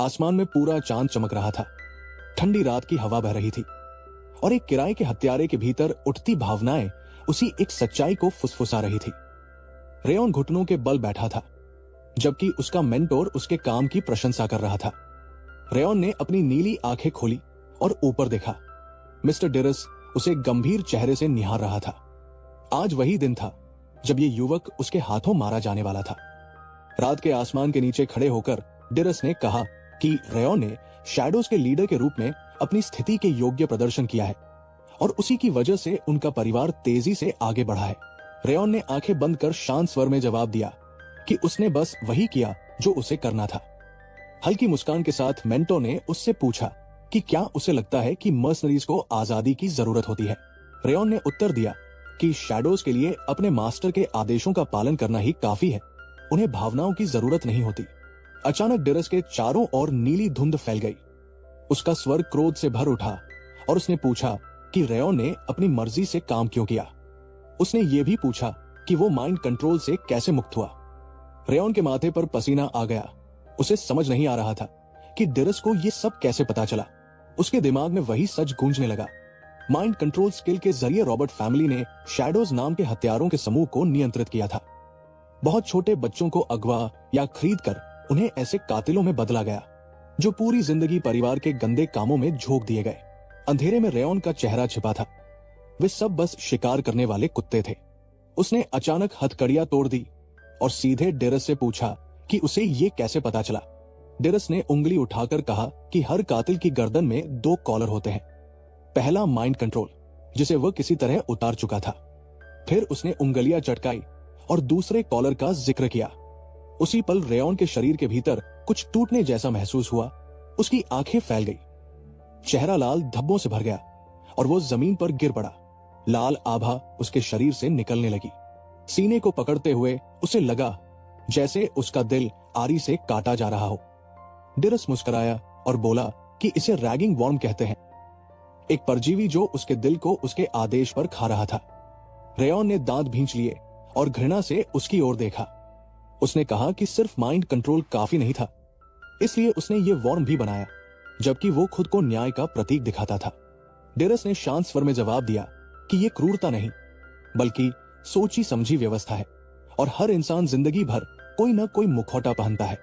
आसमान में पूरा चांद चमक रहा था। ठंडी रात की हवा बह रही थी और एक किराए के हत्यारे के भीतर उठती भावनाएं उसी एक सच्चाई को फुसफुसा रही थी। रेयॉन घुटनों के बल बैठा था, जबकि उसका मेंटोर उसके काम की प्रशंसा कर रहा था। रेयॉन ने अपनी नीली आंखें खोली और ऊपर देखा। मिस्टर डिरस उसे गंभीर चेहरे से निहार रहा था। आज वही दिन था जब ये युवक उसके हाथों मारा जाने वाला था। रात के आसमान के नीचे खड़े होकर डिरस ने कहा कि रेयॉन ने शैडोज के लीडर के रूप में अपनी स्थिति के योग्य प्रदर्शन किया है और उसी की वजह से उनका परिवार तेजी से आगे बढ़ा है। रेयॉन ने आंखें बंद कर शांत स्वर में जवाब दिया कि उसने बस वही किया जो उसे करना था। हल्की मुस्कान के साथ मेंटोर ने उससे पूछा कि क्या उसे लगता है कि मर्सनरीज को आजादी की जरूरत होती है। रेयॉन ने उत्तर दिया कि शैडोज के लिए अपने मास्टर के आदेशों का पालन करना ही काफी है, उन्हें भावनाओं की जरूरत नहीं होती। अचानक डिरस के चारों ओर नीली धुंध फैल गई। उसका स्वर क्रोध से भर उठा और उसने पूछा कि रेयॉन ने अपनी मर्जी से काम क्यों किया। उसने ये भी पूछा कि वो माइंड कंट्रोल से कैसे मुक्त हुआ। रेयॉन के माथे पर पसीना आ गया। उसे समझ नहीं आ रहा था कि डिरस को ये सब कैसे पता चला। उसके दिमाग में वही सच गूंजने लगा। माइंड कंट्रोल स्किल के जरिए रॉबर्ट फैमिली ने शैडोज नाम के हत्यारों के समूह को नियंत्रित किया था। बहुत छोटे बच्चों को अगवा या खरीद कर उन्हें ऐसे कातिलों में बदला गया जो पूरी जिंदगी परिवार के गंदे कामों में झोंक दिए गए। अंधेरे में रेयॉन का चेहरा छिपा था। वे सब बस शिकार करने वाले कुत्ते थे। उसने अचानक हथकड़ियां तोड़ दी और सीधे डिरस से पूछा कि उसे ये कैसे पता चला। डिरस ने उंगली उठाकर कहा कि हर कातिल की गर्दन में 2 कॉलर होते हैं। पहला माइंड कंट्रोल, जिसे वह किसी तरह उतार चुका था। फिर उसने उंगलियां चटकाई और दूसरे कॉलर का जिक्र किया। उसी पल रेयॉन के शरीर के भीतर कुछ टूटने जैसा महसूस हुआ। उसकी आंखें फैल गई, चेहरा लाल धब्बों से भर गया और वो जमीन पर गिर पड़ा। लाल आभा उसके शरीर से निकलने लगी। सीने को पकड़ते हुए उसे लगा जैसे उसका दिल आरी से काटा जा रहा हो। डिरस मुस्कुराया और बोला कि इसे रैगिंग वॉर्म कहते हैं, एक परजीवी जो उसके दिल को उसके आदेश पर खा रहा था। रेयॉन ने दांत भींच लिए और घृणा से उसकी ओर देखा। उसने कहा कि सिर्फ माइंड कंट्रोल काफी नहीं था, इसलिए उसने ये वॉर्म भी बनाया, जबकि वो खुद को न्याय का प्रतीक दिखाता था। डिरस ने शांत स्वर में जवाब दिया कि ये क्रूरता नहीं, बल्कि सोची समझी व्यवस्था है और हर इंसान जिंदगी भर कोई न कोई मुखौटा पहनता है,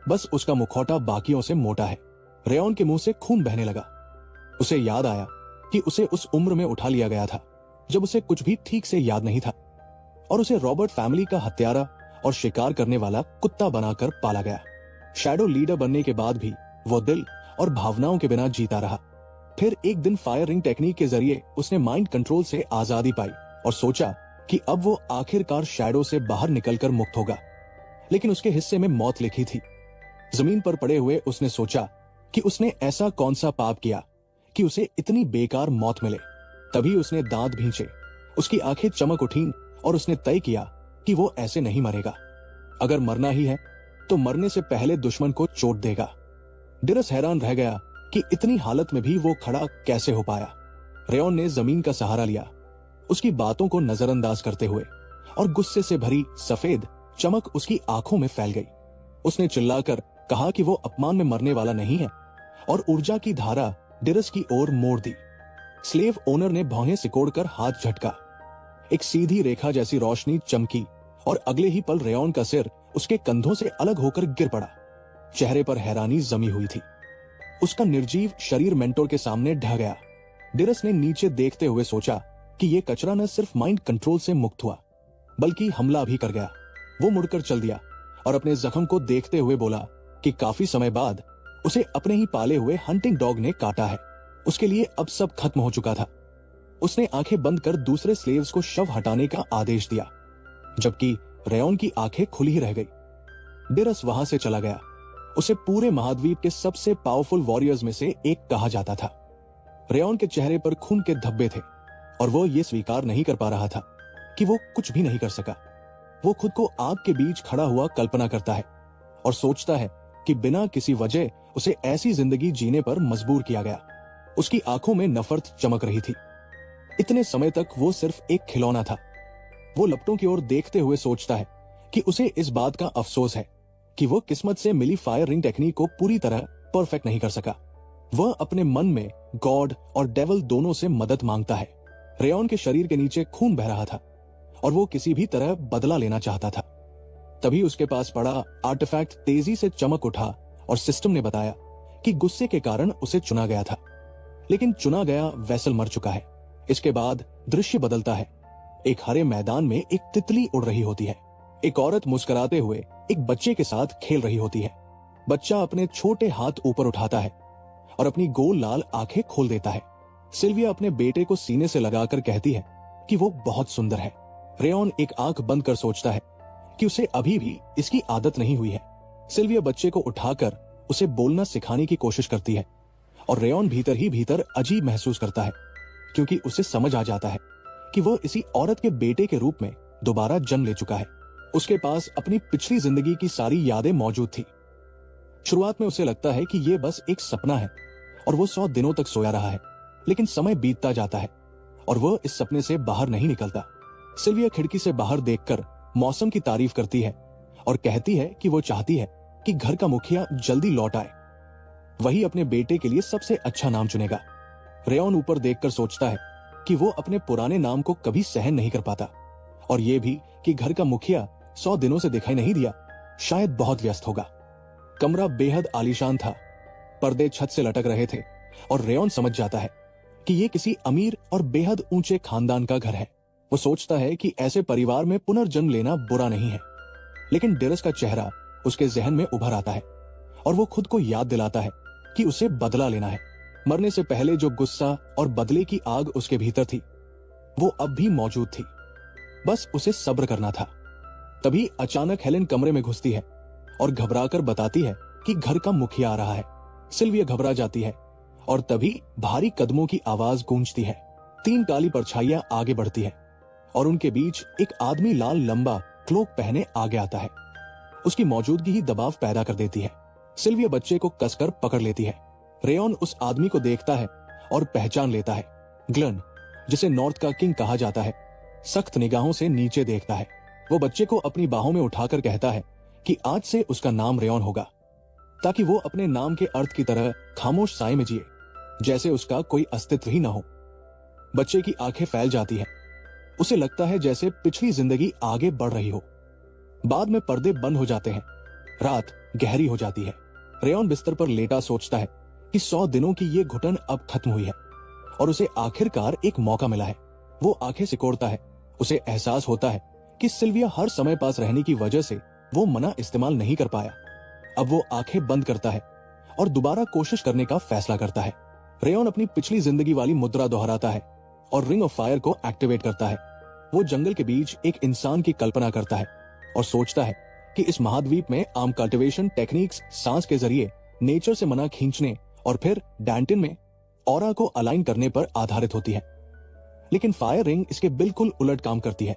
बस उसका मुखौटा बाकियों से मोटा है। रेयॉन के मुंह से खून बहने लगा। उसे याद आया कि उसे उस उम्र में उठा लिया गया था जब उसे कुछ भी ठीक से याद नहीं था और उसे रॉबर्ट फैमिली का हत्यारा और शिकार करने वाला कुत्ता बनाकर पाला गया। शैडो लीडर बनने के बाद भी वो दिल और भावनाओं के बिना जीता रहा। फिर एक दिन फायर रिंग टेक्निक के जरिए उसने माइंड कंट्रोल से आजादी पाई और सोचा कि अब वो आखिरकार शैडो से बाहर निकलकर मुक्त होगा, लेकिन उसके हिस्से में मौत लिखी थी। जमीन पर पड़े हुए उसने सोचा कि उसने ऐसा कौन सा पाप किया कि उसे इतनी बेकार मौत मिले। तभी उसने दांत भींचे, उसकी आंखें चमक उठीं और उसने तय किया कि वो ऐसे नहीं मरेगा। अगर मरना ही है तो मरने से पहले दुश्मन को चोट देगा। डिरस हैरान रह गया कि इतनी हालत में भी वो खड़ा कैसे हो पाया। रेयॉन ने जमीन का सहारा लिया, उसकी बातों को नजरअंदाज करते हुए, और गुस्से से भरी सफेद चमक उसकी आंखों में फैल गई। उसने चिल्लाकर कहा कि वो अपमान में मरने वाला नहीं है और ऊर्जा की धारा डिरस की ओर मोड़ दी। स्लेव ओनर ने भौहें सिकोड़कर हाथ झटका। एक सीधी रेखा जैसी रोशनी चमकी और अगले ही पल रेयॉन का सिर उसके कंधों से अलग होकर गिर पड़ा। चेहरे पर हैरानी जमी हुई थी। उसका निर्जीव शरीर मेंटोर के सामने ढह गया। डिरस ने नीचे देखते हुए सोचा कि ये कचरा न सिर्फ माइंड कंट्रोल से मुक्त हुआ, बल्कि हमला भी कर गया। वो मुड़कर चल दिया और अपने जख्म को देखते हुए बोला कि काफी समय बाद उसे अपने ही पाले हुए हंटिंग डॉग ने काटा है। उसके लिए अब सब खत्म हो चुका था। उसने आंखें बंद कर दूसरे स्लेव्स को शव हटाने का आदेश दिया, जबकि रेयॉन की आंखें खुली ही रह गई। डिरस वहां से चला गया। उसे पूरे महाद्वीप के सबसे पावरफुल वॉरियर्स में से एक कहा जाता था। रेयॉन के चेहरे पर खून के धब्बे थे और वो ये स्वीकार नहीं कर पा रहा था कि वो कुछ भी नहीं कर सका। वो खुद को आग के बीच खड़ा हुआ कल्पना करता है और सोचता है कि बिना किसी वजह उसे ऐसी जिंदगी जीने पर मजबूर किया गया। उसकी आंखों में नफरत चमक रही थी। इतने समय तक वो सिर्फ एक खिलौना था। वो लपटों की ओर देखते हुए सोचता है कि उसे इस बात का अफसोस है कि वो किस्मत से मिली फायर रिंग टेक्निक को पूरी तरह परफेक्ट नहीं कर सका। वह अपने मन में गॉड और डेविल दोनों से मदद मांगता है। रेयॉन के शरीर के नीचे खून बह रहा था और वो किसी भी तरह बदला लेना चाहता था। तभी उसके पास पड़ा आर्टिफैक्ट तेजी से चमक उठा और सिस्टम ने बताया कि गुस्से के कारण उसे चुना गया था, लेकिन चुना गया वेसल मर चुका है। इसके बाद दृश्य बदलता है। एक हरे मैदान में एक तितली उड़ रही होती है। एक औरत मुस्कुराते हुए एक बच्चे के साथ खेल रही होती है। बच्चा अपने छोटे हाथ ऊपर उठाता है और अपनी गोल लाल आंखें खोल देता है। सिल्विया अपने बेटे को सीने से लगाकर कहती है कि वो बहुत सुंदर है। रेयॉन एक आंख बंद कर सोचता है कि उसे अभी भी इसकी आदत नहीं हुई है। सिल्विया बच्चे को उठाकर उसे बोलना सिखाने की कोशिश करती है और रेयॉन भीतर ही भीतर अजीब महसूस करता है, क्योंकि उसे समझ आ जाता है कि वो इसी औरत के बेटे के रूप में दोबारा जन्म ले चुका है। उसके पास अपनी पिछली जिंदगी की सारी यादें मौजूद थी। शुरुआत में उसे लगता है कि ये बस एक सपना है और वो 100 दिनों तक सोया रहा है, लेकिन समय बीतता जाता है और वह इस सपने से बाहर नहीं निकलता। सिल्विया खिड़की से बाहर देखकर मौसम की तारीफ करती है और कहती है कि वो चाहती है कि घर का मुखिया जल्दी लौट आए। वही अपने बेटे के लिए सबसे अच्छा नाम चुनेगा। रेयॉन ऊपर देखकर सोचता है कि वो अपने पुराने नाम को कभी सहन नहीं कर पाता, और ये भी कि घर का मुखिया 100 दिनों से दिखाई नहीं दिया, शायद बहुत व्यस्त होगा। कमरा बेहद आलीशान था। पर्दे छत से लटक रहे थे और रेयॉन समझ जाता है कि ये किसी अमीर और बेहद ऊंचे खानदान का घर है। वो सोचता है कि ऐसे परिवार में पुनर्जन्म लेना बुरा नहीं है, लेकिन डेरस का चेहरा उसके जहन में उभर आता है और वो खुद को याद दिलाता है कि उसे बदला लेना है। मरने से पहले जो गुस्सा और बदले की आग उसके भीतर थी, वो अब भी मौजूद थी, बस उसे सब्र करना था। तभी अचानक हेलेन कमरे में घुसती है और घबराकर बताती है कि घर का मुखिया आ रहा है। सिल्विया घबरा जाती है और तभी भारी कदमों की आवाज गूंजती है। 3 काली परछाइयां आगे बढ़ती है और उनके बीच एक आदमी लाल लंबा क्लोक पहने आगे आता है। उसकी मौजूदगी ही दबाव पैदा कर देती है। सिल्विया बच्चे को कसकर पकड़ लेती है। रेयॉन उस आदमी को देखता है और पहचान लेता है। ग्लन, जिसे नॉर्थ का किंग कहा जाता है, सख्त निगाहों से नीचे देखता है। वो बच्चे को अपनी बाहों में उठाकर कहता है कि आज से उसका नाम रेयॉन होगा, ताकि वो अपने नाम के अर्थ की तरह खामोश साए में जिए, जैसे उसका कोई अस्तित्व ही न हो। बच्चे की आंखें फैल जाती हैं। उसे लगता है जैसे पिछली जिंदगी आगे बढ़ रही हो। बाद में पर्दे बंद हो जाते हैं। रात गहरी हो जाती है। रेयॉन बिस्तर पर लेटा सोचता है कि 100 दिनों की ये घुटन अब खत्म हुई है और उसे आखिरकार एक मौका मिला है। वो आंखें सिकोड़ता है। उसे एहसास होता है कि सिल्विया हर समय पास रहने की वजह से वो मना इस्तेमाल नहीं कर पाया। अब वो आंखें बंद करता है और दोबारा कोशिश करने का फैसला करता है। रेयॉन अपनी पिछली जिंदगी वाली मुद्रा दोहराता है और रिंग ऑफ फायर को एक्टिवेट करता है। वो जंगल के बीच एक इंसान की कल्पना करता है और सोचता है कि इस महाद्वीप में आम कल्टीवेशन टेक्निक्स सांस के जरिए नेचर से मना खींचने और फिर डैंटिन में ऑरा को अलाइन करने पर आधारित होती है। लेकिन फायर रिंग इसके बिल्कुल उलट काम करती है।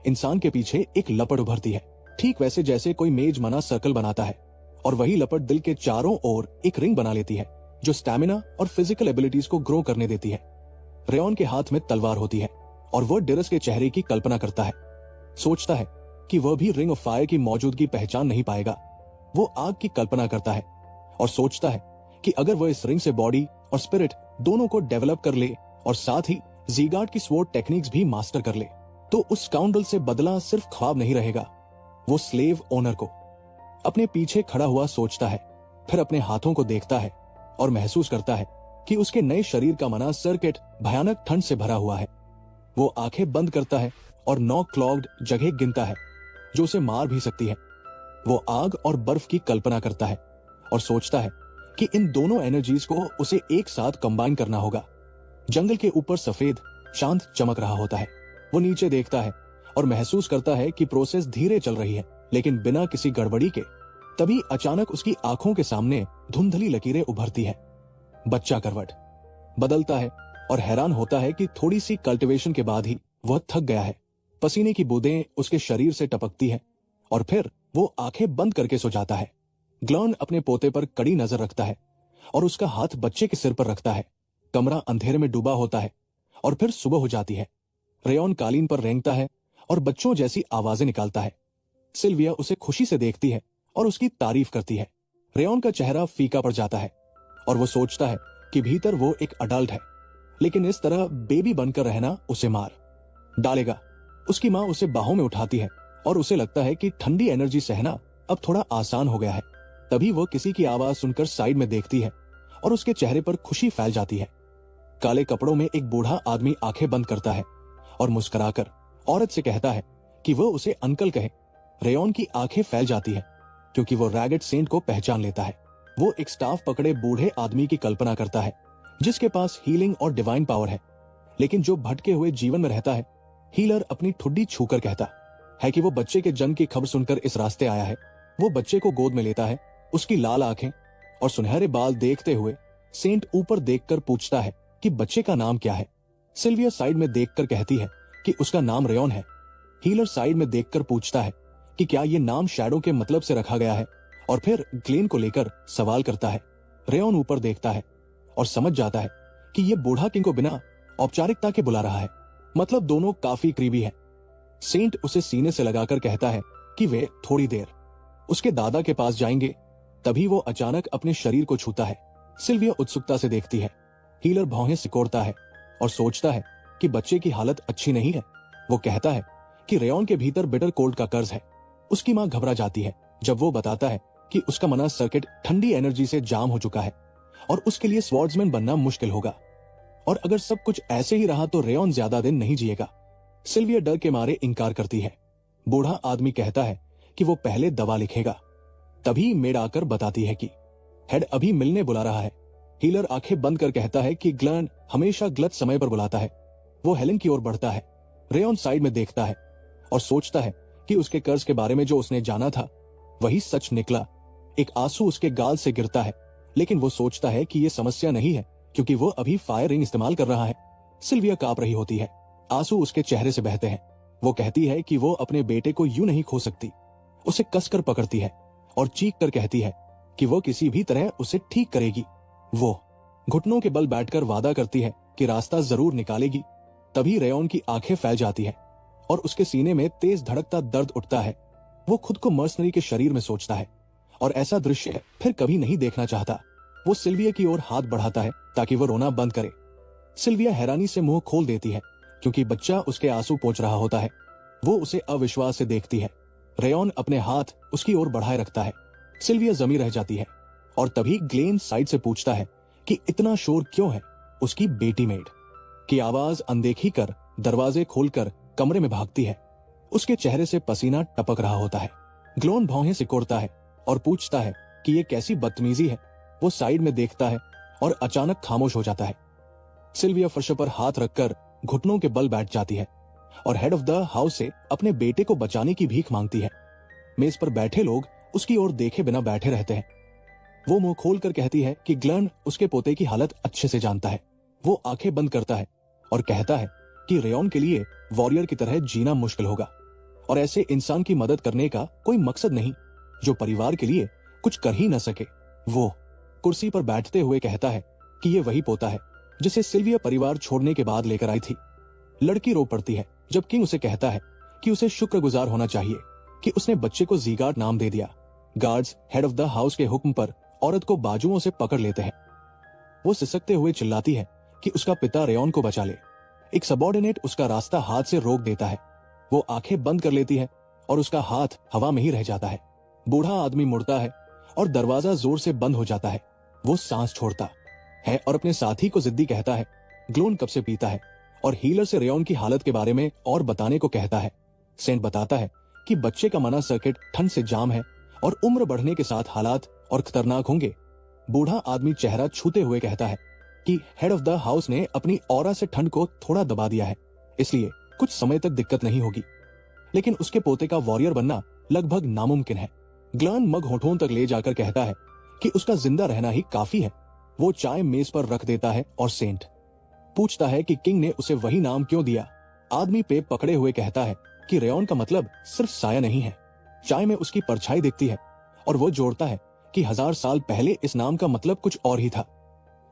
इंसान के पीछे एक लपट उभरती है, ठीक वैसे जैसे कोई मेज मना सर्कल बनाता है, और वही लपट दिल के चारों ओर एक रिंग बना लेती है जो स्टैमिना और फिजिकल एबिलिटीज को ग्रो करने देती है। रेयॉन के हाथ में तलवार होती है और वह डेरस के चेहरे की कल्पना करता है। सोचता है कि वह भी रिंग ऑफ फायर की मौजूदगी पहचान नहीं पाएगा। वो आग की कल्पना करता है और सोचता है कि अगर वह इस रिंग से बॉडी और स्पिरिट दोनों को डेवलप कर ले और साथ ही ज़ीगार्ड की स्वॉर्ड टेक्निक्स भी मास्टर कर ले, तो उस स्काउंडल से बदला सिर्फ ख्वाब नहीं रहेगा। वो स्लेव ओनर को अपने पीछे खड़ा हुआ सोचता है, फिर अपने हाथों को देखता है और महसूस करता है कि उसके नए शरीर का मना सर्किट भयानक ठंड से भरा हुआ है। वो आंखें बंद करता है और 9 क्लॉग्ड जगह गिनता है जो उसे मार भी सकती है। वो आग और बर्फ की कल्पना करता है और सोचता है कि इन दोनों एनर्जीज को उसे एक साथ कंबाइन करना होगा। जंगल के ऊपर सफेद शांत चमक रहा होता है। वो नीचे देखता है और महसूस करता है कि प्रोसेस धीरे चल रही है, लेकिन बिना किसी गड़बड़ी के। तभी अचानक उसकी आंखों के सामने धुंधली लकीरें उभरती है। बच्चा करवट बदलता है और हैरान होता है कि थोड़ी सी कल्टीवेशन के बाद ही वह थक गया है। पसीने की बूंदें उसके शरीर से टपकती है और फिर वो आंखें बंद करके सो जाता है। ग्लॉन अपने पोते पर कड़ी नजर रखता है और उसका हाथ बच्चे के सिर पर रखता है। कमरा अंधेरे में डूबा होता है और फिर सुबह हो जाती है। रेयॉन कालीन पर रेंगता है और बच्चों जैसी आवाजें निकालता है। सिल्विया उसे खुशी से देखती है और उसकी तारीफ करती है। रेयॉन का चेहरा फीका पड़ जाता है और वो सोचता है कि भीतर वो एक अडल्ट है, लेकिन इस तरह बेबी बनकर रहना उसे मार डालेगा। उसकी माँ उसे बाहों में उठाती है और उसे लगता है कि ठंडी एनर्जी सहना अब थोड़ा आसान हो गया है। तभी वो किसी की आवाज सुनकर साइड में देखती है और उसके चेहरे पर खुशी फैल जाती है। काले कपड़ों में एक बूढ़ा आदमी आंखें बंद करता है और मुस्कुराकर औरत से कहता है कि वो उसे अंकल कहे। रेयॉन की आंखें फैल जाती है क्योंकि वो रैगेट सेंट को पहचान लेता है। वो एक स्टाफ पकड़े बूढ़े आदमी की कल्पना करता है जिसके पास हीलिंग और डिवाइन पावर है, लेकिन जो भटके हुए जीवन में रहता है। हीलर अपनी ठुड्डी छूकर कहता है कि वो बच्चे के जन्म की खबर सुनकर इस रास्ते आया है। वो बच्चे को गोद में लेता है। उसकी लाल आंखें और सुनहरे बाल देखते हुए सेंट ऊपर देखकर पूछता है कि बच्चे का नाम क्या है। सिल्विया साइड में देखकर कहती है कि उसका नाम रेयॉन है। हीलर साइड में देखकर पूछता है कि क्या ये नाम शैडो के मतलब से रखा गया है, और फिर ग्लेन को लेकर सवाल करता है। रेयॉन ऊपर देखता है और समझ जाता है कि ये बूढ़ा किंग को बिना औपचारिकता के बुला रहा है, मतलब दोनों काफी करीबी हैं। सेंट उसे सीने से लगाकर कहता है कि वे थोड़ी देर उसके दादा के पास जाएंगे। तभी वो अचानक अपने शरीर को छूता है। सिल्विया उत्सुकता से देखती है। हीलर भौहें सिकोड़ता है और सोचता है कि बच्चे की हालत अच्छी नहीं है। वो कहता है कि रेयॉन के भीतर बिटर कोल्ड का कर्ज है। उसकी मां घबरा जाती है जब वो बताता है कि उसका मना सर्किट ठंडी एनर्जी से जाम हो चुका है और उसके लिए स्वॉर्ड्समैन बनना मुश्किल होगा, और अगर सब कुछ ऐसे ही रहा तो रेयॉन ज्यादा दिन नहीं जिएगा। सिल्विया डर के मारे इनकार करती है। बूढ़ा आदमी कहता है कि वो पहले दवा लिखेगा। तभी मेड आकर बताती है कि हेड अभी मिलने बुला रहा है। हीलर आंखें बंद कर कहता है कि ग्लेन हमेशा गलत समय पर बुलाता है। वो हेलन की ओर बढ़ता है। रेयॉन साइड में देखता है और सोचता है कि उसके कर्ज के बारे में जो उसने जाना था वही सच निकला। एक आंसू उसके गाल से गिरता है, लेकिन वो सोचता है कि ये समस्या नहीं है क्योंकि वो अभी फायर रिंग इस्तेमाल कर रहा है। सिल्विया कांप रही होती है। आंसू उसके चेहरे से बहते हैं। वो कहती है कि वो अपने बेटे को यूं नहीं खो सकती। उसे कसकर पकड़ती है और चीख कर कहती है कि वो किसी भी तरह उसे ठीक करेगी। वो घुटनों के बल बैठकर वादा करती है कि रास्ता जरूर निकालेगी। तभी रेयॉन की आंखें फैल जाती है और उसके सीने में तेज धड़कता दर्द उठता है। वो खुद को मर्सनरी के शरीर में सोचता है और ऐसा दृश्य फिर कभी नहीं देखना चाहता। वो सिल्विया की ओर हाथ बढ़ाता है ताकि वो रोना बंद करे। सिल्विया हैरानी से मुंह खोल देती है क्योंकि बच्चा उसके आंसू पोंछ रहा होता है। वो उसे अविश्वास से देखती है। रेयॉन अपने हाथ उसकी ओर बढ़ाए रखता है। सिल्विया जमी रह जाती है और तभी ग्लेन साइड से पूछता है कि इतना शोर क्यों है। उसकी बेटी मेड की आवाज अनदेखी कर दरवाजे खोलकर कमरे में भागती है। उसके चेहरे से पसीना टपक रहा होता है। ग्लोन भौहें सिकोड़ता है और पूछता है कि ये कैसी बदतमीजी है। वो साइड में देखता है और अचानक खामोश हो जाता है। सिल्विया फर्श पर हाथ रखकर घुटनों के बल बैठ जाती है और हेड ऑफ द हाउस से अपने बेटे को बचाने की भीख मांगती है। मेज पर बैठे लोग उसकी ओर देखे बिना बैठे रहते हैं। वो मुंह खोलकर कहती है कि ग्लेन उसके पोते की हालत अच्छे से जानता है। वो आंखें बंद करता है और कहता है कि रेयॉन के लिए वॉरियर की तरह जीना मुश्किल होगा और ऐसे इंसान की मदद करने का कोई मकसद नहीं जो परिवार के लिए कुछ कर ही न सके। वो कुर्सी पर बैठते हुए कहता है कि ये वही पोता है जिसे सिल्विया परिवार छोड़ने के बाद लेकर आई थी। लड़की रो पड़ती है जब किंग उसे कहता है कि उसे शुक्रगुजार होना चाहिए कि उसने बच्चे को जीगार्ड नाम दे दिया। Guards head of the house के हुक्म पर औरत को बाजुओं से पकड़ लेते हैं। वो सिसकते हुए चिल्लाती है कि उसका पिता रेयॉन को बचा ले। एक सबॉर्डिनेट उसका रास्ता हाथ से रोक देता है। वो आंखें बंद कर लेती है और उसका हाथ हवा में ही रह जाता है। बूढ़ा आदमी मुड़ता है और दरवाजा जोर से बंद हो जाता है। वो सांस छोड़ता है और अपने साथी को जिद्दी कहता है। ग्लोन कप से पीता है और हीलर से रेयॉन की हालत के बारे में और बताने को कहता है। सेंट बताता है कि बच्चे का मना सर्किट ठंड से जाम है और उम्र बढ़ने के साथ हालात और खतरनाक होंगे। बूढ़ा आदमी चेहरा छूते हुए कहता है कि हेड ऑफ द हाउस ने अपनी ऑरा से ठंड को थोड़ा दबा दिया है, इसलिए कुछ समय तक दिक्कत नहीं होगी, लेकिन उसके पोते का वॉरियर बनना लगभग नामुमकिन है। ग्लान मग होठों तक ले जाकर कहता है कि उसका जिंदा रहना ही काफी है। वो चाय मेज पर रख देता है और सेंट पूछता है कि किंग ने उसे वही नाम क्यों दिया। आदमी पे पकड़े हुए कहता है कि रेयॉन का मतलब सिर्फ साया नहीं है। चाय में उसकी परछाई दिखती है और वो जोड़ता है कि 1000 साल पहले इस नाम का मतलब कुछ और ही था।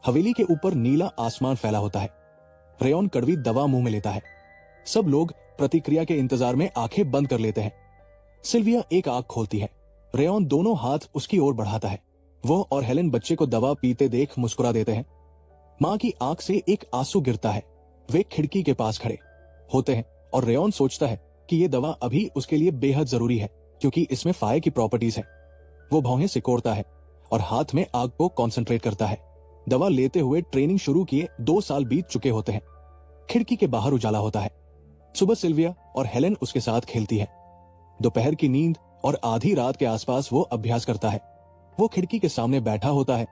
हवेली के ऊपर नीला आसमान फैला होता है। रेयॉन कड़वी दवा मुंह में लेता है। सब लोग प्रतिक्रिया के इंतजार में आंखें बंद कर लेते हैं। सिल्विया एक आंख खोलती है। रेयॉन दोनों हाथ उसकी ओर बढ़ाता है। वो और हेलेन बच्चे को दवा पीते देख मुस्कुरा देते हैं। मां की आंख से एक आंसू गिरता है। वे खिड़की के पास खड़े होते हैं और रेयॉन सोचता है कि ये दवा अभी उसके लिए बेहद जरूरी है, क्योंकि इसमें फायर की प्रॉपर्टीज है। वो भौहें सिकोड़ता है और हाथ में आग को कॉन्सेंट्रेट करता है। दवा लेते हुए ट्रेनिंग शुरू किए 2 साल बीत चुके होते हैं। खिड़की के बाहर उजाला होता है। सुबह सिल्विया और हेलेन उसके साथ खेलती है। दोपहर की नींद और आधी रात के आसपास वो अभ्यास करता है। वो खिड़की के सामने बैठा होता है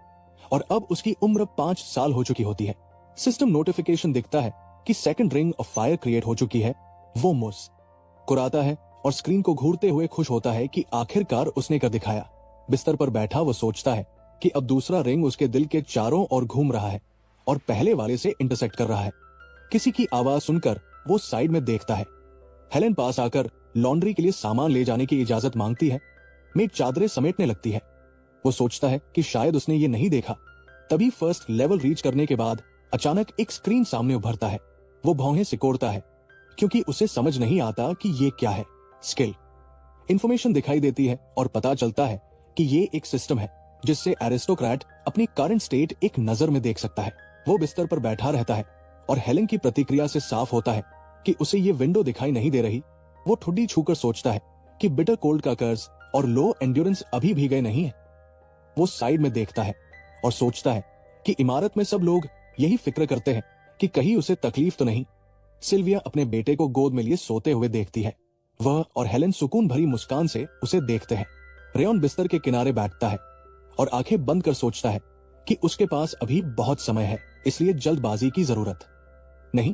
और अब उसकी उम्र 5 साल हो चुकी होती है। सिस्टम नोटिफिकेशन दिखता है कि second ring of fire create हो चुकी है। वो मुस्कुराता है और स्क्रीन को घूरते हुए खुश होता है कि आखिरकार उसने कर दिखाया। बिस्तर पर बैठा वो सोचता है कि अब दूसरा रिंग उसके दिल के चारों ओर घूम रहा है और पहले वाले से इंटरसेक्ट कर रहा है। किसी की आवाज सुनकर वो साइड में देखता है। हेलेन पास आकर लॉन्ड्री के लिए सामान ले जाने की इजाजत मांगती है। मेड चादरें समेटने लगती है। वो सोचता है कि शायद उसने ये नहीं देखा। तभी फर्स्ट लेवल रीच करने के बाद अचानक एक स्क्रीन सामने उभरता है। वो भौहें सिकोड़ता है क्योंकि उसे समझ नहीं आता कि ये क्या है। स्किल इंफॉर्मेशन दिखाई देती है और पता चलता है कि ये एक सिस्टम है जिससे एरिस्टोक्रेट अपनी करंट स्टेट एक नजर में देख सकता है। वो बिस्तर पर बैठा रहता है और हेलेन की प्रतिक्रिया से साफ होता है कि उसे ये विंडो दिखाई नहीं दे रही। वो ठुड्डी छूकर सोचता है कि बिटर कोल्ड का कर्ज और लो एंड्योरेंस अभी भी गए नहीं है। वो साइड में देखता है और सोचता है कि इमारत में सब लोग यही फिक्र करते हैं कि कहीं उसे तकलीफ तो नहीं। सिल्विया अपने बेटे को गोद में लिए सोते हुए देखती है। वह और हेलेन सुकून भरी मुस्कान से उसे देखते हैं। रेयॉन बिस्तर के किनारे बैठता है और आंखें बंद कर सोचता है कि उसके पास अभी बहुत समय है, इसलिए जल्दबाजी की जरूरत नहीं।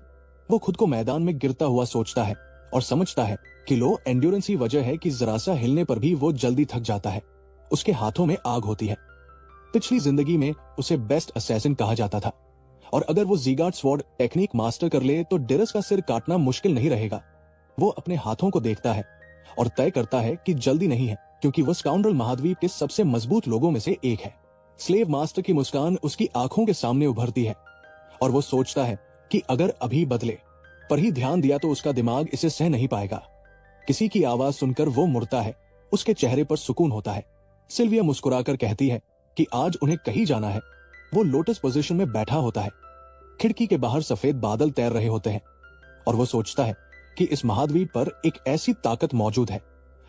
वो खुद को मैदान में गिरता हुआ सोचता है और समझता है कि लो एंड्योरेंस ही वजह है कि जरा सा हिलने पर भी वो जल्दी थक जाता है। उसके हाथों में आग होती है। पिछली जिंदगी में उसे बेस्ट असैसिन कहा जाता था और अगर वो ज़ीगार्ड स्वॉर्ड टेक्निक मास्टर कर ले तो डिरस का सिर काटना मुश्किल नहीं रहेगा। वो अपने हाथों को देखता है और तय करता है कि जल्दी नहीं है, क्योंकि वो स्काउंड्रल महाद्वीप के सबसे मजबूत लोगों में से एक है। स्लेव मास्टर की मुस्कान उसकी आंखों के सामने उभरती है और वो सोचता है कि अगर अभी बदले पर ही ध्यान दिया तो उसका दिमाग इसे सह नहीं पाएगा। किसी की आवाज सुनकर वो मुड़ता है। उसके चेहरे पर सुकून होता है। सिल्विया मुस्कुराकर कहती है कि आज उन्हें कहीं जाना है। वो लोटस पोजीशन में बैठा होता है। खिड़की के बाहर सफेद बादल तैर रहे होते हैं और वो सोचता है कि इस महाद्वीप पर एक ऐसी ताकत मौजूद है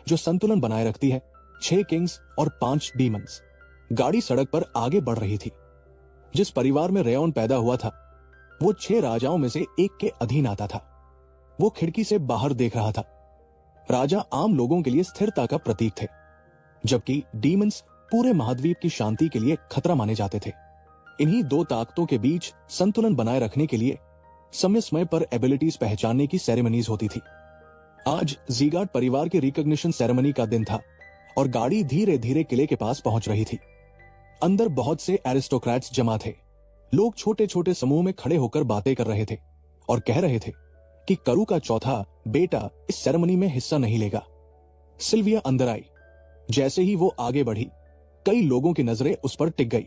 जो संतुलन बनाए रखती है। 6 किंग्स और 5 डीमंस। गाड़ी सड़क पर आगे बढ़ रही थी। जिस परिवार में रेयॉन पैदा हुआ था वो 6 राजाओं में से एक के अधीन आता था। वो खिड़की से बाहर देख रहा था। राजा आम लोगों के लिए स्थिरता का प्रतीक थे, जबकि डीमंस पूरे महाद्वीप की शांति के लिए खतरा माने जाते थे। इन्हीं 2 ताकतों के बीच संतुलन बनाए रखने के लिए समय समय पर एबिलिटीज पहचानने की सेरेमनीज होती थी। आज ज़ीगार्ड परिवार के रिकॉग्निशन सेरेमनी का दिन था और गाड़ी धीरे धीरे किले के पास पहुंच रही थी। अंदर बहुत से एरिस्टोक्रेट्स जमा थे। लोग छोटे छोटे समूह में खड़े होकर बातें कर रहे थे और कह रहे थे कि करू का चौथा बेटा इस सेरेमनी में हिस्सा नहीं लेगा। सिल्विया अंदर आई। जैसे ही वो आगे बढ़ी, कई लोगों की नजरें उस पर टिक गई।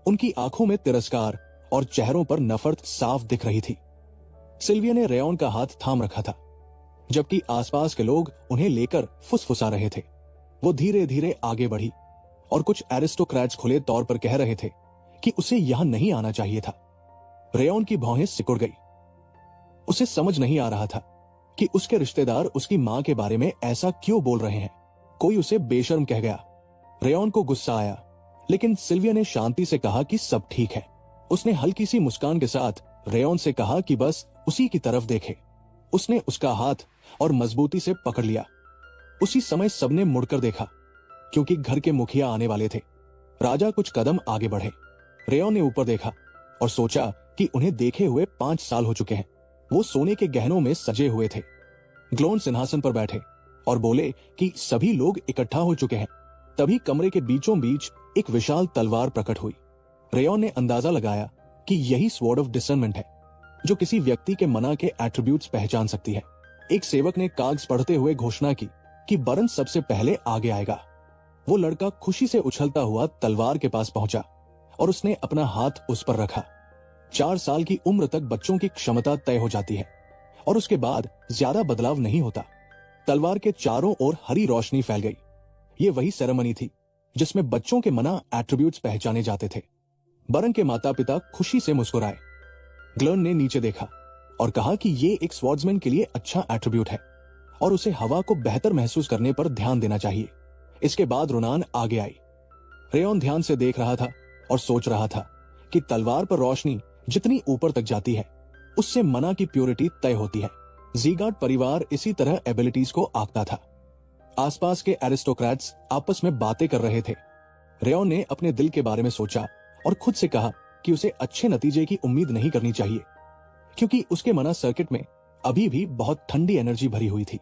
उनकी आंखों में तिरस्कार और चेहरों पर नफरत साफ दिख रही थी। सिल्विया ने रेयॉन का हाथ थाम रखा था, जबकि आसपास के लोग उन्हें लेकर फुसफुसा रहे थे। वो धीरे धीरे आगे बढ़ी और कुछ एरिस्टोक्रेट्स खुले तौर पर कह रहे थे कि उसे यहां नहीं आना चाहिए था। रेयॉन की भौहें सिकुड़ गई। उसे समझ नहीं आ रहा था कि उसके रिश्तेदार उसकी मां के बारे में ऐसा क्यों बोल रहे हैं। कोई उसे बेशर्म कह गया। रेयॉन को गुस्सा आया, लेकिन सिल्विया ने शांति से कहा कि सब ठीक है। उसने हल्की सी मुस्कान के साथ रेयॉन से कहा कि बस उसी की तरफ देखे। उसने उसका हाथ और मजबूती से पकड़ लिया। उसी समय सबने मुड़कर देखा, क्योंकि घर के मुखिया आने वाले थे। राजा कुछ कदम आगे बढ़े। रेयॉन ने ऊपर देखा और सोचा कि उन्हें देखे हुए 5 साल हो चुके हैं। वो सोने के गहनों में सजे हुए थे। ग्लोन सिंहासन पर बैठे और बोले कि सभी लोग इकट्ठा हो चुके हैं। तभी कमरे के बीचों बीच एक विशाल तलवार प्रकट हुई। रेयॉन ने अंदाजा लगाया कि यही स्वॉर्ड ऑफ डिसर्नमेंट है, जो किसी व्यक्ति के मना के एट्रीब्यूट्स पहचान सकती है। एक सेवक ने कागज पढ़ते हुए घोषणा की कि बरन सबसे पहले आगे आएगा। वो लड़का खुशी से उछलता हुआ तलवार के पास पहुंचा और उसने अपना हाथ उस पर रखा। 4 साल की उम्र तक बच्चों की क्षमता तय हो जाती है और उसके बाद ज्यादा बदलाव नहीं होता। तलवार के चारों ओर हरी रोशनी फैल गई। ये वही सेरेमनी थी जिसमें बच्चों के मना एट्रीब्यूट्स पहचाने जाते थे। बरंग के माता पिता खुशी से मुस्कुराए। ग्लर्न ने नीचे देखा और कहा कि ये एक स्वॉर्ड्समैन के लिए अच्छा एट्रीब्यूट है और उसे हवा को बेहतर महसूस करने पर ध्यान देना चाहिए। इसके बाद रोनान आगे आई। रेयॉन ध्यान से देख रहा था और सोच रहा था कि तलवार पर रोशनी जितनी ऊपर तक जाती है उससे मना की प्योरिटी तय होती है। ज़ीगार्ड परिवार इसी तरह एबिलिटीज को आंकता था। आसपास के एरिस्टोक्रेट्स आपस में बातें कर रहे थे। रेयॉन ने अपने दिल के बारे में सोचा और खुद से कहा कि उसे अच्छे नतीजे की उम्मीद नहीं करनी चाहिए, क्योंकि उसके मना सर्किट में अभी भी बहुत ठंडी एनर्जी भरी हुई थी।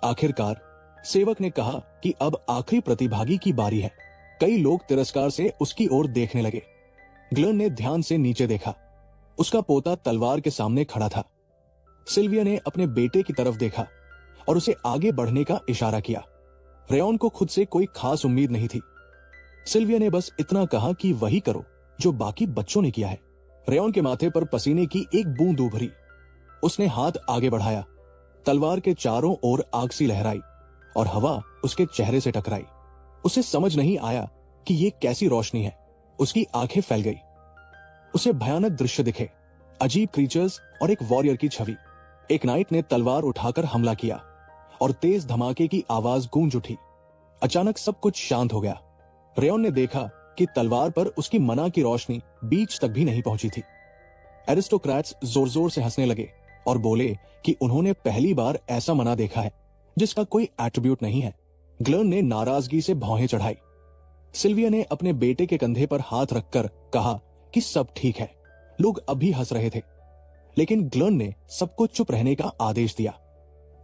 आखिरकार सेवक ने कहा कि अब आखिरी प्रतिभागी की बारी है। कई लोग तिरस्कार से उसकी ओर देखने लगे। ग्लर्न ने ध्यान से नीचे देखा। उसका पोता तलवार के सामने खड़ा था। सिल्विया ने अपने बेटे की तरफ देखा और उसे आगे बढ़ने का इशारा किया। रेयॉन को खुद से कोई खास उम्मीद नहीं थी। सिल्विया ने बस इतना कहा कि वही करो जो बाकी बच्चों ने किया है। रेयॉन के माथे पर पसीने की एक बूंद उभरी। उसने हाथ आगे बढ़ाया। तलवार के चारों ओर आग सी लहराई और हवा उसके चेहरे से टकराई। उसे समझ नहीं आया कि ये कैसी रोशनी है। उसकी आंखें फैल गई। उसे भयानक दृश्य दिखे, अजीब क्रीचर्स और एक वॉरियर की छवि। एक नाइट ने तलवार उठाकर हमला किया और तेज धमाके की आवाज गूंज उठी। अचानक सब कुछ शांत हो गया। रेयॉन ने देखा कि तलवार पर उसकी मना की रोशनी बीच तक भी नहीं पहुंची थी। एरिस्टोक्रेट्स जोर जोर से हंसने लगे और बोले कि उन्होंने पहली बार ऐसा मना देखा है जिसका कोई एट्रीब्यूट नहीं है। ग्लर्न ने नाराजगी से भौहें चढ़ाई। सिल्विया ने अपने बेटे के कंधे पर हाथ रखकर कहा कि सब ठीक है। लोग अभी हंस रहे थे, लेकिन ग्लर्न ने सबको चुप रहने का आदेश दिया।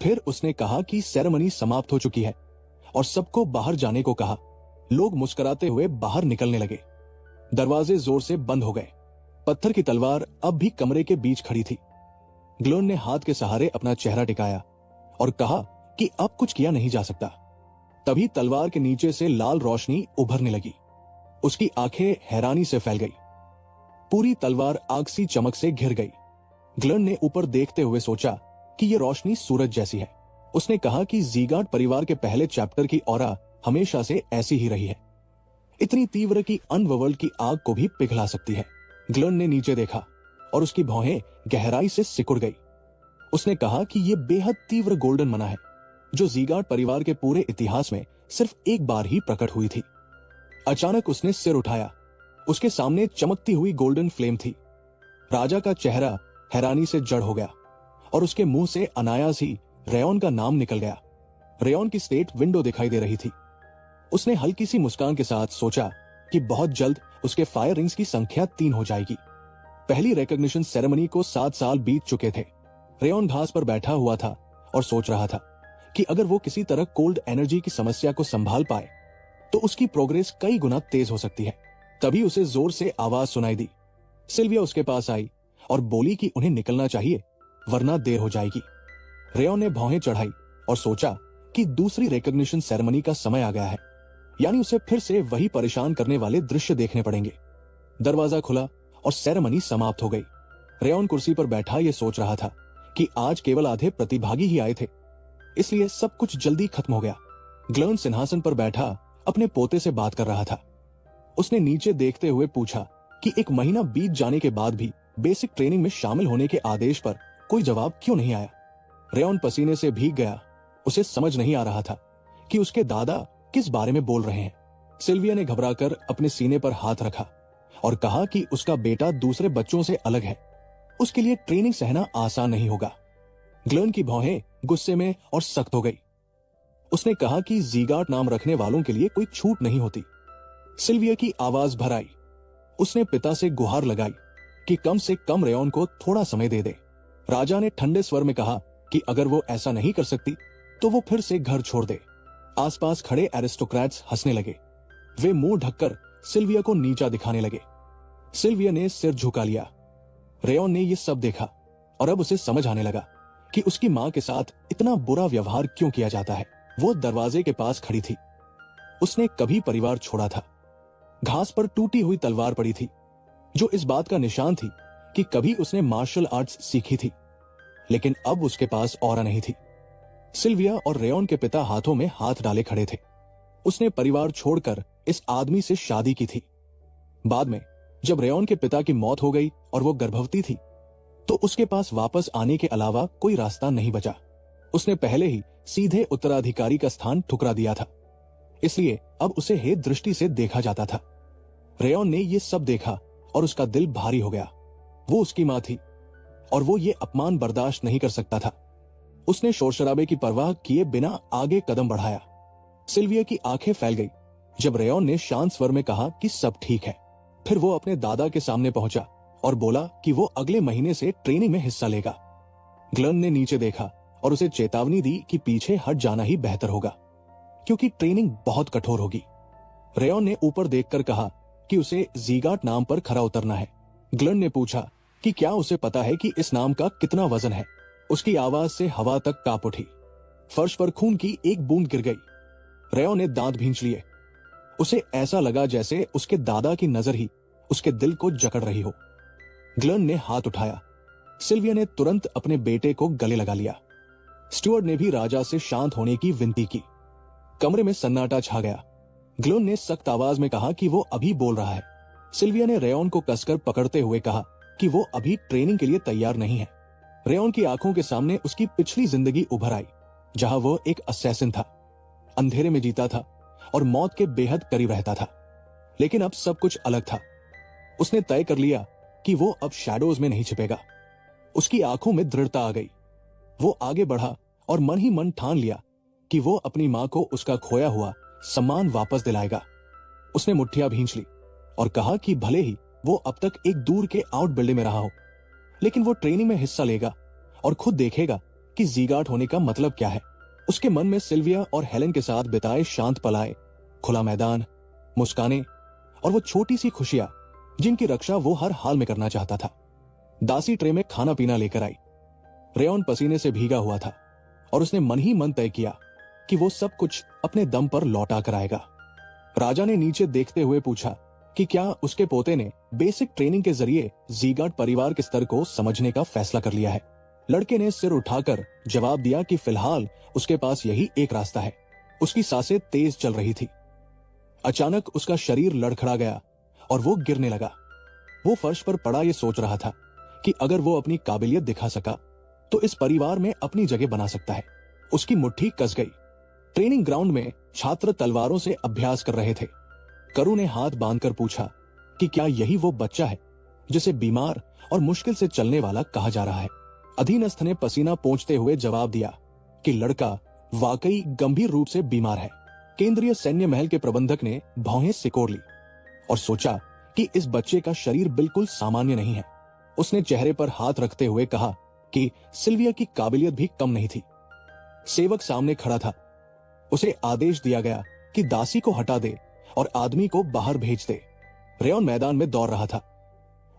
फिर उसने कहा कि सेरेमनी समाप्त हो चुकी है और सबको बाहर जाने को कहा। लोग मुस्कुराते हुए बाहर निकलने लगे। दरवाजे जोर से बंद हो गए। पत्थर की तलवार अब भी कमरे के बीच खड़ी थी। ग्लर्न ने हाथ के सहारे अपना चेहरा टिकाया और कहा कि अब कुछ किया नहीं जा सकता। तभी तलवार के नीचे से लाल रोशनी उभरने लगी। उसकी आंखें हैरानी से फैल गई। पूरी तलवार आग सी चमक से घिर गई। ग्लर्न ने ऊपर देखते हुए सोचा कि यह रोशनी सूरज जैसी है। उसने कहा कि ज़ीगार्ड परिवार के पहले चैप्टर की ऑरा हमेशा से ऐसी ही रही है, इतनी तीव्र कि अनवर्ल्ड की आग को भी पिघला सकती है। ग्लर्न ने नीचे देखा और उसकी भौहें गहराई से सिकुड़ गई। उसने कहा कि यह बेहद तीव्र गोल्डन मना है जो ज़ीगार्ड परिवार के पूरे इतिहास में सिर्फ एक बार ही प्रकट हुई थी। अचानक उसने सिर उठाया। उसके सामने चमकती हुई गोल्डन फ्लेम थी। राजा का चेहरा हैरानी से जड़ हो गया और उसके मुंह से अनायास ही रेयॉन का नाम निकल गया। रेयॉन की स्टेट विंडो दिखाई दे रही थी। उसने हल्की सी मुस्कान के साथ सोचा कि बहुत जल्द उसके फायर रिंग्स की संख्या 3 हो जाएगी। पहली रिकॉग्निशन सेरेमनी को 7 साल बीत चुके थे। रेयॉन घास पर बैठा हुआ था और सोच रहा था कि अगर वो किसी तरह कोल्ड एनर्जी की समस्या को संभाल पाए तो उसकी प्रोग्रेस कई गुना तेज हो सकती है। तभी उसे जोर से आवाज सुनाई दी। सिल्विया उसके पास आई और बोली कि उन्हें निकलना चाहिए वरना देर हो जाएगी। रेयॉन ने भौहें चढ़ाई और सोचा कि दूसरी रिकॉग्निशन सेरेमनी का समय आ गया है, यानी उसे फिर से वही परेशान करने वाले दृश्य देखने पड़ेंगे। दरवाजा खुला और सेरेमनी समाप्त हो गई। रेयॉन कुर्सी पर बैठा ये सोच रहा था कि आज केवल आधे प्रतिभागी ही आए थे, इसलिए सब कुछ जल्दी खत्म हो गया। ग्लर्न सिंहासन पर बैठा अपने पोते से बात कर रहा था। उसने नीचे देखते हुए पूछा कि 1 महीना बीत जाने के बाद भी बेसिक ट्रेनिंग में शामिल होने के आदेश पर कोई जवाब क्यों नहीं आया। रेयॉन पसीने से भीग गया। उसे समझ नहीं आ रहा था कि उसके दादा किस बारे में बोल रहे हैं। सिल्विया ने घबराकर अपने सीने पर हाथ रखा और कहा कि उसका बेटा दूसरे बच्चों से अलग है, उसके लिए ट्रेनिंग सहना आसान नहीं होगा। ग्लर्न की भौहें गुस्से में और सख्त हो गई। उसने कहा कि ज़ीगार्ड नाम रखने वालों के लिए कोई छूट नहीं होती। सिल्विया की आवाज भर आई। उसने पिता से गुहार लगाई कि कम से कम रेयॉन को थोड़ा समय दे दे। राजा ने ठंडे स्वर में कहा कि अगर वो ऐसा नहीं कर सकती तो वो फिर से घर छोड़ दे। आसपास खड़े एरिस्टोक्रेट्स हंसने लगे। वे मुंह ढककर सिल्विया को नीचा दिखाने लगे। सिल्विया ने सिर झुका लिया। रेयॉन ने ये सब देखा और अब उसे समझ आने लगा कि उसकी मां के साथ इतना बुरा व्यवहार क्यों किया जाता है। वो दरवाजे के पास खड़ी थी। उसने कभी परिवार छोड़ा था। घास पर टूटी हुई तलवार पड़ी थी जो इस बात का निशान थी कि कभी उसने मार्शल आर्ट्स सीखी थी, लेकिन अब उसके पास ऑरा नहीं थी। सिल्विया और रेयॉन के पिता हाथों में हाथ डाले खड़े थे। उसने परिवार छोड़कर इस आदमी से शादी की थी। बाद में जब रेयॉन के पिता की मौत हो गई और वो गर्भवती थी, तो उसके पास वापस आने के अलावा कोई रास्ता नहीं बचा। उसने पहले ही सीधे उत्तराधिकारी का स्थान ठुकरा दिया था, इसलिए अब उसे हेय दृष्टि से देखा जाता था। रेयॉन ने ये सब देखा और उसका दिल भारी हो गया। वो उसकी मां थी और वो ये अपमान बर्दाश्त नहीं कर सकता था। उसने शोर शराबे की परवाह किए बिना आगे कदम बढ़ाया। सिल्विया की आंखें फैल गई जब रेयॉन ने शांत स्वर में कहा कि सब ठीक है। फिर वो अपने दादा के सामने पहुंचा और बोला कि वो अगले महीने से ट्रेनिंग में हिस्सा लेगा। ग्लन ने नीचे देखा और उसे चेतावनी दी कि पीछे हट जाना ही बेहतर होगा, क्योंकि ट्रेनिंग बहुत कठोर होगी। रेयॉन ने ऊपर देखकर कहा कि उसे ज़ीगाट नाम पर खरा उतरना है। ग्लन ने पूछा कि क्या उसे पता है कि इस नाम का कितना वजन है। उसकी आवाज से हवा तक कांप उठी। फर्श पर खून की एक बूंद गिर गई। रेयॉन ने दांत भींच लिए। उसे ऐसा लगा जैसे उसके दादा की नजर ही उसके दिल को जकड़ रही हो। ग्लन ने हाथ उठाया। सिल्विया ने तुरंत अपने बेटे को गले लगा लिया। स्टुअर्ट ने भी राजा से शांत होने की विनती की। कमरे में सन्नाटा छा गया। ग्लन ने सख्त आवाज में कहा कि वो अभी बोल रहा है। सिल्विया ने रेयॉन को कसकर पकड़ते हुए कहा कि वो अभी ट्रेनिंग के लिए तैयार नहीं है। रेयॉन की आंखों के सामने उसकी पिछली जिंदगी उभर आई, जहां वो एक असैसिन था, अंधेरे में जीता था और मौत के बेहद करीब रहता था। लेकिन अब सब कुछ अलग था। उसने तय कर लिया कि वो अब शैडोज में नहीं छिपेगा। उसकी आंखों में दृढ़ता आ गई। वो आगे बढ़ा और मन ही मन ठान लिया कि वो अपनी मां को उसका खोया हुआ सम्मान वापस दिलाएगा। उसने मुट्ठियां भींच ली और कहा कि भले ही वो अब तक एक दूर के आउट बिल्डिंग में रहा हो, लेकिन वो ट्रेनिंग में हिस्सा लेगा और खुद देखेगा कि ज़ीगाट होने का मतलब क्या है। उसके मन में सिल्विया और हेलेन के साथ बिताए शांत पलाए, खुला मैदान, मुस्काने और वो छोटी सी खुशियां जिनकी रक्षा वो हर हाल में करना चाहता था। दासी ट्रे में खाना पीना लेकर आई। रेयॉन पसीने से भीगा हुआ था और उसने मन ही मन तय किया कि वो सब कुछ अपने दम पर लौटा कर आएगा। राजा ने नीचे देखते हुए पूछा कि क्या उसके पोते ने बेसिक ट्रेनिंग के जरिए ज़ीगाट परिवार के स्तर को समझने का फैसला कर लिया है। लड़के ने सिर उठाकर जवाब दिया कि फिलहाल उसके पास यही एक रास्ता है। उसकी सांसें तेज चल रही थी। अचानक उसका शरीर लड़खड़ा गया और वो गिरने लगा। वो फर्श पर पड़ा ये सोच रहा था कि अगर वो अपनी काबिलियत दिखा सका तो इस परिवार में अपनी जगह बना सकता है। उसकी मुट्ठी कस गई। ट्रेनिंग ग्राउंड में छात्र तलवारों से अभ्यास कर रहे थे। करू ने हाथ बांधकर पूछा कि क्या यही वो बच्चा है जिसे बीमार और मुश्किल से चलने वाला कहा जा रहा है। अधीनस्थ ने पसीना पोंछते हुए जवाब दिया कि लड़का वाकई गंभीर रूप से बीमार है। केंद्रीय सैन्य महल के प्रबंधक ने भौहें सिकोड़ ली और सोचा कि इस बच्चे का शरीर बिल्कुल सामान्य नहीं है। उसने चेहरे पर हाथ रखते हुए कहा कि सिल्विया की काबिलियत भी कम नहीं थी। सेवक सामने खड़ा था। उसे आदेश दिया गया कि दासी को हटा दे और आदमी को बाहर भेज दे। रेयॉन मैदान में दौड़ रहा था।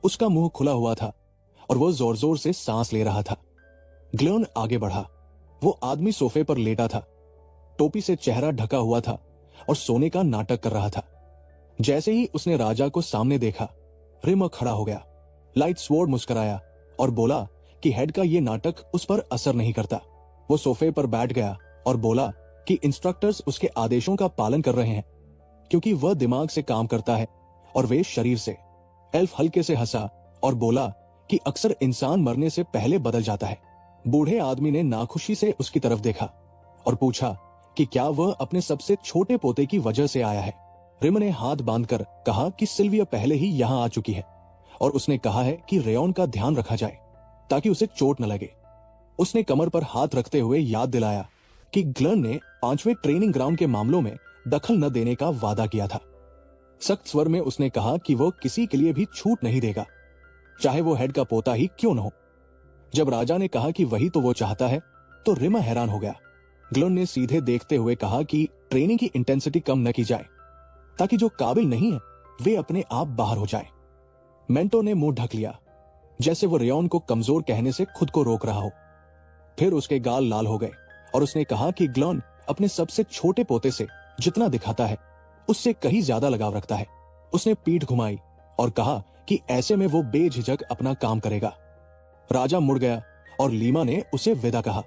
उसका मुंह खुला हुआ था और वो जोर जोर से सांस ले रहा था। ग्लन आगे बढ़ा। वो आदमी सोफे पर लेटा था, टोपी से चेहरा ढका हुआ था और सोने का नाटक कर रहा था। जैसे ही उसने राजा को सामने देखा, रिम खड़ा हो गया। लाइट स्वॉर्ड मुस्कुराया और बोला कि हेड का ये नाटक उस पर असर नहीं करता। वो सोफे पर बैठ गया और बोला कि इंस्ट्रक्टर्स उसके आदेशों का पालन कर रहे हैं, क्योंकि वह दिमाग से काम करता है और वे शरीर से। एल्फ हल्के से हंसा और बोला कि अक्सर इंसान मरने से पहले बदल जाता है। बूढ़े आदमी ने नाखुशी से उसकी तरफ देखा और पूछा कि क्या वह अपने सबसे छोटे पोते की वजह से आया है। रिम ने हाथ बांधकर कहा कि सिल्विया पहले ही यहाँ आ चुकी है और उसने कहा है कि रेयॉन का ध्यान रखा जाए ताकि उसे चोट न लगे। उसने कमर पर हाथ रखते हुए याद दिलाया कि ग्लन ने 5वें ट्रेनिंग ग्राउंड के मामलों में दखल न देने का वादा किया था। सख्त स्वर में उसने कहा कि वो किसी के लिए भी छूट नहीं देगा, चाहे वो हेड का पोता ही क्यों न हो। जब राजा ने कहा कि वही तो वो चाहता है, तो रिमा हैरान हो गया। ग्लन ने सीधे देखते हुए कहा कि ट्रेनिंग की इंटेंसिटी कम न की जाए, ताकि जो काबिल नहीं है वे अपने आप बाहर हो जाए। मेंटो ने मुंह ढक लिया, जैसे वो रेयॉन को कमजोर कहने से खुद को रोक रहा हो। फिर उसके गाल लाल हो गए और उसने कहा कि ग्लन अपने सबसे छोटे पोते से जितना दिखाता है उससे कहीं ज्यादा लगाव रखता है। उसने पीठ घुमाई और कहा कि ऐसे में वो बेझिझक अपना काम करेगा। राजा मुड़ गया और लीमा ने उसे विदा कहा।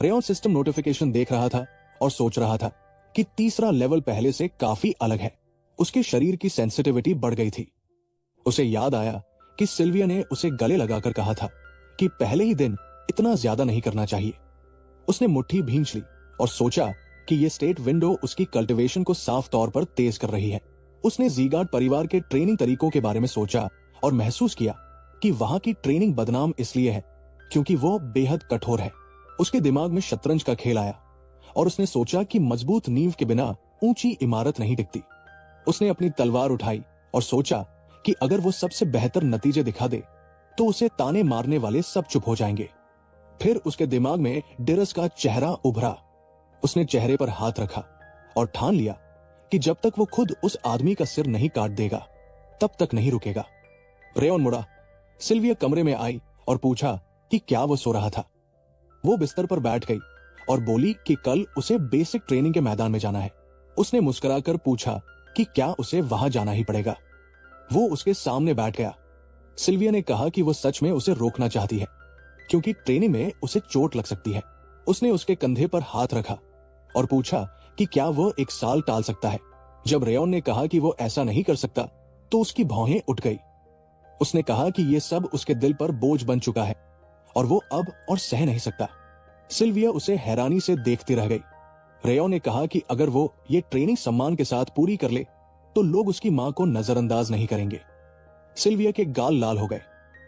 रेयॉन सिस्टम नोटिफिकेशन देख रहा था और सोच रहा था कि तीसरा लेवल पहले से काफी अलग है। उसके शरीर की सेंसिटिविटी बढ़ गई थी। उसे याद आया कि सिल्विया ने उसे गले लगाकर कहा था कि पहले ही दिन इतना ज्यादा नहीं करना चाहिए। उसने मुट्ठी भींच ली और सोचा कि यह स्टेट विंडो उसकी कल्टीवेशन को साफ तौर पर तेज कर रही है। उसने ज़ीगार्ड परिवार के ट्रेनिंग तरीकों के बारे में सोचा और महसूस किया कि वहां की ट्रेनिंग बदनाम इसलिए है क्योंकि वो बेहद कठोर है। उसके दिमाग में शतरंज का खेल आया और उसने सोचा कि मजबूत नींव के बिना ऊंची इमारत नहीं टिकती। उसने अपनी तलवार उठाई और सोचा कि अगर वो सबसे बेहतर नतीजे दिखा दे तो उसे ताने मारने वाले सब चुप हो जाएंगे। फिर उसके दिमाग में डिरस का चेहरा उभरा। उसने चेहरे पर हाथ रखा और ठान लिया कि जब तक वो खुद उस आदमी का सिर नहीं काट देगा तब तक नहीं रुकेगा। रेयॉन मुड़ा। सिल्विया कमरे में आई और पूछा कि क्या वो सो रहा था। वो बिस्तर पर बैठ गई और बोली कि कल उसे बेसिक ट्रेनिंग के मैदान में जाना है। उसने मुस्कुराकर पूछा कि क्या उसे वहां जाना ही पड़ेगा। वो उसके सामने बैठ गया। सिल्विया ने कहा कि वो सच में उसे रोकना चाहती है क्योंकि ट्रेनिंग में उसे चोट लग सकती है। उसने उसके कंधे पर हाथ रखा और पूछा कि क्या वो 1 साल टाल सकता है। जब रेयॉन ने कहा कि वो ऐसा नहीं कर सकता तो उसकी भौहें उठ गई। उसने कहा कि ये सब उसके दिल पर बोझ बन चुका है और वो अब और सह नहीं सकता। सिल्विया उसे हैरानी से देखती रह गई। रेयॉन ने कहा कि अगर वो ये ट्रेनिंग सम्मान के साथ पूरी कर ले तो लोग उसकी मां को नजरअंदाज नहीं करेंगे। सिल्विया के गाल लाल हो गए।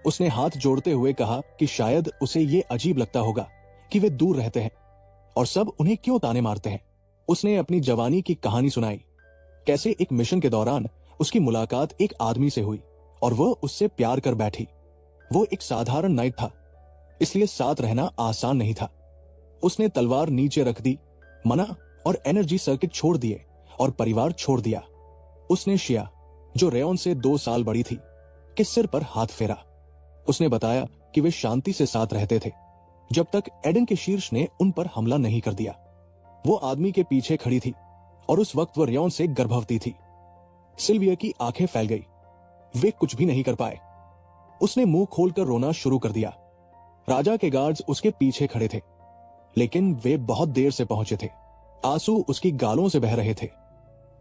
उसने हाथ जोड़ते हुए कहा कि शायद उसे ये अजीब लगता होगा कि वे दूर रहते हैं और सब उन्हें क्यों ताने मारते हैं। उसने अपनी जवानी की कहानी सुनाई, कैसे एक मिशन के दौरान उसकी मुलाकात एक आदमी से हुई और वो उससे प्यार कर बैठी। वो एक साधारण नाइट था, इसलिए साथ रहना आसान नहीं था। उसने तलवार नीचे रख दी, मना और एनर्जी सर्किट छोड़ दिए और परिवार छोड़ दिया। उसने शिया, जो रेयॉन से 2 साल बड़ी थी, के सिर पर हाथ फेरा। उसने बताया कि वे शांति से साथ रहते थे जब तक एडन के शीर्ष ने उन पर हमला नहीं कर दिया। वो आदमी के पीछे खड़ी थी और उस वक्त वो रेयॉन से गर्भवती थी। सिल्विया की आंखें फैल गई। वे कुछ भी नहीं कर पाए। उसने मुंह खोलकर रोना शुरू कर दिया। राजा के गार्ड्स उसके पीछे खड़े थे, लेकिन वे बहुत देर से पहुंचे थे। आंसू उसकी गालों से बह रहे थे।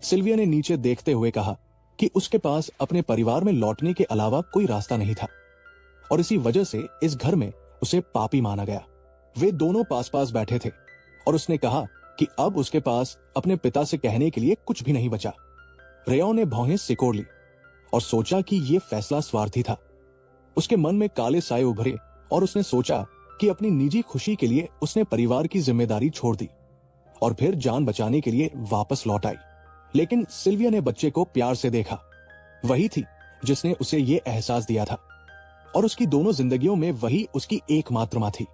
सिल्विया ने नीचे देखते हुए कहा कि उसके पास अपने परिवार में लौटने के अलावा कोई रास्ता नहीं था और इसी वजह से इस घर में उसे पापी माना गया। वे दोनों पास पास बैठे थे और उसने कहा कि अब उसके पास अपने पिता से कहने के लिए कुछ भी नहीं बचा। रेयॉन ने भौहें सिकोड़ ली और सोचा कि यह फैसला स्वार्थी था। उसके मन में काले साए उभरे और उसने सोचा कि अपनी निजी खुशी के लिए उसने परिवार की जिम्मेदारी छोड़ दी और फिर जान बचाने के लिए वापस लौट आई। लेकिन सिल्विया ने बच्चे को प्यार से देखा। वही थी जिसने उसे ये एहसास दिया था और उसकी दोनों जिंदगियों में वही उसकी एकमात्र मां थी।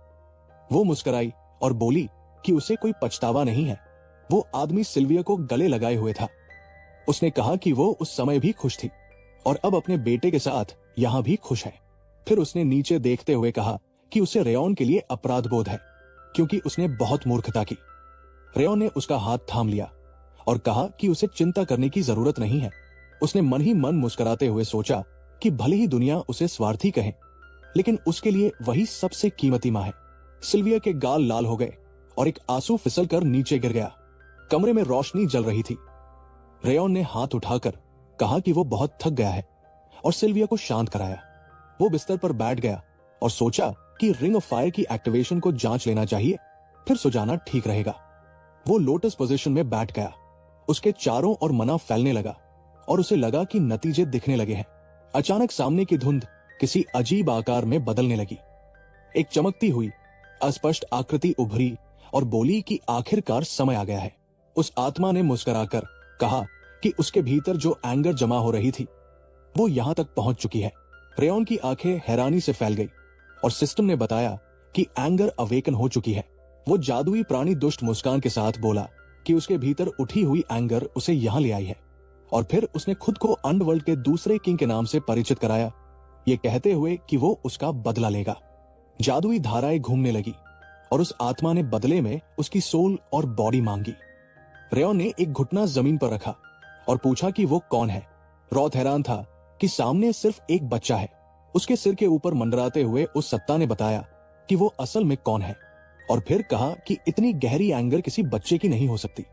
वो मुस्कुराई और बोली कि उसे कोई पछतावा नहीं है। वो आदमी सिल्विया को गले लगाए हुए था। उसने कहा कि वो उस समय भी खुश थी और अब अपने बेटे के साथ यहां भी खुश है। फिर उसने नीचे देखते हुए कहा कि उसे रेयॉन के लिए अपराध बोध है क्योंकि उसने बहुत मूर्खता की। रेयॉन ने उसका हाथ थाम लिया और कहा कि उसे चिंता करने की जरूरत नहीं है। उसने मन ही मन मुस्कुराते हुए सोचा कि भले ही दुनिया उसे स्वार्थी कहे, लेकिन उसके लिए वही सबसे कीमती मां है। सिल्विया के गाल लाल हो गए और एक आंसू फिसलकर नीचे गिर गया। कमरे में रोशनी जल रही थी। रेयॉन ने हाथ उठाकर कहा कि वो बहुत थक गया है और सिल्विया को शांत कराया। वो बिस्तर पर बैठ गया और सोचा कि रिंग ऑफ फायर की एक्टिवेशन को जांच लेना चाहिए, फिर सो जाना ठीक रहेगा। वो लोटस पोजीशन में बैठ गया। उसके चारों ओर मना फैलने लगा और उसे लगा कि नतीजे दिखने लगे हैं। अचानक सामने की धुंध किसी अजीब आकार में बदलने लगी। एक चमकती हुई अस्पष्ट आकृति उभरी और बोली कि आखिरकार समय आ गया है। उस आत्मा ने मुस्कुराकर कहा कि उसके भीतर जो एंगर जमा हो रही थी वो यहां तक पहुंच चुकी है। रेयॉन की आंखें हैरानी से फैल गई और सिस्टम ने बताया कि एंगर अवेकन हो चुकी है। वो जादुई प्राणी दुष्ट मुस्कान के साथ बोला कि उसके भीतर उठी हुई एंगर उसे यहां ले आई है और फिर उसने खुद को अंडरवर्ल्ड के दूसरे किंग के नाम से परिचित कराया, ये कहते हुए कि वो उसका बदला लेगा। जादुई धाराएं घूमने लगी और उस आत्मा ने बदले में उसकी सोल और बॉडी मांगी। रेयॉन ने एक घुटना जमीन पर रखा और पूछा कि वो कौन है। रॉथ हैरान था कि सामने सिर्फ एक बच्चा है। उसके सिर के ऊपर मंडराते हुए उस सत्ता ने बताया कि वो असल में कौन है और फिर कहा कि इतनी गहरी एंगर किसी बच्चे की नहीं हो सकती।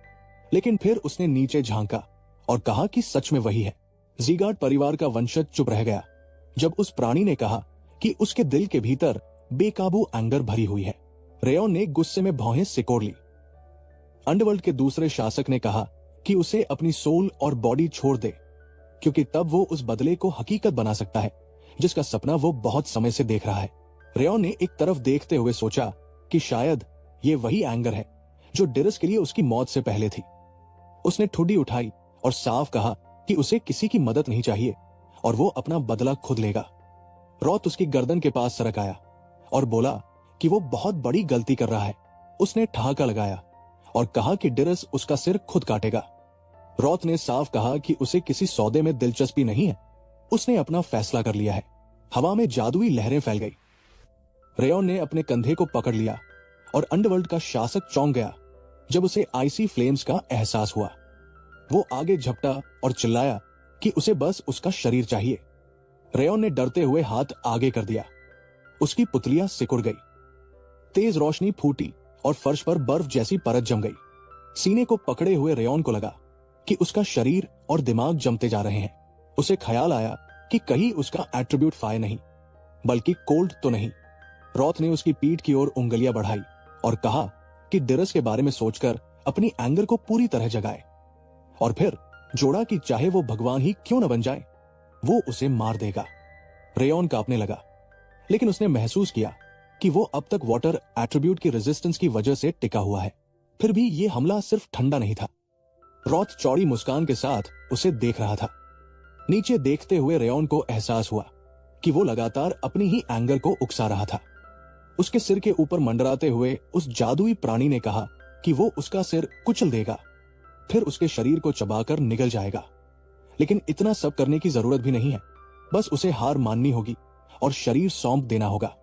लेकिन फिर उसने नीचे झांका और कहा कि सच में वही है। ज़ीगार्ड परिवार का वंशज चुप रह गया जब उस प्राणी ने कहा कि उसके दिल के भीतर बेकाबू एंगर भरी हुई है। रेयॉन ने गुस्से में भौहें सिकोड़ ली। अंडरवर्ल्ड के दूसरे शासक ने कहा कि उसे अपनी सोल और बॉडी छोड़ दे, क्योंकि तब वो उस बदले को हकीकत बना सकता है जिसका सपना वो बहुत समय से देख रहा है। रेयॉन ने एक तरफ देखते हुए सोचा कि शायद ये वही एंगर है जो डिरस के लिए उसकी मौत से पहले थी। उसने ठुड्डी उठाई और साफ कहा कि उसे किसी की मदद नहीं चाहिए और वो अपना बदला खुद लेगा। रॉथ उसकी गर्दन के पास सरक आया और बोला कि वो बहुत बड़ी गलती कर रहा है। उसने ठहाका लगाया और कहा कि डिरस उसका सिर खुद काटेगा। रॉथ ने साफ कहा कि उसे किसी सौदे में दिलचस्पी नहीं है। उसने अपना फैसला कर लिया है। हवा में जादुई लहरें फैल गई। रेयॉन ने अपने कंधे को पकड़ लिया और अंडरवर्ल्ड का शासक चौंक गया जब उसे आइसी फ्लेम्स का एहसास हुआ। वो आगे झपटा और चिल्लाया कि उसे बस उसका शरीर चाहिए। रेयॉन ने डरते हुए हाथ आगे कर दिया। उसकी पुतलियां सिकुड़ गई। तेज रोशनी फूटी और फर्श पर बर्फ जैसी परत जम गई। सीने को पकड़े हुए रेयॉन को लगा कि उसका शरीर और दिमाग जमते जा रहे हैं। उसे ख्याल आया कि कहीं उसका एट्रीब्यूट फायर नहीं बल्कि कोल्ड तो नहीं। रॉथ ने उसकी पीठ की ओर उंगलियां बढ़ाई और कहा कि डिरस के बारे में सोचकर अपनी एंगर को पूरी तरह जगाए, और फिर जोड़ा कि चाहे वो भगवान ही क्यों न बन जाए, वो उसे मार देगा। रेयॉन कांपने लगा, लेकिन उसने महसूस किया कि वो अब तक वाटर एट्रीब्यूट की रेजिस्टेंस की वजह से टिका हुआ है। फिर भी ये हमला सिर्फ ठंडा नहीं था। रॉथ चौड़ी मुस्कान के साथ उसे देख रहा था। नीचे देखते हुए रेयॉन को एहसास हुआ कि वो लगातार अपनी ही एंगर को उकसा रहा था। उसके सिर के ऊपर मंडराते हुए उस जादुई प्राणी ने कहा कि वो उसका सिर कुचल देगा, फिर उसके शरीर को चबाकर निगल जाएगा। लेकिन इतना सब करने की जरूरत भी नहीं है। बस उसे हार माननी होगी और शरीर सौंप देना होगा।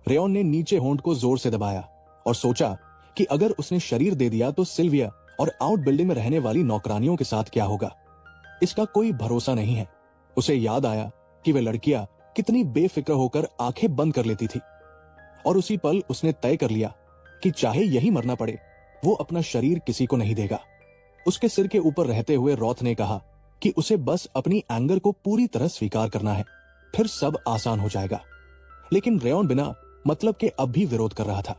रेयॉन ने नीचे होंठ को जोर से दबाया और सोचा कि अगर उसने शरीर दे दिया तो सिल्विया और आउट बिल्डिंग में रहने वाली नौकरानियों के साथ क्या होगा। इसका कोई भरोसा नहीं है। उसे याद आया कि वे लड़कियां कितनी बेफिक्र होकर आंखें बंद कर लेती थी, और उसी पल उसने तय कर लिया कि चाहे यही मरना पड़े, वो अपना शरीर किसी को नहीं देगा। उसके सिर के ऊपर रहते हुए रॉथ ने कहा कि उसे बस अपनी एंगर को पूरी तरह स्वीकार करना है, फिर सब आसान हो जाएगा। लेकिन रेयॉन बिना मतलब के अब भी विरोध कर रहा था।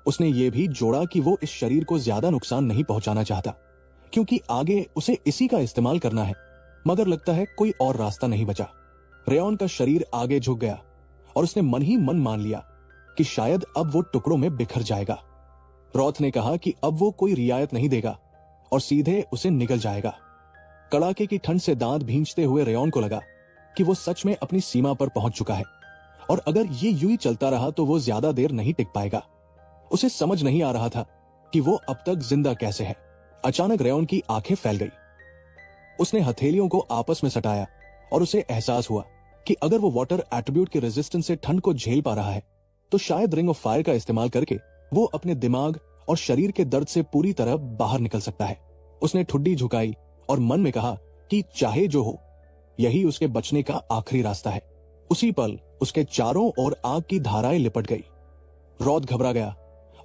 उसने ये भी जोड़ा कि वो इस शरीर को ज्यादा नुकसान नहीं पहुंचाना चाहता, क्योंकि आगे उसे इसी का इस्तेमाल करना है। मगर लगता है कोई और रास्ता नहीं बचा। रेयॉन का शरीर आगे झुक गया और उसने मन ही मन मान लिया कि शायद अब वो टुकड़ों में बिखर जाएगा। रॉथ ने कहा कि अब वो कोई रियायत नहीं देगा और सीधे उसे निगल जाएगा। कड़ाके की ठंड से दांत भींचते हुए रेयॉन को लगा कि वो सच में अपनी सीमा पर पहुंच चुका है, और अगर ये यूं ही चलता रहा तो वो ज्यादा देर नहीं टिक पाएगा। उसे समझ नहीं आ रहा था कि वो अब तक जिंदा कैसे है। अचानक रेयॉन की आंखें फैल गई। उसने हथेलियों को आपस में सटाया और उसे एहसास हुआ कि अगर वो वाटर एट्रीब्यूट के रेजिस्टेंस से ठंड को झेल पा रहा है तो शायद रिंग ऑफ फायर का इस्तेमाल करके वो अपने दिमाग और शरीर के दर्द से पूरी तरह बाहर निकल सकता है। उसने ठुड्डी झुकाई और मन में कहा कि चाहे जो हो, यही उसके बचने का आखिरी रास्ता है। उसी पल उसके चारों ओर आग की धाराएं लिपट गई। रॉथ घबरा गया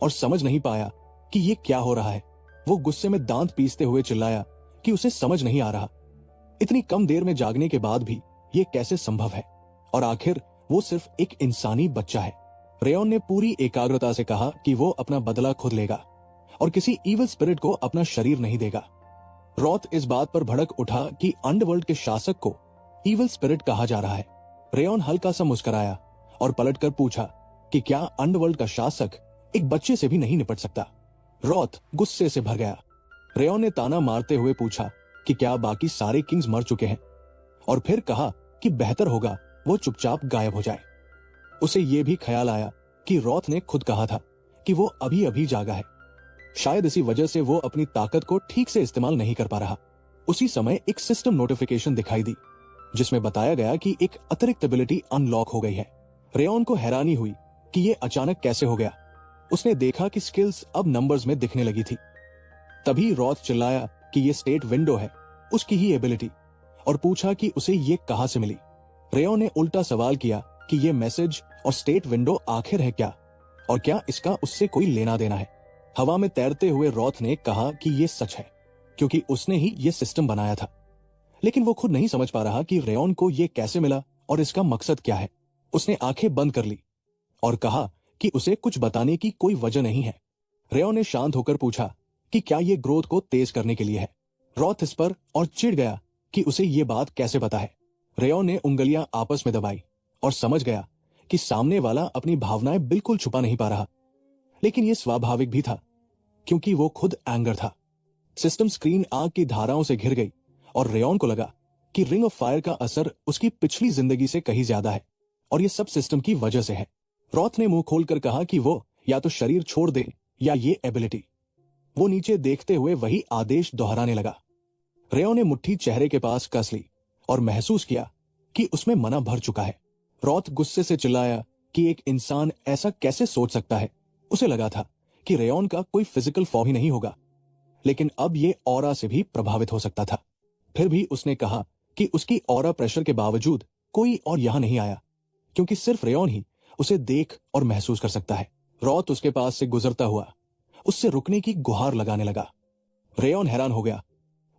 और समझ नहीं पाया कि ये क्या हो रहा है। वो गुस्से में दांत पीसते हुए चिल्लाया कि उसे समझ नहीं आ रहा, इतनी कम देर में जागने के बाद भी ये कैसे संभव है, और आखिर वो सिर्फ एक इंसानी बच्चा है। रेयॉन ने पूरी एकाग्रता से कहा कि वो अपना बदला खुद लेगा और किसी इविल स्पिरिट को अपना शरीर नहीं देगा। रॉथ इस बात पर भड़क उठा कि अंडरवर्ल्ड के शासक को इविल स्पिरिट कहा जा रहा है। रेयॉन हल्का सा मुस्कुराया और पलटकर पूछा कि क्या अंडरवर्ल्ड का शासक एक बच्चे से भी नहीं निपट सकता। रॉथ गुस्से से भर गया। रेयॉन ने ताना मारते हुए पूछा कि क्या बाकी सारे किंग्स मर चुके हैं, और फिर कहा कि बेहतर होगा वो चुपचाप गायब हो जाए। उसे यह भी ख्याल आया कि रॉथ ने खुद कहा था कि वो अभी अभी जागा है। शायद इसी वजह से वो अपनी ताकत को ठीक से इस्तेमाल नहीं कर पा रहा। उसी समय एक सिस्टम नोटिफिकेशन दिखाई दी जिसमें बताया गया कि एक अतिरिक्त एबिलिटी अनलॉक हो गई है। रेयॉन को हैरानी हुई कि ये अचानक कैसे हो गया। उसने देखा कि स्किल्स अब नंबर्स में दिखने लगी थी। तभी रॉथ चिल्लाया कि ये स्टेट विंडो है, उसकी ही एबिलिटी, और पूछा कि उसे ये कहां से मिली। रेयॉन ने उल्टा सवाल किया कि ये मैसेज और स्टेट विंडो आखिर है क्या, और क्या इसका उससे कोई लेना देना है। हवा में तैरते हुए रॉथ ने कहा कि ये सच है। क्योंकि उसने ही ये सिस्टम बनाया था। लेकिन वो खुद नहीं समझ पा रहा कि रेयॉन को ये कैसे मिला और इसका मकसद क्या है। उसने आंखें बंद कर ली और कहा कि उसे कुछ बताने की कोई वजह नहीं है। रेयॉन ने शांत होकर पूछा कि क्या ये ग्रोथ को तेज करने के लिए है। रॉथ इस पर और चिढ़ गया कि उसे ये बात कैसे पता है। रेयॉन ने उंगलियां आपस में दबाई और समझ गया कि सामने वाला अपनी भावनाएं बिल्कुल छुपा नहीं पा रहा। लेकिन यह स्वाभाविक भी था, क्योंकि वो खुद एंगर था। सिस्टम स्क्रीन आग की धाराओं से घिर गई और रेयॉन को लगा कि रिंग ऑफ फायर का असर उसकी पिछली जिंदगी से कहीं ज्यादा है और ये सब सिस्टम की वजह से है। रॉथ ने मुंह खोलकर कहा कि वो या तो शरीर छोड़ दे या ये एबिलिटी। वो नीचे देखते हुए वही आदेश दोहराने लगा। रेयॉन ने मुट्ठी चेहरे के पास कस ली और महसूस किया कि उसमें मना भर चुका है। रॉथ गुस्से से चिल्लाया कि एक इंसान ऐसा कैसे सोच सकता है। उसे लगा था कि रेयॉन का कोई फिजिकल फॉर्म ही नहीं होगा, लेकिन अब ये ऑरा से भी प्रभावित हो सकता था। फिर भी उसने कहा कि उसकी ऑरा प्रेशर के बावजूद कोई और यहां नहीं आया, क्योंकि सिर्फ रेयॉन ही उसे देख और महसूस कर सकता है। रॉथ उसके पास से गुजरता हुआ उससे रुकने की गुहार लगाने लगा। रेयॉन हैरान हो गया।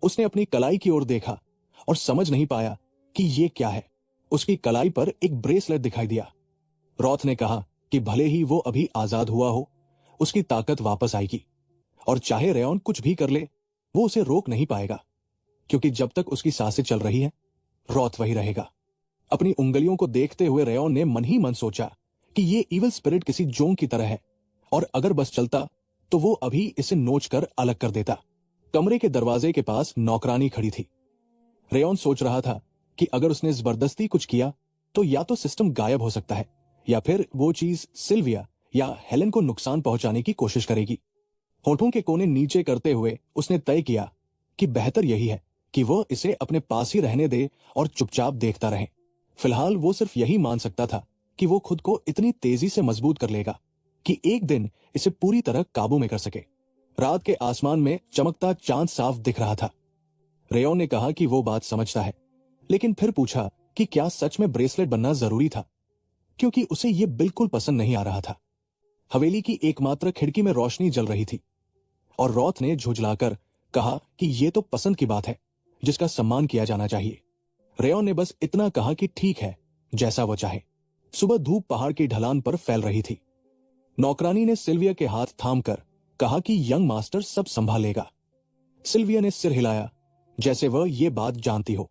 उसने अपनी कलाई की ओर देखा और समझ नहीं पाया कि ये क्या है। उसकी कलाई पर एक ब्रेसलेट दिखाई दिया। रॉथ ने कहा कि भले ही वो अभी आजाद हुआ हो, उसकी ताकत वापस आएगी और चाहे रेयॉन कुछ भी कर ले, वो उसे रोक नहीं पाएगा, क्योंकि जब तक उसकी सांसें चल रही है, रॉथ वही रहेगा। अपनी उंगलियों को देखते हुए रेयॉन ने मन ही मन सोचा कि ये इविल स्पिरिट किसी जोंक की तरह है और अगर बस चलता तो वो अभी इसे नोचकर अलग कर देता। कमरे के दरवाजे के पास नौकरानी खड़ी थी। रेयॉन सोच रहा था कि अगर उसने जबरदस्ती कुछ किया तो या तो सिस्टम गायब हो सकता है या फिर वो चीज सिल्विया या हेलेन को नुकसान पहुंचाने की कोशिश करेगी। होठों के कोने नीचे करते हुए उसने तय किया कि बेहतर यही है कि वो इसे अपने पास ही रहने दे और चुपचाप देखता रहे। फिलहाल वो सिर्फ यही मान सकता था कि वो खुद को इतनी तेजी से मजबूत कर लेगा कि एक दिन इसे पूरी तरह काबू में कर सके। रात के आसमान में चमकता चांद साफ दिख रहा था। रेयॉन ने कहा कि वो बात समझता है, लेकिन फिर पूछा कि क्या सच में ब्रेसलेट बनना जरूरी था, क्योंकि उसे ये बिल्कुल पसंद नहीं आ रहा था। हवेली की एकमात्र खिड़की में रोशनी जल रही थी और रॉथ ने झुंझलाकर कहा कि ये तो पसंद की बात है जिसका सम्मान किया जाना चाहिए। रेयॉन ने बस इतना कहा कि ठीक है, जैसा वो चाहे। सुबह धूप पहाड़ की ढलान पर फैल रही थी। नौकरानी ने सिल्विया के हाथ थामकर कहा कि यंग मास्टर सब संभालेगा। सिल्विया ने सिर हिलाया जैसे वह ये बात जानती हो।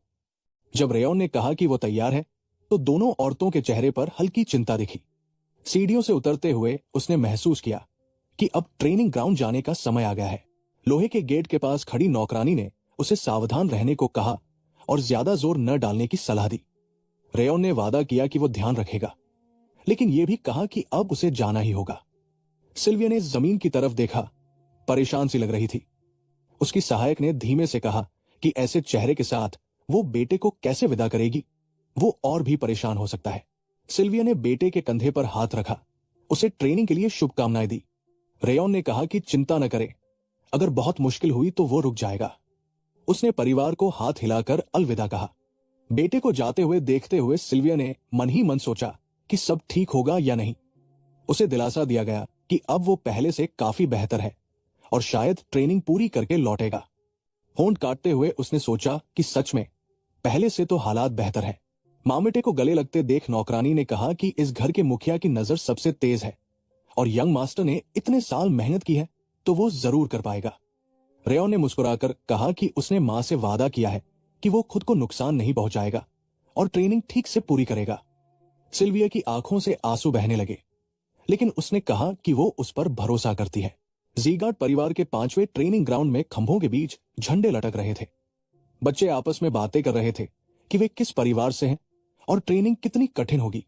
जब रेयॉन ने कहा कि वो तैयार है तो दोनों औरतों के चेहरे पर हल्की चिंता दिखी। सीढ़ियों से उतरते हुए उसने महसूस किया कि अब ट्रेनिंग ग्राउंड जाने का समय आ गया है। लोहे के गेट के पास खड़ी नौकरानी ने उसे सावधान रहने को कहा और ज्यादा जोर न डालने की सलाह दी। रेयॉन ने वादा किया कि वो ध्यान रखेगा, लेकिन यह भी कहा कि अब उसे जाना ही होगा। सिल्विया ने जमीन की तरफ देखा, परेशान सी लग रही थी। उसकी सहायक ने धीमे से कहा कि ऐसे चेहरे के साथ वो बेटे को कैसे विदा करेगी, वो और भी परेशान हो सकता है। सिल्विया ने बेटे के कंधे पर हाथ रखा, उसे ट्रेनिंग के लिए शुभकामनाएं दी। रेयॉन ने कहा कि चिंता न करे, अगर बहुत मुश्किल हुई तो वो रुक जाएगा। उसने परिवार को हाथ हिलाकर अलविदा कहा। बेटे को जाते हुए देखते हुए सिल्विया ने मन ही मन सोचा कि सब ठीक होगा या नहीं। उसे दिलासा दिया गया कि अब वो पहले से काफी बेहतर है और शायद ट्रेनिंग पूरी करके लौटेगा। होंठ काटते हुए उसने सोचा कि सच में पहले से तो हालात बेहतर है। मामेटे को गले लगते देख नौकरानी ने कहा कि इस घर के मुखिया की नजर सबसे तेज है और यंग मास्टर ने इतने साल मेहनत की है तो वो जरूर कर पाएगा। रेयॉन ने मुस्कुराकर कहा कि उसने मां से वादा किया है कि वो खुद को नुकसान नहीं पहुंचाएगा और ट्रेनिंग ठीक से पूरी करेगा। सिल्विया की आंखों से आंसू बहने लगे, लेकिन उसने कहा कि वो उस पर भरोसा करती है। ज़ीगार्ड परिवार के 5वें ट्रेनिंग ग्राउंड में खंभों के बीच झंडे लटक रहे थे। बच्चे आपस में बातें कर रहे थे कि वे किस परिवार से हैं और ट्रेनिंग कितनी कठिन होगी,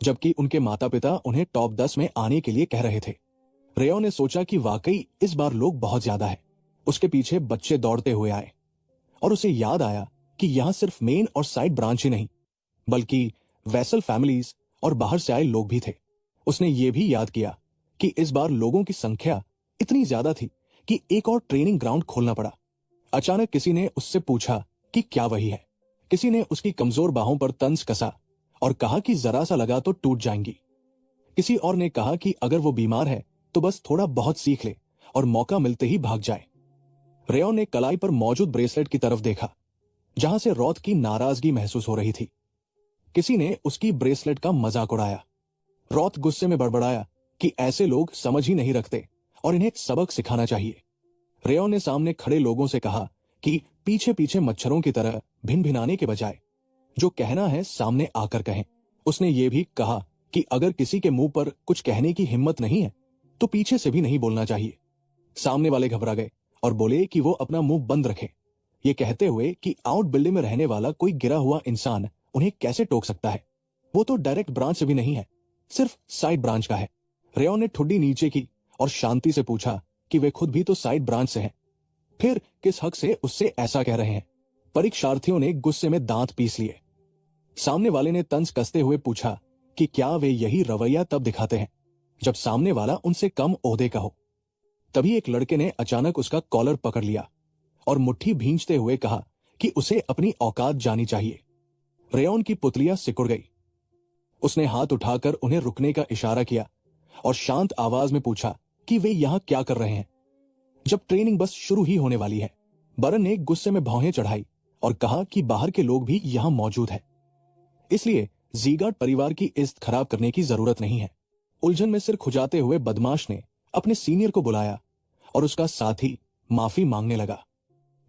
जबकि उनके माता पिता उन्हें टॉप 10 में आने के लिए कह रहे थे। रेयॉन ने सोचा कि वाकई इस बार लोग बहुत ज्यादा है। उसके पीछे बच्चे दौड़ते हुए आए और उसे याद आया कि यहां सिर्फ मेन और साइड ब्रांच ही नहीं, बल्कि वैसल फैमिलीज और बाहर से आए लोग भी थे। उसने ये भी याद किया कि इस बार लोगों की संख्या इतनी ज्यादा थी कि एक और ट्रेनिंग ग्राउंड खोलना पड़ा। अचानक किसी ने उससे पूछा कि क्या वही है। किसी ने उसकी कमजोर बाहों पर तंज कसा और कहा कि जरा सा लगा तो टूट जाएंगी। किसी और ने कहा कि अगर वो बीमार है तो बस थोड़ा बहुत सीख ले और मौका मिलते ही भाग जाए। रेयॉन ने कलाई पर मौजूद ब्रेसलेट की तरफ देखा, जहां से रॉथ की नाराजगी महसूस हो रही थी। किसी ने उसकी ब्रेसलेट का मजाक उड़ाया। रॉथ गुस्से में बड़बड़ाया कि ऐसे लोग समझ ही नहीं रखते और इन्हें एक सबक सिखाना चाहिए। रेयॉन ने सामने खड़े लोगों से कहा कि पीछे पीछे मच्छरों की तरह भिन भिनाने के बजाय जो कहना है सामने आकर कहें। उसने ये भी कहा कि अगर किसी के मुंह पर कुछ कहने की हिम्मत नहीं है तो पीछे से भी नहीं बोलना चाहिए। सामने वाले घबरा गए और बोले कि वो अपना मुंह बंद रखें, ये कहते हुए कि आउट बिल्डिंग में रहने वाला कोई गिरा हुआ इंसान उन्हें कैसे टोक सकता है। वो तो डायरेक्ट ब्रांच से भी नहीं है, सिर्फ साइड ब्रांच का है। रेयॉन ने ठुड्डी नीचे की और शांति से पूछा कि वे खुद भी तो साइड ब्रांच से हैं, फिर किस हक से उससे ऐसा कह रहे हैं। परीक्षार्थियों ने गुस्से में दांत पीस लिए। सामने वाले ने तंज कसते हुए पूछा कि क्या वे यही रवैया तब दिखाते हैं जब सामने वाला उनसे कम ओहदे का हो। तभी एक लड़के ने अचानक उसका कॉलर पकड़ लिया और मुट्ठी भींचते हुए कहा कि उसे अपनी औकात जानी चाहिए। रेयॉन की पुतलियां सिकुड़ गई। उसने हाथ उठाकर उन्हें रुकने का इशारा किया और शांत आवाज में पूछा कि वे यहां क्या कर रहे हैं, जब ट्रेनिंग बस शुरू ही होने वाली है। बरन ने गुस्से में भौहें चढ़ाई और कहा कि बाहर के लोग भी यहां मौजूद हैं, इसलिए ज़ीगार्ड परिवार की इज्जत खराब करने की जरूरत नहीं है। उलझन में सिर खुजाते हुए बदमाश ने अपने सीनियर को बुलाया और उसका साथी माफी मांगने लगा।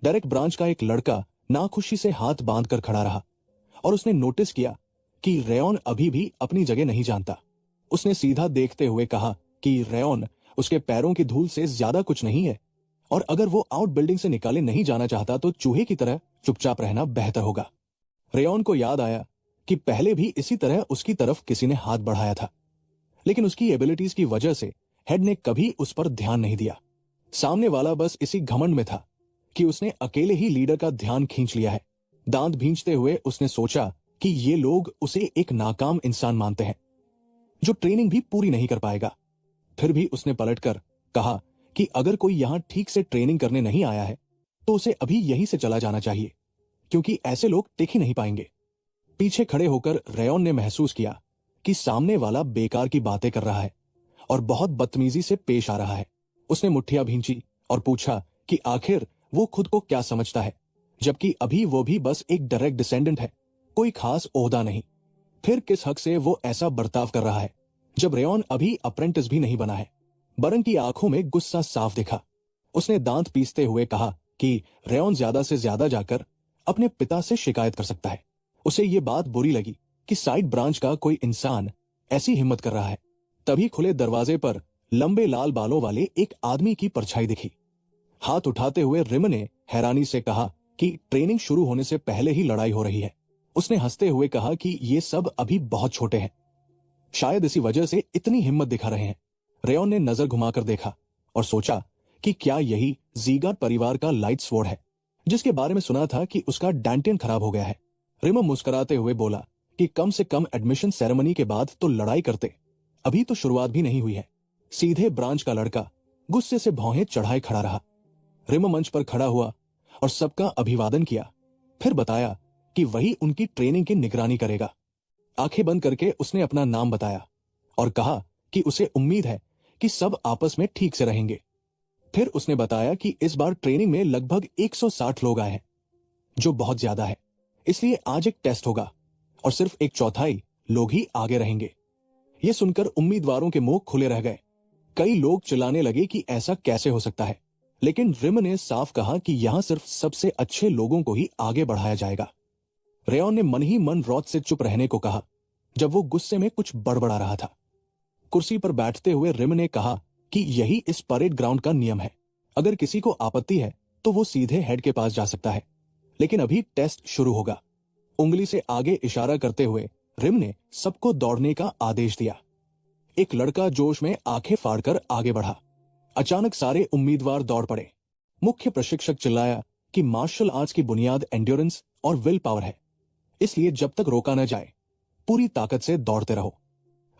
डायरेक्ट ब्रांच का एक लड़का नाखुशी से हाथ बांधकर खड़ा रहा और उसने नोटिस किया कि रेयॉन अभी भी अपनी जगह नहीं जानता। उसने सीधा देखते हुए कहा कि रेयॉन उसके पैरों की धूल से ज्यादा कुछ नहीं है और अगर वो आउट बिल्डिंग से निकाले नहीं जाना चाहता तो चूहे की तरह चुपचाप रहना बेहतर होगा। रेयॉन को याद आया कि पहले भी इसी तरह उसकी तरफ किसी ने हाथ बढ़ाया था, लेकिन उसकी एबिलिटीज की वजह से हेड ने कभी उस पर ध्यान नहीं दिया। सामने वाला बस इसी घमंड में था कि उसने अकेले ही लीडर का ध्यान खींच लिया है। दांत भींचते हुए उसने सोचा कि ये लोग उसे एक नाकाम इंसान मानते हैं जो ट्रेनिंग भी पूरी नहीं कर पाएगा। फिर भी उसने पलटकर कहा कि अगर कोई यहां ठीक से ट्रेनिंग करने नहीं आया है तो उसे अभी यहीं से चला जाना चाहिए, क्योंकि ऐसे लोग टिक ही नहीं पाएंगे। पीछे खड़े होकर रेयॉन ने महसूस किया कि सामने वाला बेकार की बातें कर रहा है और बहुत बदतमीजी से पेश आ रहा है। उसने मुट्ठियां भींची और पूछा कि आखिर वो खुद को क्या समझता है, जबकि अभी वो भी बस एक डायरेक्ट डिसेंडेंट है, कोई खास ओहदा नहीं। फिर किस हक से वो ऐसा बर्ताव कर रहा है जब रेयॉन अभी अप्रेंटिस भी नहीं बना है। बरन की आंखों में गुस्सा साफ दिखा। उसने दांत पीसते हुए कहा कि रेयॉन ज्यादा से ज्यादा जाकर अपने पिता से शिकायत कर सकता है। उसे ये बात बुरी लगी कि साइड ब्रांच का कोई इंसान ऐसी हिम्मत कर रहा है। तभी खुले दरवाजे पर लंबे लाल बालों वाले एक आदमी की परछाई दिखी। हाथ उठाते हुए रिम ने हैरानी से कहा कि ट्रेनिंग शुरू होने से पहले ही लड़ाई हो रही है। उसने हंसते हुए कहा कि ये सब अभी बहुत छोटे हैं, शायद इसी वजह से इतनी हिम्मत दिखा रहे हैं। रेयॉन ने नजर घुमाकर देखा और सोचा कि क्या यही ज़ीगार्ड परिवार का लाइट स्वॉर्ड है जिसके बारे में सुना था कि उसका डैंटियन खराब हो गया है। रिम मुस्कुराते हुए बोला कि कम से कम एडमिशन सेरेमनी के बाद तो लड़ाई करते, अभी तो शुरुआत भी नहीं हुई है। सीधे ब्रांच का लड़का गुस्से से भौहें चढ़ाए खड़ा रहा। रिम मंच पर खड़ा हुआ और सबका अभिवादन किया, फिर बताया कि वही उनकी ट्रेनिंग की निगरानी करेगा। आंखें बंद करके उसने अपना नाम बताया और कहा कि उसे उम्मीद है कि सब आपस में ठीक से रहेंगे। फिर उसने बताया कि इस बार ट्रेनिंग में लगभग 160 लोग आए हैं, जो बहुत ज्यादा है, इसलिए आज एक टेस्ट होगा और सिर्फ 1/4 लोग ही आगे रहेंगे। यह सुनकर उम्मीदवारों के मुंह खुले रह गए। कई लोग चिल्लाने लगे कि ऐसा कैसे हो सकता है, लेकिन रिम ने साफ कहा कि यहां सिर्फ सबसे अच्छे लोगों को ही आगे बढ़ाया जाएगा। रेयॉन ने मन ही मन रॉथ से चुप रहने को कहा जब वो गुस्से में कुछ बड़बड़ा रहा था। कुर्सी पर बैठते हुए रिम ने कहा कि यही इस परेड ग्राउंड का नियम है। अगर किसी को आपत्ति है तो वो सीधे हेड के पास जा सकता है, लेकिन अभी टेस्ट शुरू होगा। उंगली से आगे इशारा करते हुए रिम ने सबको दौड़ने का आदेश दिया। एक लड़का जोश में आंखें फाड़कर आगे बढ़ा। अचानक सारे उम्मीदवार दौड़ पड़े। मुख्य प्रशिक्षक चिल्लाया कि मार्शल आर्ट्स की बुनियाद एंड्योरेंस और विल पावर है, इसलिए जब तक रोका न जाए पूरी ताकत से दौड़ते रहो।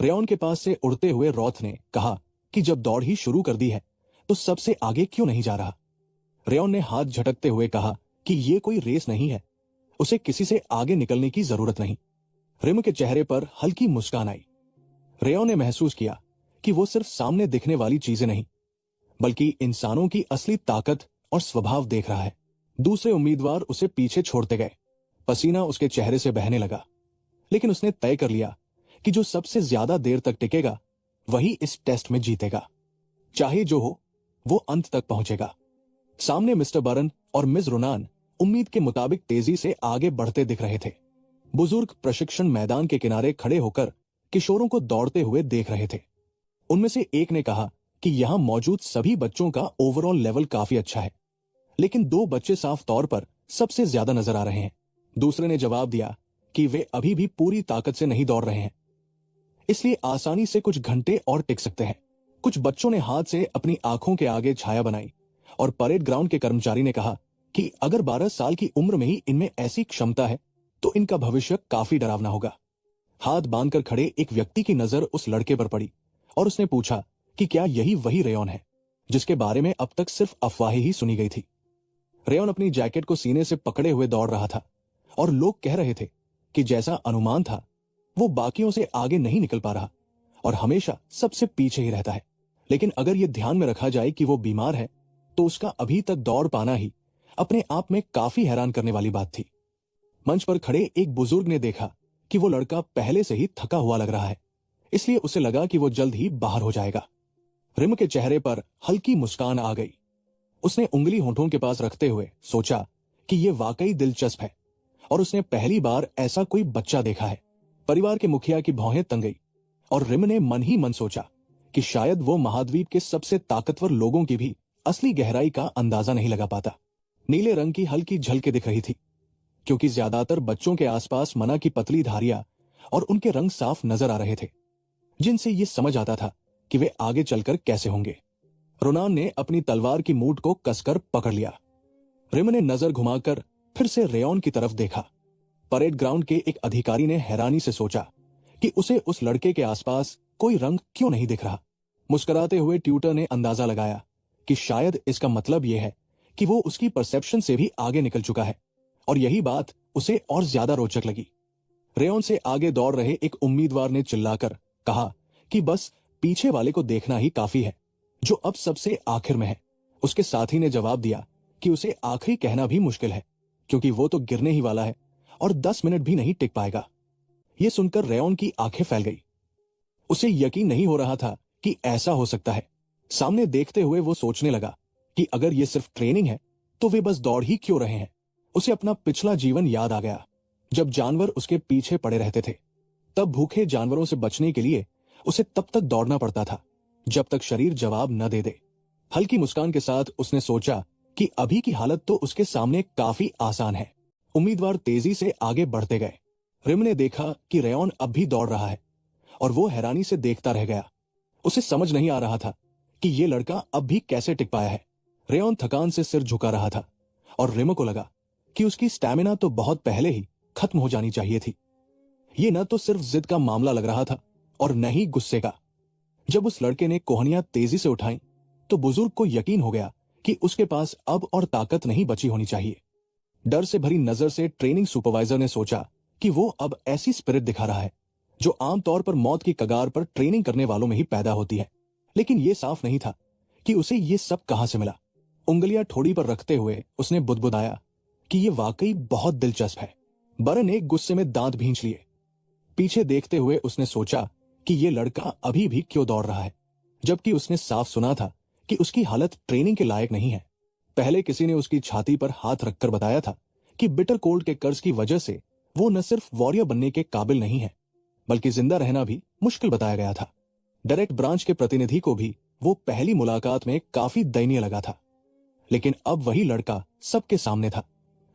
रेयॉन के पास से उड़ते हुए रॉथ ने कहा कि जब दौड़ ही शुरू कर दी है तो सबसे आगे क्यों नहीं जा रहा। रेयॉन ने हाथ झटकते हुए कहा कि यह कोई रेस नहीं है, उसे किसी से आगे निकलने की जरूरत नहीं। रिम के चेहरे पर हल्की मुस्कान आई। रेयॉन ने महसूस किया कि वो सिर्फ सामने दिखने वाली चीजें नहीं, बल्कि इंसानों की असली ताकत और स्वभाव देख रहा है। दूसरे उम्मीदवार उसे पीछे छोड़ते गए। पसीना उसके चेहरे से बहने लगा, लेकिन उसने तय कर लिया कि जो सबसे ज्यादा देर तक टिकेगा वही इस टेस्ट में जीतेगा। चाहे जो हो, वो अंत तक पहुंचेगा। सामने मिस्टर बरन और मिस रोनान उम्मीद के मुताबिक तेजी से आगे बढ़ते दिख रहे थे। बुजुर्ग प्रशिक्षण मैदान के किनारे खड़े होकर किशोरों को दौड़ते हुए देख रहे थे। उनमें से एक ने कहा कि यहां मौजूद सभी बच्चों का ओवरऑल लेवल काफी अच्छा है, लेकिन 2 बच्चे साफ तौर पर सबसे ज्यादा नजर आ रहे हैं। दूसरे ने जवाब दिया कि वे अभी भी पूरी ताकत से नहीं दौड़ रहे हैं, इसलिए आसानी से कुछ घंटे और टिक सकते हैं। कुछ बच्चों ने हाथ से अपनी आंखों के आगे छाया बनाई और परेड ग्राउंड के कर्मचारी ने कहा कि अगर 12 साल की उम्र में ही इनमें ऐसी क्षमता है तो इनका भविष्य काफी डरावना होगा। हाथ बांधकर खड़े एक व्यक्ति की नजर उस लड़के पर पड़ी और उसने पूछा कि क्या यही वही रेयॉन है जिसके बारे में अब तक सिर्फ अफवाहें ही सुनी गई थी। रेयॉन अपनी जैकेट को सीने से पकड़े हुए दौड़ रहा था और लोग कह रहे थे कि जैसा अनुमान था वो बाकियों से आगे नहीं निकल पा रहा और हमेशा सबसे पीछे ही रहता है। लेकिन अगर यह ध्यान में रखा जाए कि वो बीमार है तो उसका अभी तक दौड़ पाना ही अपने आप में काफी हैरान करने वाली बात थी। मंच पर खड़े एक बुजुर्ग ने देखा कि वो लड़का पहले से ही थका हुआ लग रहा है, इसलिए उसे लगा कि वो जल्द ही बाहर हो जाएगा। रिम के चेहरे पर हल्की मुस्कान आ गई। उसने उंगली होठों के पास रखते हुए सोचा कि यह वाकई दिलचस्प है और उसने पहली बार ऐसा कोई बच्चा देखा है। परिवार के मुखिया की भौहें तन गई और रिम ने मन ही मन सोचा कि शायद वो महाद्वीप के सबसे ताकतवर लोगों की भी असली गहराई का अंदाजा नहीं लगा पाता। नीले रंग की हल्की झलकें दिख रही थी, क्योंकि ज्यादातर बच्चों के आसपास मना की पतली धारियां और उनके रंग साफ नजर आ रहे थे, जिनसे ये समझ आता था कि वे आगे चलकर कैसे होंगे। रोनान ने अपनी तलवार की मूठ को कसकर पकड़ लिया। रिम ने नजर घुमाकर फिर से रेयॉन की तरफ देखा। परेड ग्राउंड के एक अधिकारी ने हैरानी से सोचा कि उसे उस लड़के के आसपास कोई रंग क्यों नहीं दिख रहा। मुस्कुराते हुए ट्यूटर ने अंदाजा लगाया कि शायद इसका मतलब यह है कि वो उसकी परसेप्शन से भी आगे निकल चुका है, और यही बात उसे और ज्यादा रोचक लगी। रेयॉन से आगे दौड़ रहे एक उम्मीदवार ने चिल्लाकर कहा कि बस पीछे वाले को देखना ही काफी है, जो अब सबसे आखिर में है। उसके साथी ने जवाब दिया कि उसे आखिरी कहना भी मुश्किल है, क्योंकि वो तो गिरने ही वाला है और 10 मिनट भी नहीं टिक पाएगा। यह सुनकर रेयॉन की आंखें फैल गई। उसे यकीन नहीं हो रहा था कि ऐसा हो सकता है। सामने देखते हुए वो सोचने लगा कि अगर ये सिर्फ ट्रेनिंग है तो वे बस दौड़ ही क्यों रहे हैं। उसे अपना पिछला जीवन याद आ गया, जब जानवर उसके पीछे पड़े रहते थे। तब भूखे जानवरों से बचने के लिए उसे तब तक दौड़ना पड़ता था जब तक शरीर जवाब न दे दे। हल्की मुस्कान के साथ उसने सोचा कि अभी की हालत तो उसके सामने काफी आसान है। उम्मीदवार तेजी से आगे बढ़ते गए। रिम ने देखा कि रेयॉन अब भी दौड़ रहा है और वो हैरानी से देखता रह गया। उसे समझ नहीं आ रहा था कि ये लड़का अब भी कैसे टिक पाया है। रेयॉन थकान से सिर झुका रहा था और रिम को लगा कि उसकी स्टैमिना तो बहुत पहले ही खत्म हो जानी चाहिए थी। ये न तो सिर्फ जिद का मामला लग रहा था और न ही गुस्से का। जब उस लड़के ने कोहनियां तेजी से उठाई तो बुजुर्ग को यकीन हो गया कि उसके पास अब और ताकत नहीं बची होनी चाहिए। डर से भरी नजर से ट्रेनिंग सुपरवाइजर ने सोचा कि वो अब ऐसी स्पिरिट दिखा रहा है जो आमतौर पर मौत की कगार पर ट्रेनिंग करने वालों में ही पैदा होती है। लेकिन यह साफ नहीं था कि उसे ये सब कहां से मिला। उंगलियां ठोड़ी पर रखते हुए उसने बुदबुदाया कि यह वाकई बहुत दिलचस्प है। बरन ने गुस्से में दांत भींच लिए। पीछे देखते हुए उसने सोचा कि यह लड़का अभी भी क्यों दौड़ रहा है, जबकि उसने साफ सुना था कि उसकी हालत ट्रेनिंग के लायक नहीं है। पहले किसी ने उसकी छाती पर हाथ रखकर बताया था कि बिटर कोल्ड के कर्ज की वजह से वो न सिर्फ वॉरियर बनने के काबिल नहीं है, बल्कि जिंदा रहना भी मुश्किल बताया गया था। डायरेक्ट ब्रांच के प्रतिनिधि को भी वो पहली मुलाकात में काफी दयनीय लगा था। लेकिन अब वही लड़का सबके सामने था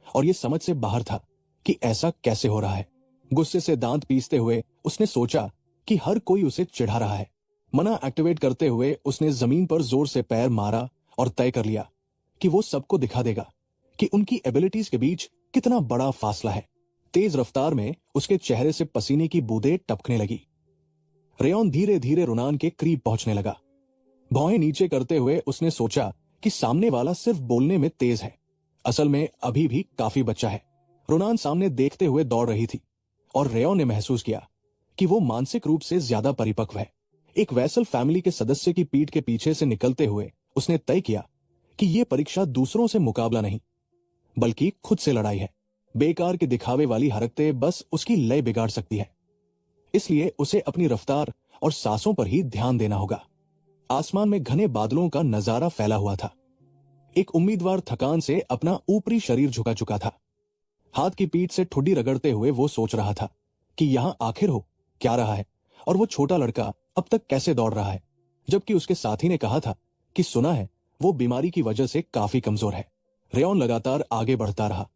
और ये समझ से बाहर था कि ऐसा कैसे हो रहा है। गुस्से से दांत पीसते हुए उसने सोचा कि हर कोई उसे चिढ़ा रहा है। मना एक्टिवेट करते हुए उसने जमीन पर जोर से पैर मारा और तय कर लिया कि वो सबको दिखा देगा कि उनकी एबिलिटीज के बीच कितना बड़ा फासला है। तेज रफ्तार में उसके चेहरे से पसीने की बूंदें टपकने लगी। रेयॉन धीरे धीरे रोनान के करीब पहुंचने लगा। भौहें नीचे करते हुए उसने सोचा कि सामने वाला सिर्फ बोलने में तेज है, असल में अभी भी काफी बच्चा है। रोनान सामने देखते हुए दौड़ रही थी और रेयॉन ने महसूस किया कि वो मानसिक रूप से ज्यादा परिपक्व है। एक वैसल फैमिली के सदस्य की पीठ के पीछे से निकलते हुए उसने तय किया कि ये परीक्षा दूसरों से मुकाबला नहीं बल्कि खुद से लड़ाई है। बेकार के दिखावे वाली हरकतें बस उसकी लय बिगाड़ सकती है, इसलिए उसे अपनी रफ्तार और सांसों पर ही ध्यान देना होगा। आसमान में घने बादलों का नजारा फैला हुआ था। एक उम्मीदवार थकान से अपना ऊपरी शरीर झुका चुका था। हाथ की पीठ से ठुड्डी रगड़ते हुए वो सोच रहा था कि यहां आखिर हो क्या रहा है और वो छोटा लड़का अब तक कैसे दौड़ रहा है, जबकि उसके साथी ने कहा था कि सुना है वो बीमारी की वजह से काफी कमजोर है। रेयॉन लगातार आगे बढ़ता रहा,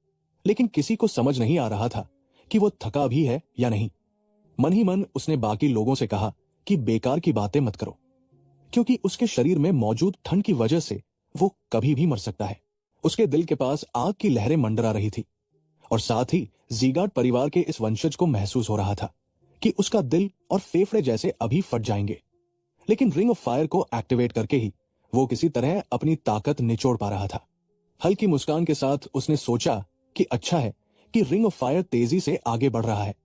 लेकिन किसी को समझ नहीं आ रहा था कि वो थका भी है या नहीं। मन ही मन उसने बाकी लोगों से कहा कि बेकार की बातें मत करो, क्योंकि उसके शरीर में मौजूद ठंड की वजह से वो कभी भी मर सकता है। उसके दिल के पास आग की लहरें मंडरा रही थी और साथ ही ज़ीगार्ड परिवार के इस वंशज को महसूस हो रहा था कि उसका दिल और फेफड़े जैसे अभी फट जाएंगे। लेकिन रिंग ऑफ फायर को एक्टिवेट करके ही वो किसी तरह अपनी ताकत निचोड़ पा रहा था। हल्की मुस्कान के साथ उसने सोचा कि अच्छा है कि रिंग ऑफ फायर तेजी से आगे बढ़ रहा है,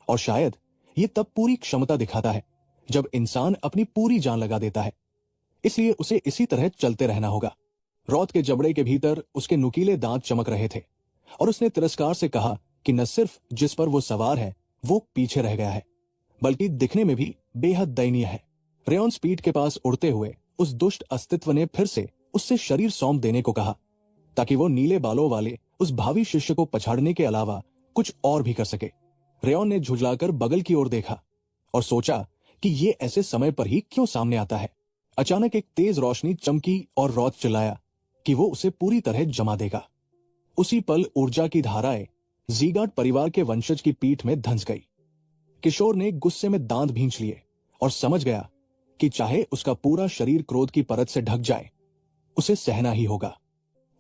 और शायद ये तब पूरी क्षमता दिखाता है जब इंसान अपनी पूरी जान लगा देता है। इसलिए उसे इसी तरह चलते रहना होगा। रॉथ के जबड़े के भीतर उसके नुकीले दांत चमक रहे थे और उसने तिरस्कार से कहा कि न सिर्फ जिस पर वो सवार है वो पीछे रह गया है, बल्कि दिखने में भी बेहद दयनीय है। रेयॉन स्पीड के पास उड़ते हुए उस दुष्ट अस्तित्व ने फिर से उससे शरीर सौंप देने को कहा, ताकि वो नीले बालों वाले उस भावी शिष्य को पछाड़ने के अलावा कुछ और भी कर सके। रेयॉन ने झुंझलाकर बगल की ओर देखा और सोचा कि ये ऐसे समय पर ही क्यों सामने आता है। अचानक एक तेज रोशनी चमकी और रॉथ चिल्लाया कि वो उसे पूरी तरह जमा देगा। उसी पल ऊर्जा की धाराएं ज़ीगार्ड परिवार के वंशज की पीठ में धंस गई। किशोर ने गुस्से में दांत भींच लिए और समझ गया कि चाहे उसका पूरा शरीर क्रोध की परत से ढक जाए, उसे सहना ही होगा।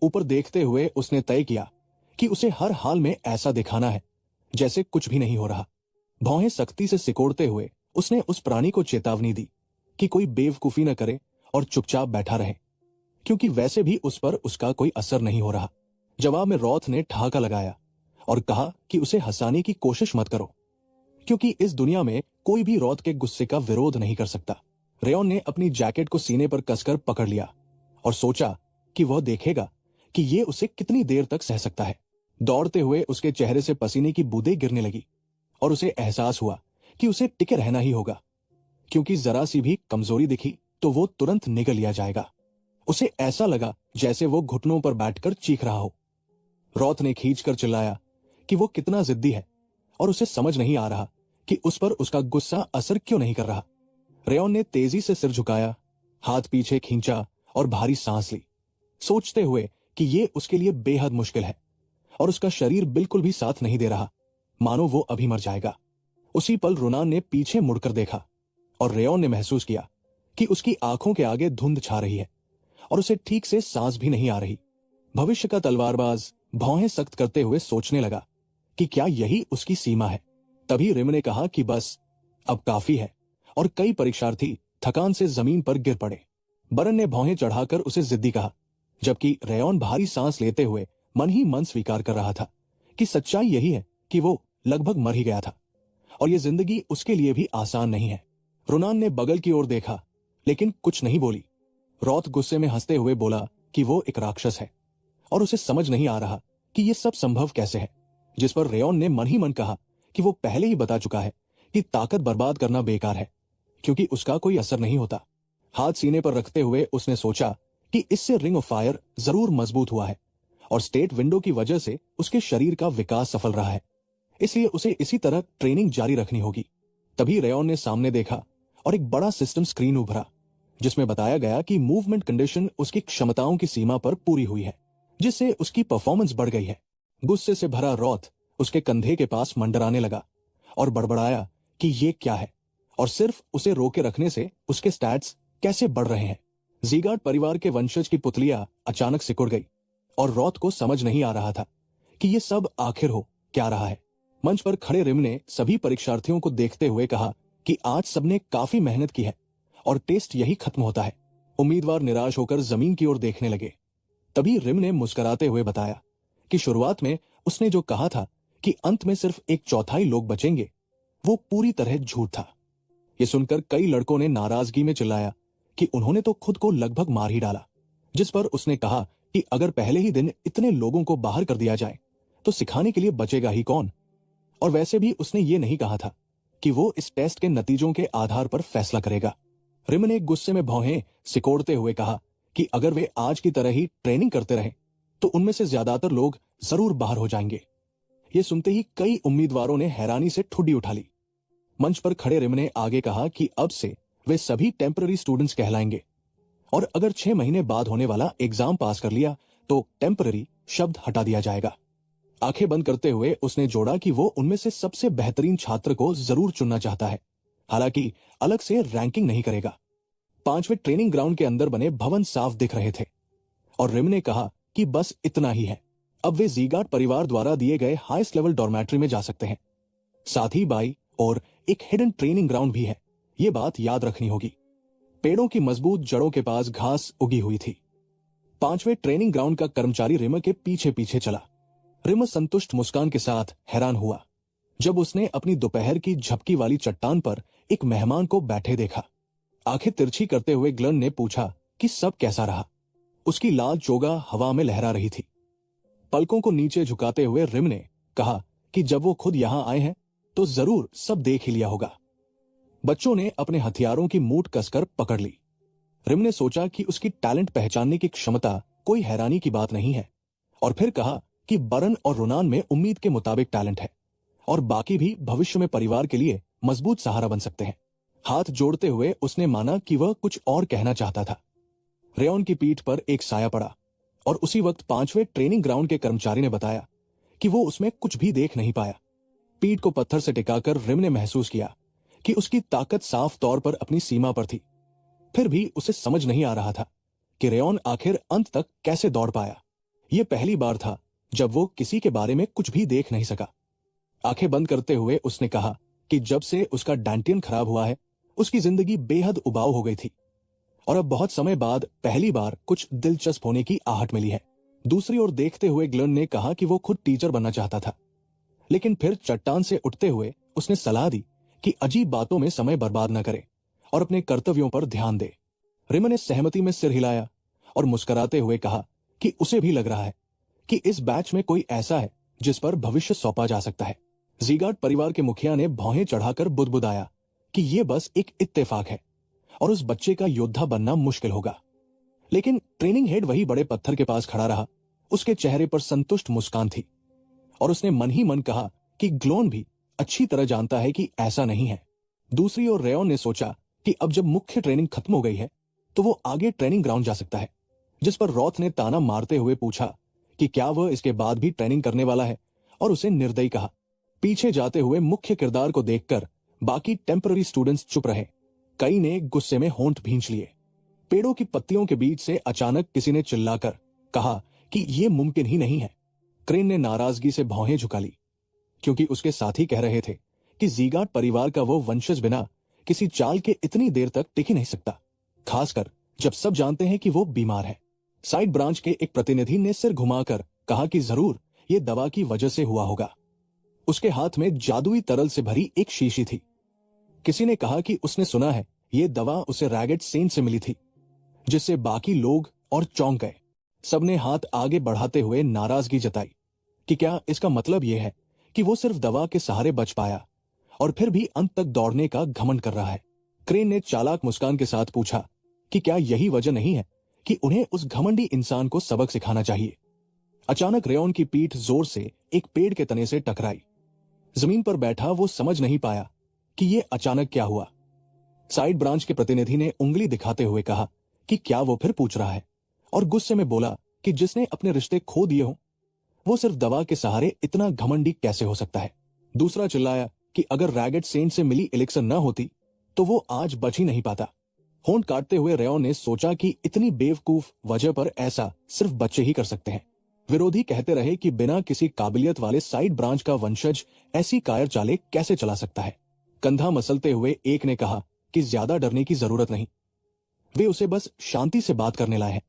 ऊपर देखते हुए उसने तय किया कि उसे हर हाल में ऐसा दिखाना है जैसे कुछ भी नहीं हो रहा। भौहें सख्ती से सिकोड़ते हुए उसने उस प्राणी को चेतावनी दी कि कोई बेवकूफी न करे और चुपचाप बैठा रहे, क्योंकि वैसे भी उस पर उसका कोई असर नहीं हो रहा। जवाब में रॉथ ने ठहाका लगाया और कहा कि उसे हंसाने की कोशिश मत करो, क्योंकि इस दुनिया में कोई भी रॉथ के गुस्से का विरोध नहीं कर सकता। रेयॉन ने अपनी जैकेट को सीने पर कसकर पकड़ लिया और सोचा कि वह देखेगा कि ये उसे कितनी देर तक सह सकता है। दौड़ते हुए उसके चेहरे से पसीने की बूंदें गिरने लगी और उसे एहसास हुआ कि उसे टिके रहना ही होगा, क्योंकि जरा सी भी कमजोरी दिखी तो वो तुरंत निगल लिया जाएगा। उसे ऐसा लगा जैसे वो घुटनों पर बैठकर चीख रहा हो। रॉथ ने खींचकर चिल्लाया कि वो कितना जिद्दी है और उसे समझ नहीं आ रहा कि उस पर उसका गुस्सा असर क्यों नहीं कर रहा। रेयॉन ने तेजी से सिर झुकाया, हाथ पीछे खींचा और भारी सांस ली, सोचते हुए कि ये उसके लिए बेहद मुश्किल है और उसका शरीर बिल्कुल भी साथ नहीं दे रहा, मानो वो अभी मर जाएगा। उसी पल रुनान ने पीछे मुड़कर देखा और रेयॉन ने महसूस किया कि उसकी आंखों के आगे धुंध छा रही है और उसे ठीक से सांस भी नहीं आ रही। भविष्य का तलवारबाज भौहें सख्त करते हुए सोचने लगा कि क्या यही उसकी सीमा है। तभी रिम ने कहा कि बस अब काफी है, और कई परीक्षार्थी थकान से जमीन पर गिर पड़े। बरन ने भौहें चढ़ाकर उसे जिद्दी कहा, जबकि रेयॉन भारी सांस लेते हुए मन ही मन स्वीकार कर रहा था कि सच्चाई यही है कि वो लगभग मर ही गया था और ये जिंदगी उसके लिए भी आसान नहीं है। रुनान ने बगल की ओर देखा लेकिन कुछ नहीं बोली। रॉथ गुस्से में हंसते हुए बोला कि वो एक राक्षस है और उसे समझ नहीं आ रहा कि ये सब संभव कैसे है, जिस पर रेयॉन ने मन ही मन कहा कि वो पहले ही बता चुका है कि ताकत बर्बाद करना बेकार है, क्योंकि उसका कोई असर नहीं होता। हाथ सीने पर रखते हुए उसने सोचा कि इससे रिंग ऑफ फायर जरूर मजबूत हुआ है और स्टेट विंडो की वजह से उसके शरीर का विकास सफल रहा है, इसलिए उसे इसी तरह ट्रेनिंग जारी रखनी होगी। तभी रेयॉन ने सामने देखा और एक बड़ा सिस्टम स्क्रीन उभरा, जिसमें बताया गया कि मूवमेंट कंडीशन उसकी क्षमताओं की सीमा पर पूरी हुई है, जिससे उसकी परफॉर्मेंस बढ़ गई है। गुस्से से भरा रॉथ उसके कंधे के पास मंडराने लगा और बड़बड़ाया कि ये क्या है और सिर्फ उसे रोके रखने से उसके स्टैट्स कैसे बढ़ रहे हैं। ज़ीगार्ड परिवार के वंशज की पुतलियां अचानक सिकुड़ गई और रॉथ को समझ नहीं आ रहा था कि ये सब आखिर हो क्या रहा है। मंच पर खड़े रिम ने सभी परीक्षार्थियों को देखते हुए कहा कि आज सबने काफी मेहनत की है और टेस्ट यही खत्म होता है। उम्मीदवार निराश होकर जमीन की ओर देखने लगे। तभी रिम ने मुस्कुराते हुए बताया कि शुरुआत में उसने जो कहा था कि अंत में सिर्फ 1/4 लोग बचेंगे, वो पूरी तरह झूठ था। ये सुनकर कई लड़कों ने नाराजगी में चिल्लाया कि उन्होंने तो खुद को लगभग मार ही डाला, जिस पर उसने कहा कि अगर पहले ही दिन इतने लोगों को बाहर कर दिया जाए तो सिखाने के लिए बचेगा ही कौन। और वैसे भी उसने ये नहीं कहा था कि वो इस टेस्ट के नतीजों के आधार पर फैसला करेगा। रिम ने गुस्से में भौहें सिकोड़ते हुए कहा कि अगर वे आज की तरह ही ट्रेनिंग करते रहे तो उनमें से ज्यादातर लोग जरूर बाहर हो जाएंगे। ये सुनते ही कई उम्मीदवारों ने हैरानी से ठुड्डी उठा ली। मंच पर खड़े रिम ने आगे कहा कि अब से वे सभी टेम्पररी स्टूडेंट्स कहलाएंगे और अगर 6 महीने बाद होने वाला एग्जाम पास कर लिया तो टेम्पररी शब्द हटा दिया जाएगा। आंखें बंद करते हुए उसने जोड़ा कि वो उनमें से सबसे बेहतरीन छात्र को जरूर चुनना चाहता है, हालांकि अलग से रैंकिंग नहीं करेगा। 5वें ट्रेनिंग ग्राउंड के अंदर बने भवन साफ दिख रहे थे और रिम ने कहा कि बस इतना ही है, अब वे ज़ीगार्ड परिवार द्वारा दिए गए हाईएस्ट लेवल डॉर्मेट्री में जा सकते हैं। साथ ही बाई और एक हिडन ट्रेनिंग ग्राउंड भी है, ये बात याद रखनी होगी। पेड़ों की मजबूत जड़ों के पास घास उगी हुई थी। 5वें ट्रेनिंग ग्राउंड का कर्मचारी रिम के पीछे पीछे चला। रिम संतुष्ट मुस्कान के साथ हैरान हुआ जब उसने अपनी दोपहर की झपकी वाली चट्टान पर एक मेहमान को बैठे देखा। आंखें तिरछी करते हुए ग्लन ने पूछा कि सब कैसा रहा। उसकी लाल चोगा हवा में लहरा रही थी। पलकों को नीचे झुकाते हुए रिम ने कहा कि जब वो खुद यहां आए हैं तो जरूर सब देख ही लिया होगा। बच्चों ने अपने हथियारों की मूठ कसकर पकड़ ली। रिम ने सोचा कि उसकी टैलेंट पहचानने की क्षमता कोई हैरानी की बात नहीं है और फिर कहा कि बरन और रोनान में उम्मीद के मुताबिक टैलेंट है और बाकी भी भविष्य में परिवार के लिए मजबूत सहारा बन सकते हैं। हाथ जोड़ते हुए उसने माना कि वह कुछ और कहना चाहता था। रेयॉन की पीठ पर एक साया पड़ा और उसी वक्त 5वें ट्रेनिंग ग्राउंड के कर्मचारी ने बताया कि वो उसमें कुछ भी देख नहीं पाया। पीठ को पत्थर से टिकाकर रिम ने महसूस किया कि उसकी ताकत साफ तौर पर अपनी सीमा पर थी। फिर भी उसे समझ नहीं आ रहा था कि रेयॉन आखिर अंत तक कैसे दौड़ पाया। यह पहली बार था जब वो किसी के बारे में कुछ भी देख नहीं सका। आंखें बंद करते हुए उसने कहा कि जब से उसका डैंटियन खराब हुआ है उसकी जिंदगी बेहद उबाऊ हो गई थी और अब बहुत समय बाद पहली बार कुछ दिलचस्प होने की आहट मिली है। दूसरी ओर देखते हुए ग्लन ने कहा कि वो खुद टीचर बनना चाहता था, लेकिन फिर चट्टान से उठते हुए उसने सलाह दी कि अजीब बातों में समय बर्बाद न करे और अपने कर्तव्यों पर ध्यान दे। रिम ने सहमति में सिर हिलाया और मुस्कुराते हुए कहा कि उसे भी लग रहा है कि इस बैच में कोई ऐसा है जिस पर भविष्य सौंपा जा सकता है। ज़ीगार्ड परिवार के मुखिया ने भौहें चढ़ाकर बुदबुदाया कि यह बस एक इत्तेफाक है और उस बच्चे का योद्धा बनना मुश्किल होगा। लेकिन ट्रेनिंग हेड वही बड़े पत्थर के पास खड़ा रहा। उसके चेहरे पर संतुष्ट मुस्कान थी और उसने मन ही मन कहा कि ग्लोन भी अच्छी तरह जानता है कि ऐसा नहीं है। दूसरी ओर रेयॉन ने सोचा कि अब जब मुख्य ट्रेनिंग खत्म हो गई है तो वो आगे ट्रेनिंग ग्राउंड जा सकता है, जिस पर रॉथ ने ताना मारते हुए पूछा कि क्या वह इसके बाद भी ट्रेनिंग करने वाला है और उसे निर्दयी कहा। पीछे जाते हुए मुख्य किरदार को देखकर बाकी टेम्पररी स्टूडेंट्स चुप रहे। कई ने गुस्से में होंठ भींच लिए। पेड़ों की पत्तियों के बीच से अचानक किसी ने चिल्लाकर कहा कि यह मुमकिन ही नहीं है। क्रेन ने नाराजगी से भौहें झुका ली, क्योंकि उसके साथी कह रहे थे कि ज़ीगार्ड परिवार का वो वंशज बिना किसी चाल के इतनी देर तक टिक ही नहीं सकता, खासकर जब सब जानते हैं कि वो बीमार है। साइड ब्रांच के एक प्रतिनिधि ने सिर घुमाकर कहा कि जरूर ये दवा की वजह से हुआ होगा। उसके हाथ में जादुई तरल से भरी एक शीशी थी। किसी ने कहा कि उसने सुना है ये दवा उसे रैगेट सेंट से मिली थी, जिससे बाकी लोग और चौंक गए। सबने हाथ आगे बढ़ाते हुए नाराजगी जताई कि क्या इसका मतलब यह है कि वो सिर्फ दवा के सहारे बच पाया और फिर भी अंत तक दौड़ने का घमंड कर रहा है। क्रेन ने चालाक मुस्कान के साथ पूछा कि क्या यही वजह नहीं है कि उन्हें उस घमंडी इंसान को सबक सिखाना चाहिए। अचानक रेयॉन की पीठ जोर से एक पेड़ के तने से टकराई। जमीन पर बैठा वो समझ नहीं पाया कि ये अचानक क्या हुआ। साइड ब्रांच के प्रतिनिधि ने उंगली दिखाते हुए कहा कि क्या वो फिर पूछ रहा है, और गुस्से में बोला कि जिसने अपने रिश्ते खो दिए हो वो सिर्फ दवा के सहारे इतना घमंडी कैसे हो सकता है। दूसरा चिल्लाया कि अगर रैगेट सेंट से मिली एलिक्सर न होती तो वो आज बच ही नहीं पाता। होंठ काटते हुए रेयॉन ने सोचा कि इतनी बेवकूफ वजह पर ऐसा सिर्फ बच्चे ही कर सकते हैं। विरोधी कहते रहे कि बिना किसी काबिलियत वाले साइड ब्रांच का वंशज ऐसी कायर चालें कैसे चला सकता है। कंधा मसलते हुए एक ने कहा कि ज्यादा डरने की जरूरत नहीं, वे उसे बस शांति से बात करने लाए हैं।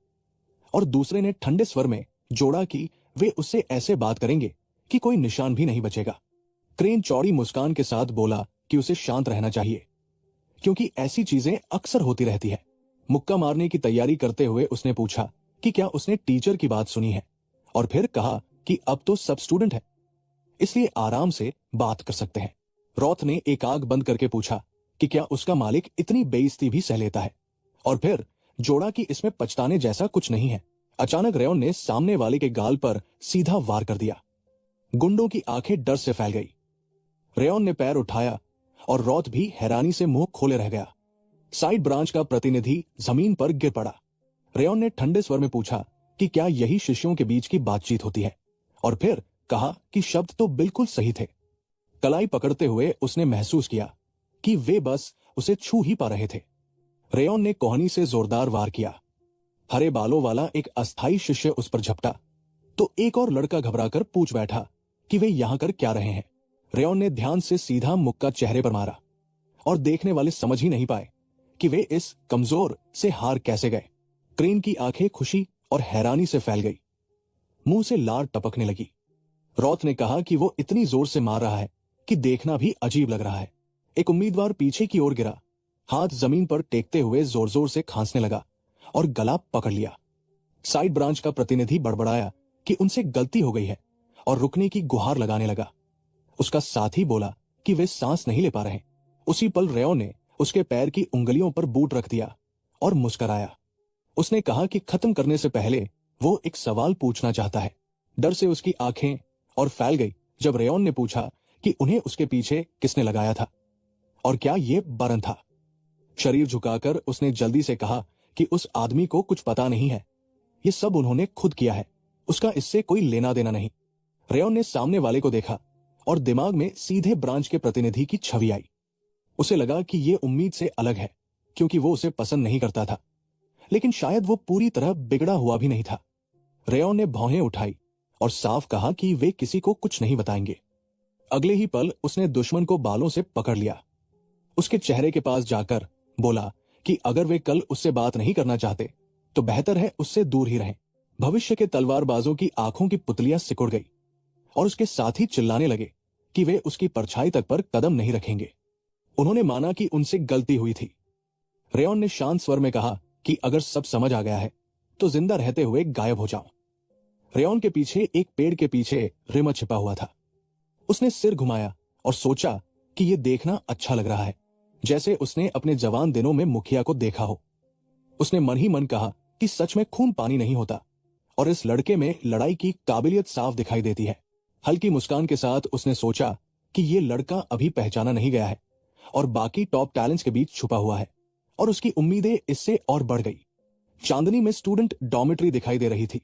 और दूसरे ने ठंडे स्वर में जोड़ा कि वे उससे ऐसे बात करेंगे कि कोई निशान भी नहीं बचेगा। क्रेन चौड़ी मुस्कान के साथ बोला कि उसे शांत रहना चाहिए, क्योंकि ऐसी चीजें अक्सर होती रहती है। मुक्का मारने की तैयारी करते हुए उसने पूछा कि क्या उसने टीचर की बात सुनी है, और फिर कहा कि अब तो सब स्टूडेंट है, इसलिए आराम से बात कर सकते हैं। रॉथ ने एक आंख बंद करके पूछा कि क्या उसका मालिक इतनी बेइज्जती भी सह लेता है, और फिर जोड़ा कि इसमें पछताने जैसा कुछ नहीं है। अचानक रेयन ने सामने वाले के गाल पर सीधा वार कर दिया। गुंडों की आंखें डर से फैल गई। रेयन ने पैर उठाया और रॉथ भी हैरानी से मुंह खोले रह गया। साइड ब्रांच का प्रतिनिधि जमीन पर गिर पड़ा। रेयन ने ठंडे स्वर में पूछा कि क्या यही शिष्यों के बीच की बातचीत होती है, और फिर कहा कि शब्द तो बिल्कुल सही थे। कलाई पकड़ते हुए उसने महसूस किया कि वे बस उसे छू ही पा रहे थे। रेयन ने कोहनी से जोरदार वार किया। हरे बालों वाला एक अस्थाई शिष्य उस पर झपटा तो एक और लड़का घबराकर पूछ बैठा कि वे यहां कर क्या रहे हैं। रेयन ने ध्यान से सीधा मुक्का चेहरे पर मारा और देखने वाले समझ ही नहीं पाए कि वे इस कमजोर से हार कैसे गए। क्रेन की आंखें खुशी और हैरानी से फैल गई, मुंह से लार टपकने लगी। रॉथ ने कहा कि वो इतनी जोर से मार रहा है कि देखना भी अजीब लग रहा है। एक उम्मीदवार पीछे की ओर गिरा, हाथ जमीन पर टेकते हुए जोर जोर से खांसने लगा और गला पकड़ लिया। साइड ब्रांच का प्रतिनिधि बड़बड़ाया कि उनसे गलती हो गई है और रुकने की गुहार लगाने लगा। उसका साथी बोला कि वे सांस नहीं ले पा रहे। उसी पल रेयन ने उसके पैर की उंगलियों पर बूट रख दिया और मुस्कराया। उसने कहा कि खत्म करने से पहले वो एक सवाल पूछना चाहता है। डर से उसकी आंखें और फैल गई जब रेयन ने पूछा कि उन्हें उसके पीछे किसने लगाया था और क्या ये बरन था। शरीर झुकाकर उसने जल्दी से कहा कि उस आदमी को कुछ पता नहीं है, ये सब उन्होंने खुद किया है, उसका इससे कोई लेना देना नहीं। रेयन ने सामने वाले को देखा और दिमाग में सीधे ब्रांच के प्रतिनिधि की छवि आई। उसे लगा कि ये उम्मीद से अलग है, क्योंकि वो उसे पसंद नहीं करता था, लेकिन शायद वो पूरी तरह बिगड़ा हुआ भी नहीं था। रेयन ने भौहें उठाई और साफ कहा कि वे किसी को कुछ नहीं बताएंगे। अगले ही पल उसने दुश्मन को बालों से पकड़ लिया। उसके चेहरे के पास जाकर बोला कि अगर वे कल उससे बात नहीं करना चाहते तो बेहतर है उससे दूर ही रहें। भविष्य के तलवारबाजों की आंखों की पुतलियां सिकुड़ गई और उसके साथी चिल्लाने लगे कि वे उसकी परछाई तक पर कदम नहीं रखेंगे। उन्होंने माना कि उनसे गलती हुई थी। रेयन ने शांत स्वर में कहा कि अगर सब समझ आ गया है तो जिंदा रहते हुए गायब हो जाओ। रेयन के पीछे एक पेड़ के पीछे रिमा छिपा हुआ था। उसने सिर घुमाया और सोचा कि यह देखना अच्छा लग रहा है, जैसे उसने अपने जवान दिनों में मुखिया को देखा हो। उसने मन ही मन कहा कि सच में खून पानी नहीं होता और इस लड़के में लड़ाई की काबिलियत साफ दिखाई देती है। हल्की मुस्कान के साथ उसने सोचा कि यह लड़का अभी पहचाना नहीं गया है और बाकी टॉप टैलेंट्स के बीच छुपा हुआ है, और उसकी उम्मीदें इससे और बढ़ गई। चांदनी में स्टूडेंट डॉर्मेट्री दिखाई दे रही थी।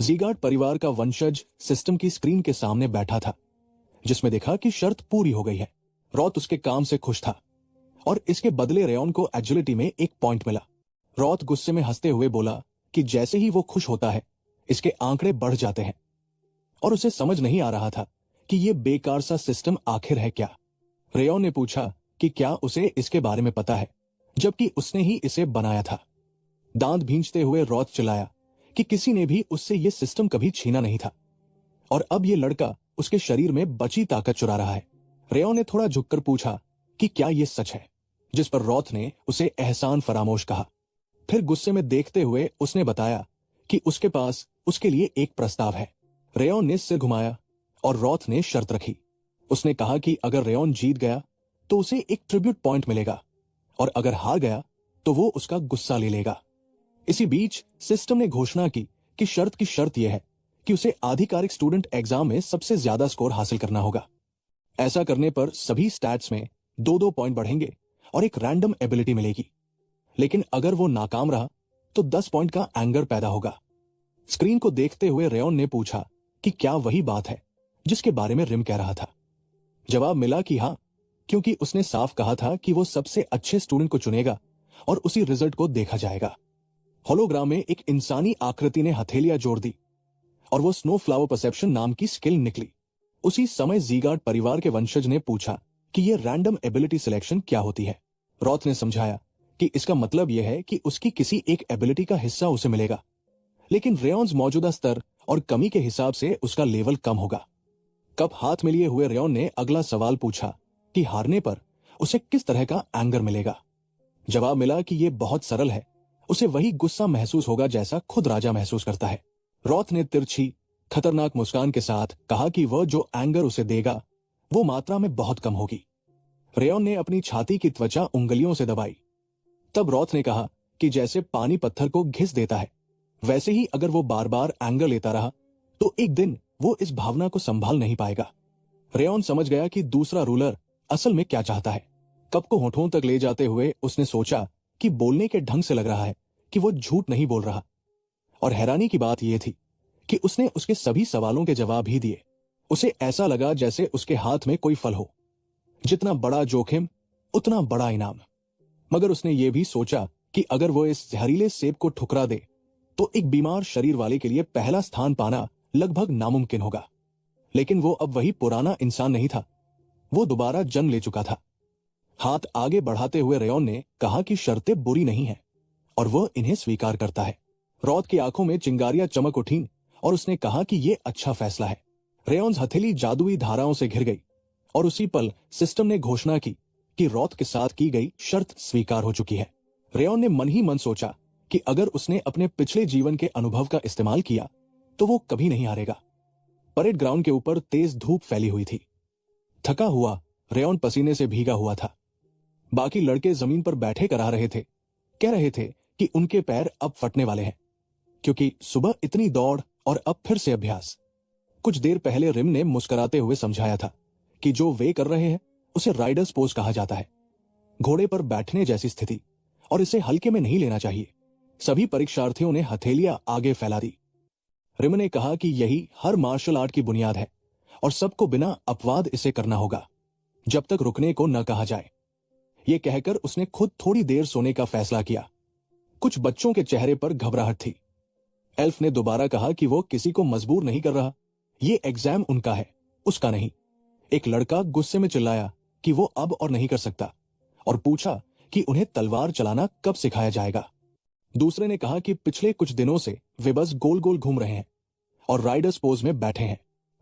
ज़ीगार्ड परिवार का वंशज सिस्टम की स्क्रीन के सामने बैठा था, जिसमें देखा कि शर्त पूरी हो गई है। रॉथ उसके काम से खुश था और इसके बदले रेयन को एजिलिटी में एक पॉइंट मिला। रॉथ गुस्से में हंसते हुए बोला कि जैसे ही वो खुश होता है इसके आंकड़े बढ़ जाते हैं, और उसे समझ नहीं आ रहा था कि ये बेकार सा सिस्टम आखिर है क्या। रेयन ने पूछा कि क्या उसे इसके बारे में पता है, जबकि उसने ही इसे बनाया था। दांत भींचते हुए रॉथ चिल्लाया कि किसी ने भी उससे ये सिस्टम कभी छीना नहीं था, और अब ये लड़का उसके शरीर में बची ताकत चुरा रहा है। रेयन ने थोड़ा झुककर पूछा कि क्या ये सच है, जिस पर रॉथ ने उसे एहसान फरामोश कहा। फिर गुस्से में देखते हुए उसने बताया कि उसके पास उसके लिए एक प्रस्ताव है। रेयन ने सिर घुमाया और रॉथ ने शर्त रखी। उसने कहा कि अगर रेयन जीत गया तो उसे एक ट्रिब्यूट पॉइंट मिलेगा, और अगर हार गया तो वो उसका गुस्सा ले लेगा। इसी बीच सिस्टम ने घोषणा की कि शर्त यह है कि उसे आधिकारिक स्टूडेंट एग्जाम में सबसे ज्यादा स्कोर हासिल करना होगा। ऐसा करने पर सभी स्टैट्स में 2-2 पॉइंट बढ़ेंगे और एक रैंडम एबिलिटी मिलेगी, लेकिन अगर वो नाकाम रहा तो 10 पॉइंट का एंगर पैदा होगा। स्क्रीन को देखते हुए रेयन ने पूछा कि क्या वही बात है जिसके बारे में रिम कह रहा था। जवाब मिला कि हाँ, क्योंकि उसने साफ कहा था कि वो सबसे अच्छे स्टूडेंट को चुनेगा और उसी रिजल्ट को देखा जाएगा। होलोग्राम में एक इंसानी आकृति ने हथेलियां जोड़ दी और वो स्नो फ्लावर परसेप्शन नाम की स्किल निकली। उसी समय ज़ीगार्ड परिवार के वंशज ने पूछा कि ये रैंडम एबिलिटी सिलेक्शन क्या होती है। रॉथ ने समझाया कि इसका मतलब यह है कि उसकी किसी एक एबिलिटी का हिस्सा उसे मिलेगा, लेकिन रेयन्स मौजूदा स्तर और कमी के हिसाब से उसका लेवल कम होगा। कप हाथ में लिए हुए रेयन ने अगला सवाल पूछा कि हारने पर उसे किस तरह का एंगर मिलेगा। जवाब मिला कि यह बहुत सरल है, उसे वही गुस्सा महसूस होगा जैसा खुद राजा महसूस करता है। रॉथ ने तिरछी खतरनाक मुस्कान के साथ कहा कि वह जो एंगर उसे देगा वो मात्रा में बहुत कम होगी। रेयॉन ने अपनी छाती की त्वचा उंगलियों से दबाई। तब रॉथ ने कहा कि जैसे पानी पत्थर को घिस देता है, वैसे ही अगर वो बार बार एंगर लेता रहा तो एक दिन वो इस भावना को संभाल नहीं पाएगा। रेयॉन समझ गया कि दूसरा रूलर असल में क्या चाहता है। कप को होठों तक ले जाते हुए उसने सोचा कि बोलने के ढंग से लग रहा है कि वो झूठ नहीं बोल रहा। और हैरानी की बात यह थी कि उसने उसके सभी सवालों के जवाब ही दिए। उसे ऐसा लगा जैसे उसके हाथ में कोई फल हो, जितना बड़ा जोखिम उतना बड़ा इनाम। मगर उसने ये भी सोचा कि अगर वो इस जहरीले सेब को ठुकरा दे तो एक बीमार शरीर वाले के लिए पहला स्थान पाना लगभग नामुमकिन होगा। लेकिन वो अब वही पुराना इंसान नहीं था, वो दोबारा जन्म ले चुका था। हाथ आगे बढ़ाते हुए रेयॉन ने कहा कि शर्तें बुरी नहीं हैं और वह इन्हें स्वीकार करता है। रॉथ की आंखों में चिंगारियां चमक उठीं और उसने कहा कि यह अच्छा फैसला है। रेयॉन्स हथेली जादुई धाराओं से घिर गई और उसी पल सिस्टम ने घोषणा की कि रॉथ के साथ की गई शर्त स्वीकार हो चुकी है। रेयॉन ने मन ही मन सोचा कि अगर उसने अपने पिछले जीवन के अनुभव का इस्तेमाल किया तो वो कभी नहीं हारेगा। परेड ग्राउंड के ऊपर तेज धूप फैली हुई थी। थका हुआ रेयॉन पसीने से भीगा हुआ था। बाकी लड़के जमीन पर बैठे करा रहे थे, कह रहे थे कि उनके पैर अब फटने वाले हैं, क्योंकि सुबह इतनी दौड़ और अब फिर से अभ्यास। कुछ देर पहले रिम ने मुस्कुराते हुए समझाया था कि जो वे कर रहे हैं उसे राइडर्स पोज कहा जाता है, घोड़े पर बैठने जैसी स्थिति, और इसे हल्के में नहीं लेना चाहिए। सभी परीक्षार्थियों ने हथेलियां आगे फैला दी। रिम ने कहा कि यही हर मार्शल आर्ट की बुनियाद है और सबको बिना अपवाद इसे करना होगा जब तक रुकने को न कहा जाए। यह कहकर उसने खुद थोड़ी देर सोने का फैसला किया। कुछ बच्चों के चेहरे पर घबराहट थी। एल्फ ने दोबारा कहा कि वो किसी को मजबूर नहीं कर रहा, ये एग्जाम उनका है, उसका नहीं। एक लड़का गुस्से में चिल्लाया कि वो अब और नहीं कर सकता और पूछा कि उन्हें तलवार चलाना कब सिखाया जाएगा। दूसरे ने कहा कि पिछले कुछ दिनों से वे बस गोल गोल घूम रहे हैं और राइडर्स पोज में बैठे हैं।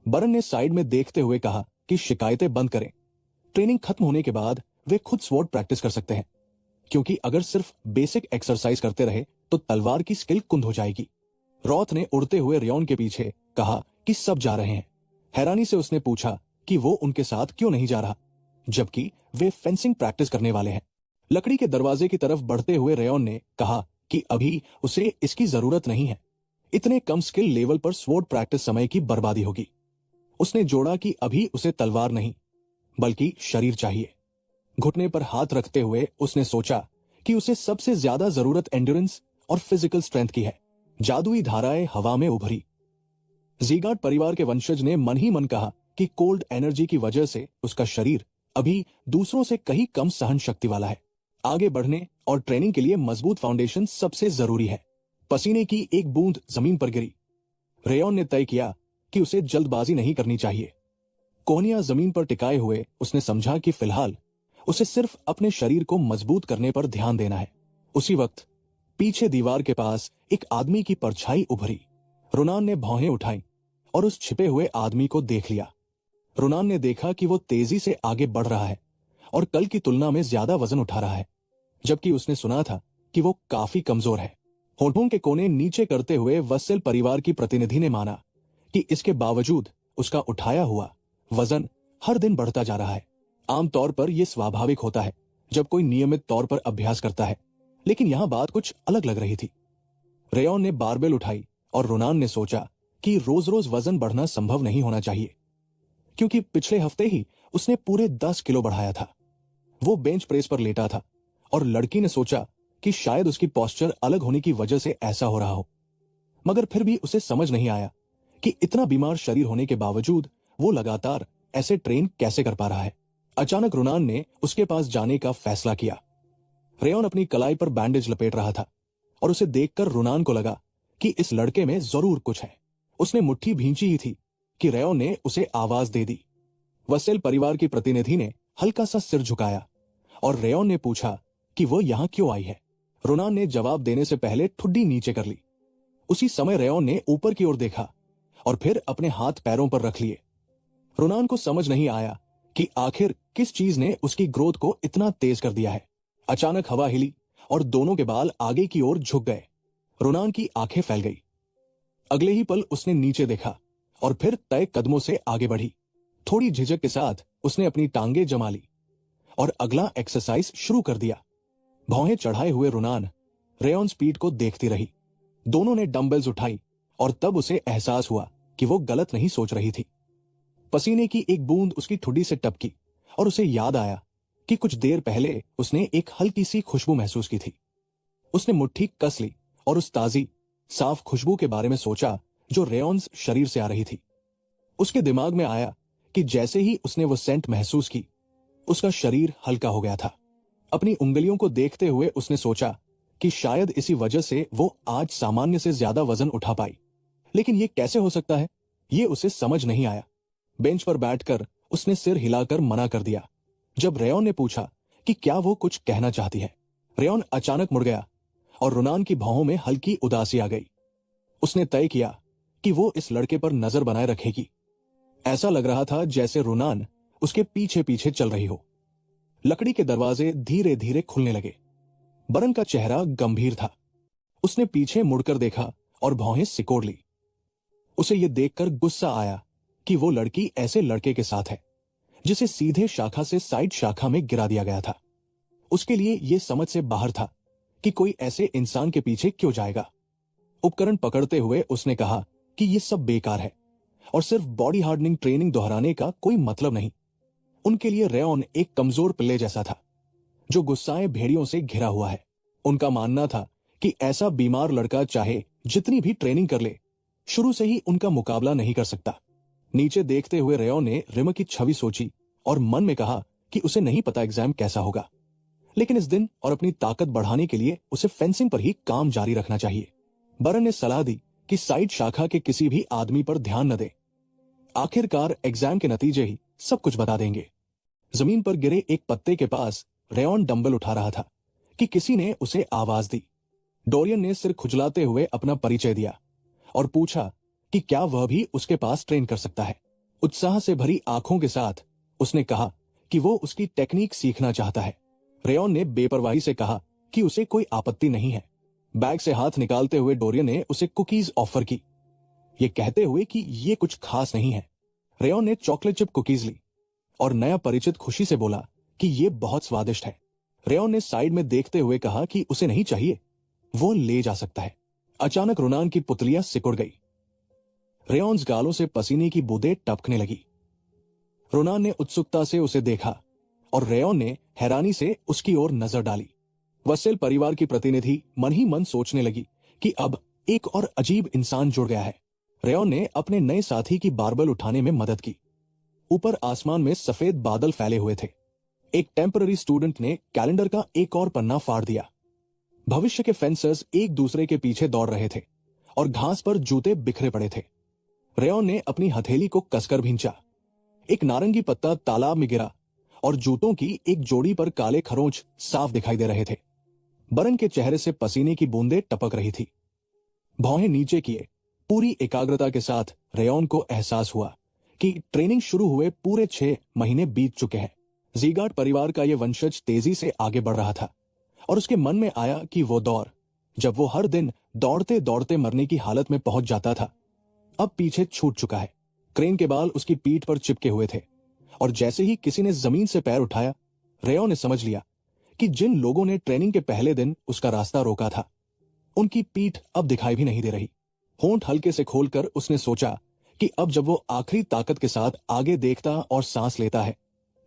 बरन ने साइड में देखते हुए कहा कि शिकायतें बंद करें। ट्रेनिंग खत्म होने के बाद वे खुद स्वॉर्ड प्रैक्टिस कर सकते हैं, क्योंकि अगर सिर्फ बेसिक एक्सरसाइज करते रहे तो तलवार की स्किल कुंद हो जाएगी। रॉथ ने उड़ते हुए रेयॉन के पीछे कहा कि सब जा रहे हैं। हैरानी से उसने पूछा कि वो उनके साथ क्यों नहीं जा रहा, जबकि वे फेंसिंग प्रैक्टिस करने वाले हैं। लकड़ी के दरवाजे की तरफ बढ़ते हुए रेयॉन ने कहा कि अभी उसे इसकी जरूरत नहीं है। इतने कम स्किल लेवल पर स्वॉर्ड प्रैक्टिस समय की बर्बादी होगी। उसने जोड़ा कि अभी उसे तलवार नहीं बल्कि शरीर चाहिए। घुटने पर हाथ रखते हुए उसने सोचा कि उसे सबसे ज्यादा जरूरत एंड्योरेंस और फिजिकल स्ट्रेंथ की है। जादुई धाराएं हवा में उभरी। ज़ीगार्ड परिवार के वंशज ने मन ही मन कहा कि कोल्ड एनर्जी की वजह से उसका शरीर अभी दूसरों से कहीं कम सहन शक्ति वाला है। आगे बढ़ने और ट्रेनिंग के लिए मजबूत फाउंडेशन सबसे जरूरी है। पसीने की एक बूंद जमीन पर गिरी। रेयॉन ने तय किया कि उसे जल्दबाजी नहीं करनी चाहिए। कोहनियां जमीन पर टिकाए हुए उसने समझा कि फिलहाल उसे सिर्फ अपने शरीर को मजबूत करने पर ध्यान देना है। उसी वक्त पीछे दीवार के पास एक आदमी की परछाई उभरी। रोनान ने भौहें उठाई और उस छिपे हुए आदमी को देख लिया। रोनान ने देखा कि वो तेजी से आगे बढ़ रहा है और कल की तुलना में ज्यादा वजन उठा रहा है, जबकि उसने सुना था कि वो काफी कमजोर है। होठों के कोने नीचे करते हुए वत्सल परिवार की प्रतिनिधि ने माना कि इसके बावजूद उसका उठाया हुआ वजन हर दिन बढ़ता जा रहा है। आमतौर पर यह स्वाभाविक होता है जब कोई नियमित तौर पर अभ्यास करता है, लेकिन यहां बात कुछ अलग लग रही थी। रेयॉन ने बारबेल उठाई और रोनान ने सोचा कि रोज रोज वजन बढ़ना संभव नहीं होना चाहिए, क्योंकि पिछले हफ्ते ही उसने पूरे 10 किलो बढ़ाया था। वो बेंच प्रेस पर लेटा था और लड़की ने सोचा कि शायद उसकी पोस्चर अलग होने की वजह से ऐसा हो रहा हो, मगर फिर भी उसे समझ नहीं आया कि इतना बीमार शरीर होने के बावजूद वो लगातार ऐसे ट्रेन कैसे कर पा रहा है। अचानक रोनान ने उसके पास जाने का फैसला किया। रेयॉन अपनी कलाई पर बैंडेज लपेट रहा था और उसे देखकर रोनान को लगा कि इस लड़के में जरूर कुछ है। उसने मुट्ठी भींची ही थी कि रेयॉन ने उसे आवाज दे दी। वसेल परिवार की प्रतिनिधि ने हल्का सा सिर झुकाया और रेयॉन ने पूछा कि वो यहां क्यों आई है। रोनान ने जवाब देने से पहले ठुड्डी नीचे कर ली। उसी समय रेयॉन ने ऊपर की ओर देखा और फिर अपने हाथ पैरों पर रख लिए। रोनान को समझ नहीं आया कि आखिर किस चीज ने उसकी ग्रोथ को इतना तेज कर दिया है। अचानक हवा हिली और दोनों के बाल आगे की ओर झुक गए। रोनान की आंखें फैल गई। अगले ही पल उसने नीचे देखा और फिर तय कदमों से आगे बढ़ी। थोड़ी झिझक के साथ उसने अपनी टांगे जमा ली और अगला एक्सरसाइज शुरू कर दिया। भौहें चढ़ाए हुए रोनान रेयॉन स्पीड को देखती रही। दोनों ने डंबल्स उठाई और तब उसे एहसास हुआ कि वो गलत नहीं सोच रही थी। पसीने की एक बूंद उसकी ठुड्डी से टपकी और उसे याद आया कि कुछ देर पहले उसने एक हल्की सी खुशबू महसूस की थी। उसने मुट्ठी कस ली और उस ताजी साफ खुशबू के बारे में सोचा जो रेयॉन्स शरीर से आ रही थी। उसके दिमाग में आया कि जैसे ही उसने वो सेंट महसूस की, उसका शरीर हल्का हो गया था। अपनी उंगलियों को देखते हुए उसने सोचा कि शायद इसी वजह से वो आज सामान्य से ज्यादा वजन उठा पाई। लेकिन ये कैसे हो सकता है, ये उसे समझ नहीं आया। बेंच पर बैठकर उसने सिर हिलाकर मना कर दिया। जब रेयॉन ने पूछा कि क्या वो कुछ कहना चाहती है, रेयॉन अचानक मुड़ गया और रोनान की भौहों में हल्की उदासी आ गई। उसने तय किया कि वो इस लड़के पर नजर बनाए रखेगी। ऐसा लग रहा था जैसे रोनान उसके पीछे पीछे चल रही हो। लकड़ी के दरवाजे धीरे धीरे खुलने लगे। बरन का चेहरा गंभीर था। उसने पीछे मुड़कर देखा और भौहें सिकोड़ ली। उसे यह देखकर गुस्सा आया कि वो लड़की ऐसे लड़के के साथ है जिसे सीधे शाखा से साइड शाखा में गिरा दिया गया था। उसके लिए यह समझ से बाहर था कि कोई ऐसे इंसान के पीछे क्यों जाएगा। उपकरण पकड़ते हुए उसने कहा कि यह सब बेकार है और सिर्फ बॉडी हार्डनिंग ट्रेनिंग दोहराने का कोई मतलब नहीं। उनके लिए रेयॉन एक कमजोर पिल्ले जैसा था जो गुस्साए भेड़ियों से घिरा हुआ है। उनका मानना था कि ऐसा बीमार लड़का चाहे जितनी भी ट्रेनिंग कर ले, शुरू से ही उनका मुकाबला नहीं कर सकता। नीचे देखते हुए रेयॉन ने रिम की छवि सोची और मन में कहा कि उसे नहीं पता एग्जाम कैसा होगा, लेकिन इस दिन और अपनी ताकत बढ़ाने के लिए उसे फेंसिंग पर ही काम जारी रखना चाहिए। बरन ने सलाह दी कि साइड शाखा के किसी भी आदमी पर ध्यान न दे। आखिरकार एग्जाम के नतीजे ही सब कुछ बता देंगे। जमीन पर गिरे एक पत्ते के पास रेयॉन डंबल उठा रहा था कि किसी ने उसे आवाज दी। डोरियन ने सिर खुजलाते हुए अपना परिचय दिया और पूछा कि क्या वह भी उसके पास ट्रेन कर सकता है। उत्साह से भरी आंखों के साथ उसने कहा कि वो उसकी टेक्निक सीखना चाहता है। रेयॉन ने बेपरवाही से कहा कि उसे कोई आपत्ति नहीं है। बैग से हाथ निकालते हुए डोरियन ने उसे कुकीज ऑफर की, ये कहते हुए कि ये कुछ खास नहीं है। रेयॉन ने चॉकलेट चिप कुकीज ली और नया परिचित खुशी से बोला कि ये बहुत स्वादिष्ट है। रेयॉन ने साइड में देखते हुए कहा कि उसे नहीं चाहिए, वो ले जा सकता है। अचानक रोनान की पुतलियां सिकुड़ गई। रेयॉन्स गालों से पसीने की बूंदें टपकने लगी। रोनान ने उत्सुकता से उसे देखा और रेयॉन ने हैरानी से उसकी ओर नजर डाली। वसेल परिवार की प्रतिनिधि मन ही मन सोचने लगी कि अब एक और अजीब इंसान जुड़ गया है। रेयॉन ने अपने नए साथी की बारबल उठाने में मदद की। ऊपर आसमान में सफेद बादल फैले हुए थे। एक टेम्पररी स्टूडेंट ने कैलेंडर का एक और पन्ना फाड़ दिया। भविष्य के फेंसर्स एक दूसरे के पीछे दौड़ रहे थे और घास पर जूते बिखरे पड़े थे। रेयॉन ने अपनी हथेली को कसकर भींचा। एक नारंगी पत्ता तालाब में गिरा और जूतों की एक जोड़ी पर काले खरोंच साफ दिखाई दे रहे थे। बरन के चेहरे से पसीने की बूंदें टपक रही थी। भौहें नीचे किए पूरी एकाग्रता के साथ रेयॉन को एहसास हुआ कि ट्रेनिंग शुरू हुए पूरे 6 महीने बीत चुके हैं। ज़ीगार्ड परिवार का यह वंशज तेजी से आगे बढ़ रहा था और उसके मन में आया कि वो दौर, जब वो हर दिन दौड़ते दौड़ते मरने की हालत में पहुंच जाता था, अब पीछे छूट चुका है। क्रेन के बाल उसकी पीठ पर चिपके हुए थे और जैसे ही किसी ने जमीन से पैर उठाया, रेयॉन ने समझ लिया कि जिन लोगों ने ट्रेनिंग के पहले दिन उसका रास्ता रोका था, उनकी पीठ अब दिखाई भी नहीं दे रही। होंठ हल्के से खोलकर उसने सोचा कि अब जब वो आखिरी ताकत के साथ आगे देखता और सांस लेता है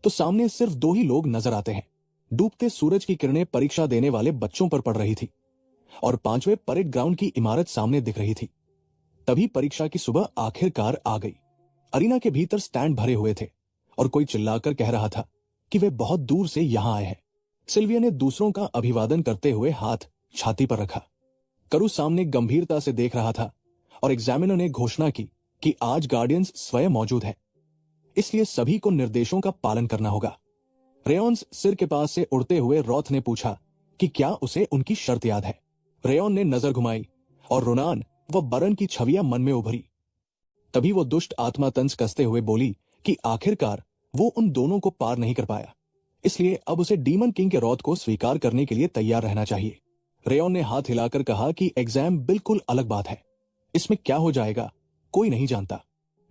तो सामने सिर्फ 2 ही लोग नजर आते हैं। डूबते सूरज की किरणें परीक्षा देने वाले बच्चों पर पड़ रही थी और 5वें परेड ग्राउंड की इमारत सामने दिख रही थी। तभी परीक्षा की सुबह आखिरकार आ गई। अरीना के भीतर स्टैंड भरे हुए थे और कोई चिल्लाकर कह रहा था कि वे बहुत दूर से यहां आए हैं। सिल्विया ने दूसरों का अभिवादन करते हुए हाथ छाती पर रखा। करू सामने गंभीरता से देख रहा था और एग्जामिनर ने घोषणा की कि आज गार्डियंस स्वयं मौजूद है, इसलिए सभी को निर्देशों का पालन करना होगा। रेयॉन्स सिर के पास से उड़ते हुए रॉथ ने पूछा कि क्या उसे उनकी शर्त याद है। रेयॉन ने नजर घुमाई और रोनान व बरन की छवियां मन में उभरी। तभी वो दुष्ट आत्मा तंज कसते हुए बोली कि आखिरकार वो उन दोनों को पार नहीं कर पाया, इसलिए अब उसे डीमन किंग के रौद को स्वीकार करने के लिए तैयार रहना चाहिए। रेयॉन ने हाथ हिलाकर कहा कि एग्जाम बिल्कुल अलग बात है, इसमें क्या हो जाएगा कोई नहीं जानता।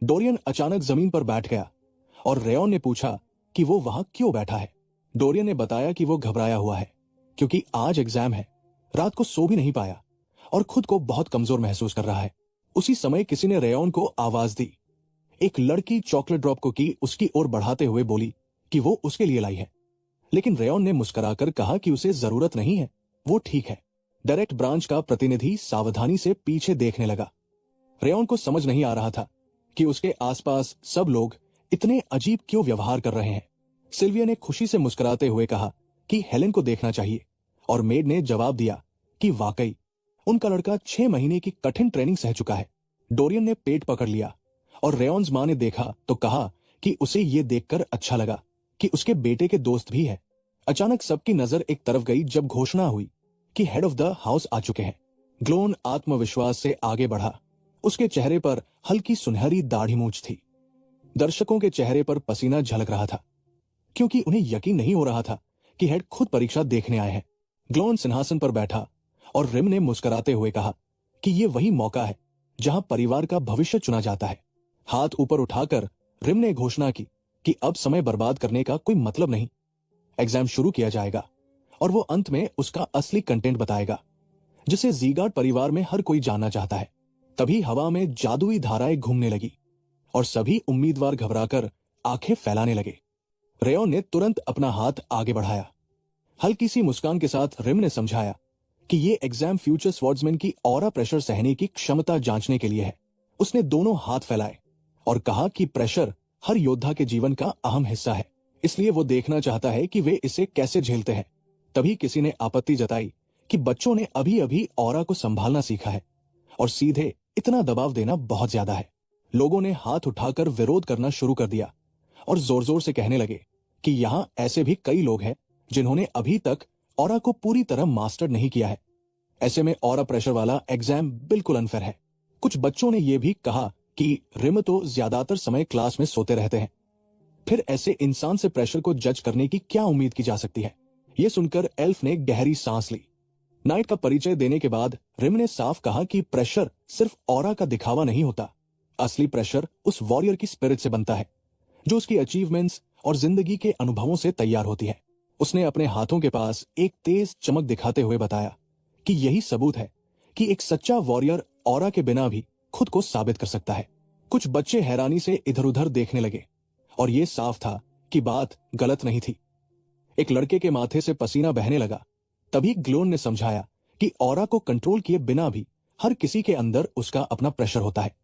डोरियन अचानक जमीन पर बैठ गया और रेयॉन ने पूछा कि वो वहां क्यों बैठा है। डोरियन ने बताया कि वो घबराया हुआ है क्योंकि आज एग्जाम है, रात को सो भी नहीं पाया और खुद को बहुत कमजोर महसूस कर रहा है। उसी समय किसी ने रेयॉन को आवाज दी। एक लड़की चॉकलेट ड्रॉप को की उसकी ओर बढ़ाते हुए बोली कि वो उसके लिए लाई है, लेकिन रेयॉन ने मुस्कुराकर कहा कि उसे जरूरत नहीं है, वो ठीक है। डायरेक्ट ब्रांच का प्रतिनिधि सावधानी से पीछे देखने लगा। रेयॉन को समझ नहीं आ रहा था कि उसके आसपास सब लोग इतने अजीब क्यों व्यवहार कर रहे हैं। सिल्विया ने खुशी से मुस्कुराते हुए कहा कि हेलेन को देखना चाहिए और मेड ने जवाब दिया कि वाकई उनका लड़का 6 महीने की कठिन ट्रेनिंग सह चुका है। डोरियन ने पेट पकड़ लिया और रेयॉन्स मां ने देखा तो कहा कि उसे ये देखकर अच्छा लगा कि उसके बेटे के दोस्त भी है। अचानक सबकी नजर एक तरफ गई जब घोषणा हुई कि हेड ऑफ द हाउस आ चुके हैं। ग्लोन आत्मविश्वास से आगे बढ़ा। उसके चेहरे पर हल्की सुनहरी दाढ़ी मूंछ थी। दर्शकों के चेहरे पर पसीना झलक रहा था क्योंकि उन्हें यकीन नहीं हो रहा था कि हेड खुद परीक्षा देखने आए हैं। ग्लोन सिंहासन पर बैठा और रिम ने मुस्कुराते हुए कहा कि ये वही मौका है जहां परिवार का भविष्य चुना जाता है। हाथ ऊपर उठाकर रिम ने घोषणा की कि अब समय बर्बाद करने का कोई मतलब नहीं। एग्जाम शुरू किया जाएगा और वो अंत में उसका असली कंटेंट बताएगा जिसे ज़ीगार्ड परिवार में हर कोई जानना चाहता है। तभी हवा में जादुई धाराएं घूमने लगी और सभी उम्मीदवार घबराकर आंखें फैलाने लगे। रेयॉन ने तुरंत अपना हाथ आगे बढ़ाया। हल्की सी मुस्कान के साथ रिम ने समझाया कि ये एग्जाम फ्यूचर स्वॉर्ड्समैन की ऑरा प्रेशर सहने की क्षमता जांचने के लिए है। उसने दोनों हाथ फैलाए और कहा कि प्रेशर हर योद्धा के जीवन का अहम हिस्सा है, इसलिए वो देखना चाहता है कि वे इसे कैसे झेलते हैं। तभी किसी ने आपत्ति जताई कि बच्चों ने अभी अभी ऑरा को संभालना सीखा है और सीधे इतना दबाव देना बहुत ज्यादा है। लोगों ने हाथ उठाकर विरोध करना शुरू कर दिया और जोर जोर से कहने लगे कि यहाँ ऐसे भी कई लोग हैं जिन्होंने अभी तक ऑरा को पूरी तरह मास्टर नहीं किया है। ऐसे में ऑरा प्रेशर वाला एग्जाम बिल्कुल अनफेयर है। कुछ बच्चों ने यह भी कहा कि रिम तो ज्यादातर समय क्लास में सोते रहते हैं, फिर ऐसे इंसान से प्रेशर को जज करने की क्या उम्मीद की जा सकती है। यह सुनकर एल्फ ने गहरी सांस ली। नाइट का परिचय देने के बाद रिम ने साफ कहा कि प्रेशर सिर्फ ऑरा का दिखावा नहीं होता, असली प्रेशर उस वॉरियर की स्पिरिट से बनता है जो उसकी अचीवमेंट्स और जिंदगी के अनुभवों से तैयार होती है। उसने अपने हाथों के पास एक तेज चमक दिखाते हुए बताया कि यही सबूत है कि एक सच्चा वॉरियर ऑरा के बिना भी खुद को साबित कर सकता है। कुछ बच्चे हैरानी से इधर उधर देखने लगे और यह साफ था कि बात गलत नहीं थी। एक लड़के के माथे से पसीना बहने लगा। तभी ग्लोन ने समझाया कि ऑरा को कंट्रोल किए बिना भी हर किसी के अंदर उसका अपना प्रेशर होता है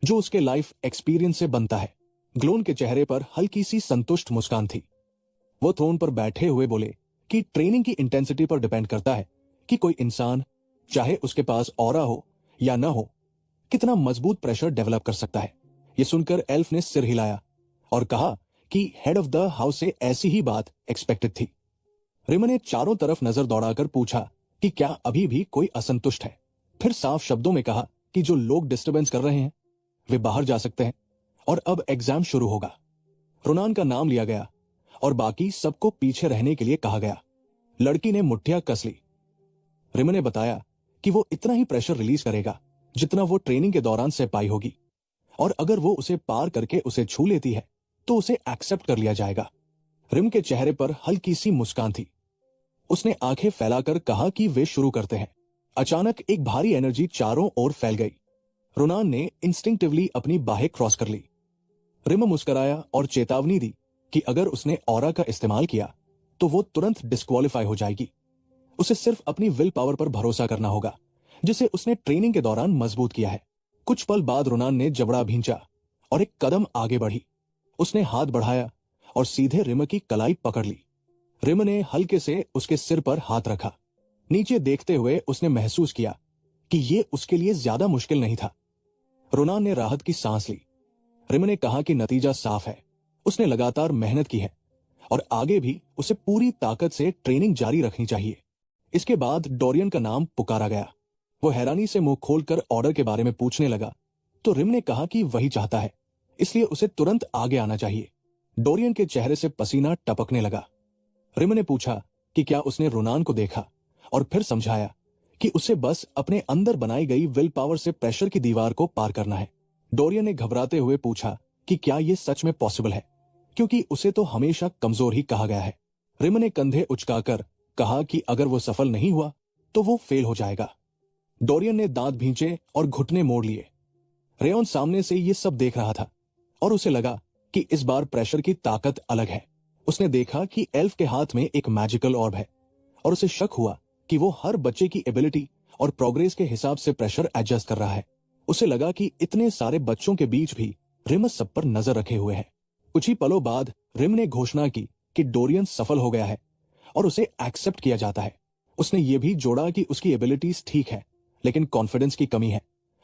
जो उसके लाइफ एक्सपीरियंस से बनता है। ग्लोन के चेहरे पर हल्की सी संतुष्ट मुस्कान थी। वो थ्रोन पर बैठे हुए बोले कि ट्रेनिंग की इंटेंसिटी पर डिपेंड करता है कि कोई इंसान, चाहे उसके पास ऑरा हो या न हो, कितना मजबूत प्रेशर डेवलप कर सकता है। ये सुनकर एल्फ ने सिर हिलाया और कहा कि हेड ऑफ द हाउस से ऐसी ही बात एक्सपेक्टेड थी। रिम ने चारों तरफ नजर दौड़ाकर पूछा कि क्या अभी भी कोई असंतुष्ट है। फिर साफ शब्दों में कहा कि जो लोग डिस्टर्बेंस कर रहे हैं वे बाहर जा सकते हैं और अब एग्जाम शुरू होगा। रोनान का नाम लिया गया और बाकी सबको पीछे रहने के लिए कहा गया। लड़की ने मुट्ठियां कस ली। रिम ने बताया कि वो इतना ही प्रेशर रिलीज करेगा जितना वो ट्रेनिंग के दौरान सह पाई होगी, और अगर वो उसे पार करके उसे छू लेती है तो उसे एक्सेप्ट कर लिया जाएगा। रिम के चेहरे पर हल्की सी मुस्कान थी। उसने आंखें फैलाकर कहा कि वे शुरू करते हैं। अचानक एक भारी एनर्जी चारों ओर फैल गई। रोनान ने इंस्टिंक्टिवली अपनी बाहें क्रॉस कर ली। रिम मुस्कुराया और चेतावनी दी कि अगर उसने ऑरा का इस्तेमाल किया तो वो तुरंत डिस्क्वालीफाई हो जाएगी। उसे सिर्फ अपनी विल पावर पर भरोसा करना होगा जिसे उसने ट्रेनिंग के दौरान मजबूत किया है। कुछ पल बाद रोनान ने जबड़ा भींचा और एक कदम आगे बढ़ी। उसने हाथ बढ़ाया और सीधे रिम की कलाई पकड़ ली। रिम ने हल्के से उसके सिर पर हाथ रखा। नीचे देखते हुए उसने महसूस किया कि यह उसके लिए ज्यादा मुश्किल नहीं था। रोनान ने राहत की सांस ली। रिम ने कहा कि नतीजा साफ है, उसने लगातार मेहनत की है और आगे भी उसे पूरी ताकत से ट्रेनिंग जारी रखनी चाहिए। इसके बाद डोरियन का नाम पुकारा गया। वो हैरानी से मुंह खोलकर ऑर्डर के बारे में पूछने लगा तो रिम ने कहा कि वही चाहता है, इसलिए उसे तुरंत आगे आना चाहिए। डोरियन के चेहरे से पसीना टपकने लगा। रिम ने पूछा कि क्या उसने रोनान को देखा और फिर समझाया कि उसे बस अपने अंदर बनाई गई विल पावर से प्रेशर की दीवार को पार करना है। डोरियन ने घबराते हुए पूछा कि क्या यह सच में पॉसिबल है, क्योंकि उसे तो हमेशा कमजोर ही कहा गया है। रिम ने कंधे उचकाकर कहा कि अगर वो सफल नहीं हुआ तो वो फेल हो जाएगा। डोरियन ने दांत भींचे और घुटने मोड़ लिए। रेयॉन सामने से ये सब देख रहा था और उसे लगा कि इस बार प्रेशर की ताकत अलग है। उसने देखा कि एल्फ के हाथ में एक मैजिकल ऑर्ब है और उसे शक हुआ कि वो हर बच्चे की एबिलिटी और प्रोग्रेस के हिसाब से प्रेशर एडजस्ट कर रहा है। उसे लगा कि इतने सारे बच्चों के बीच भी रिम सब पर नजर रखे हुए है। कुछ ही पलों बाद रिम ने घोषणा की कि डोरियन सफल हो गया है और उसे एक्सेप्ट किया जाता है। उसने ये भी जोड़ा कि उसकी एबिलिटीज ठीक है, लेकिन कॉन्फिडेंस की कमी है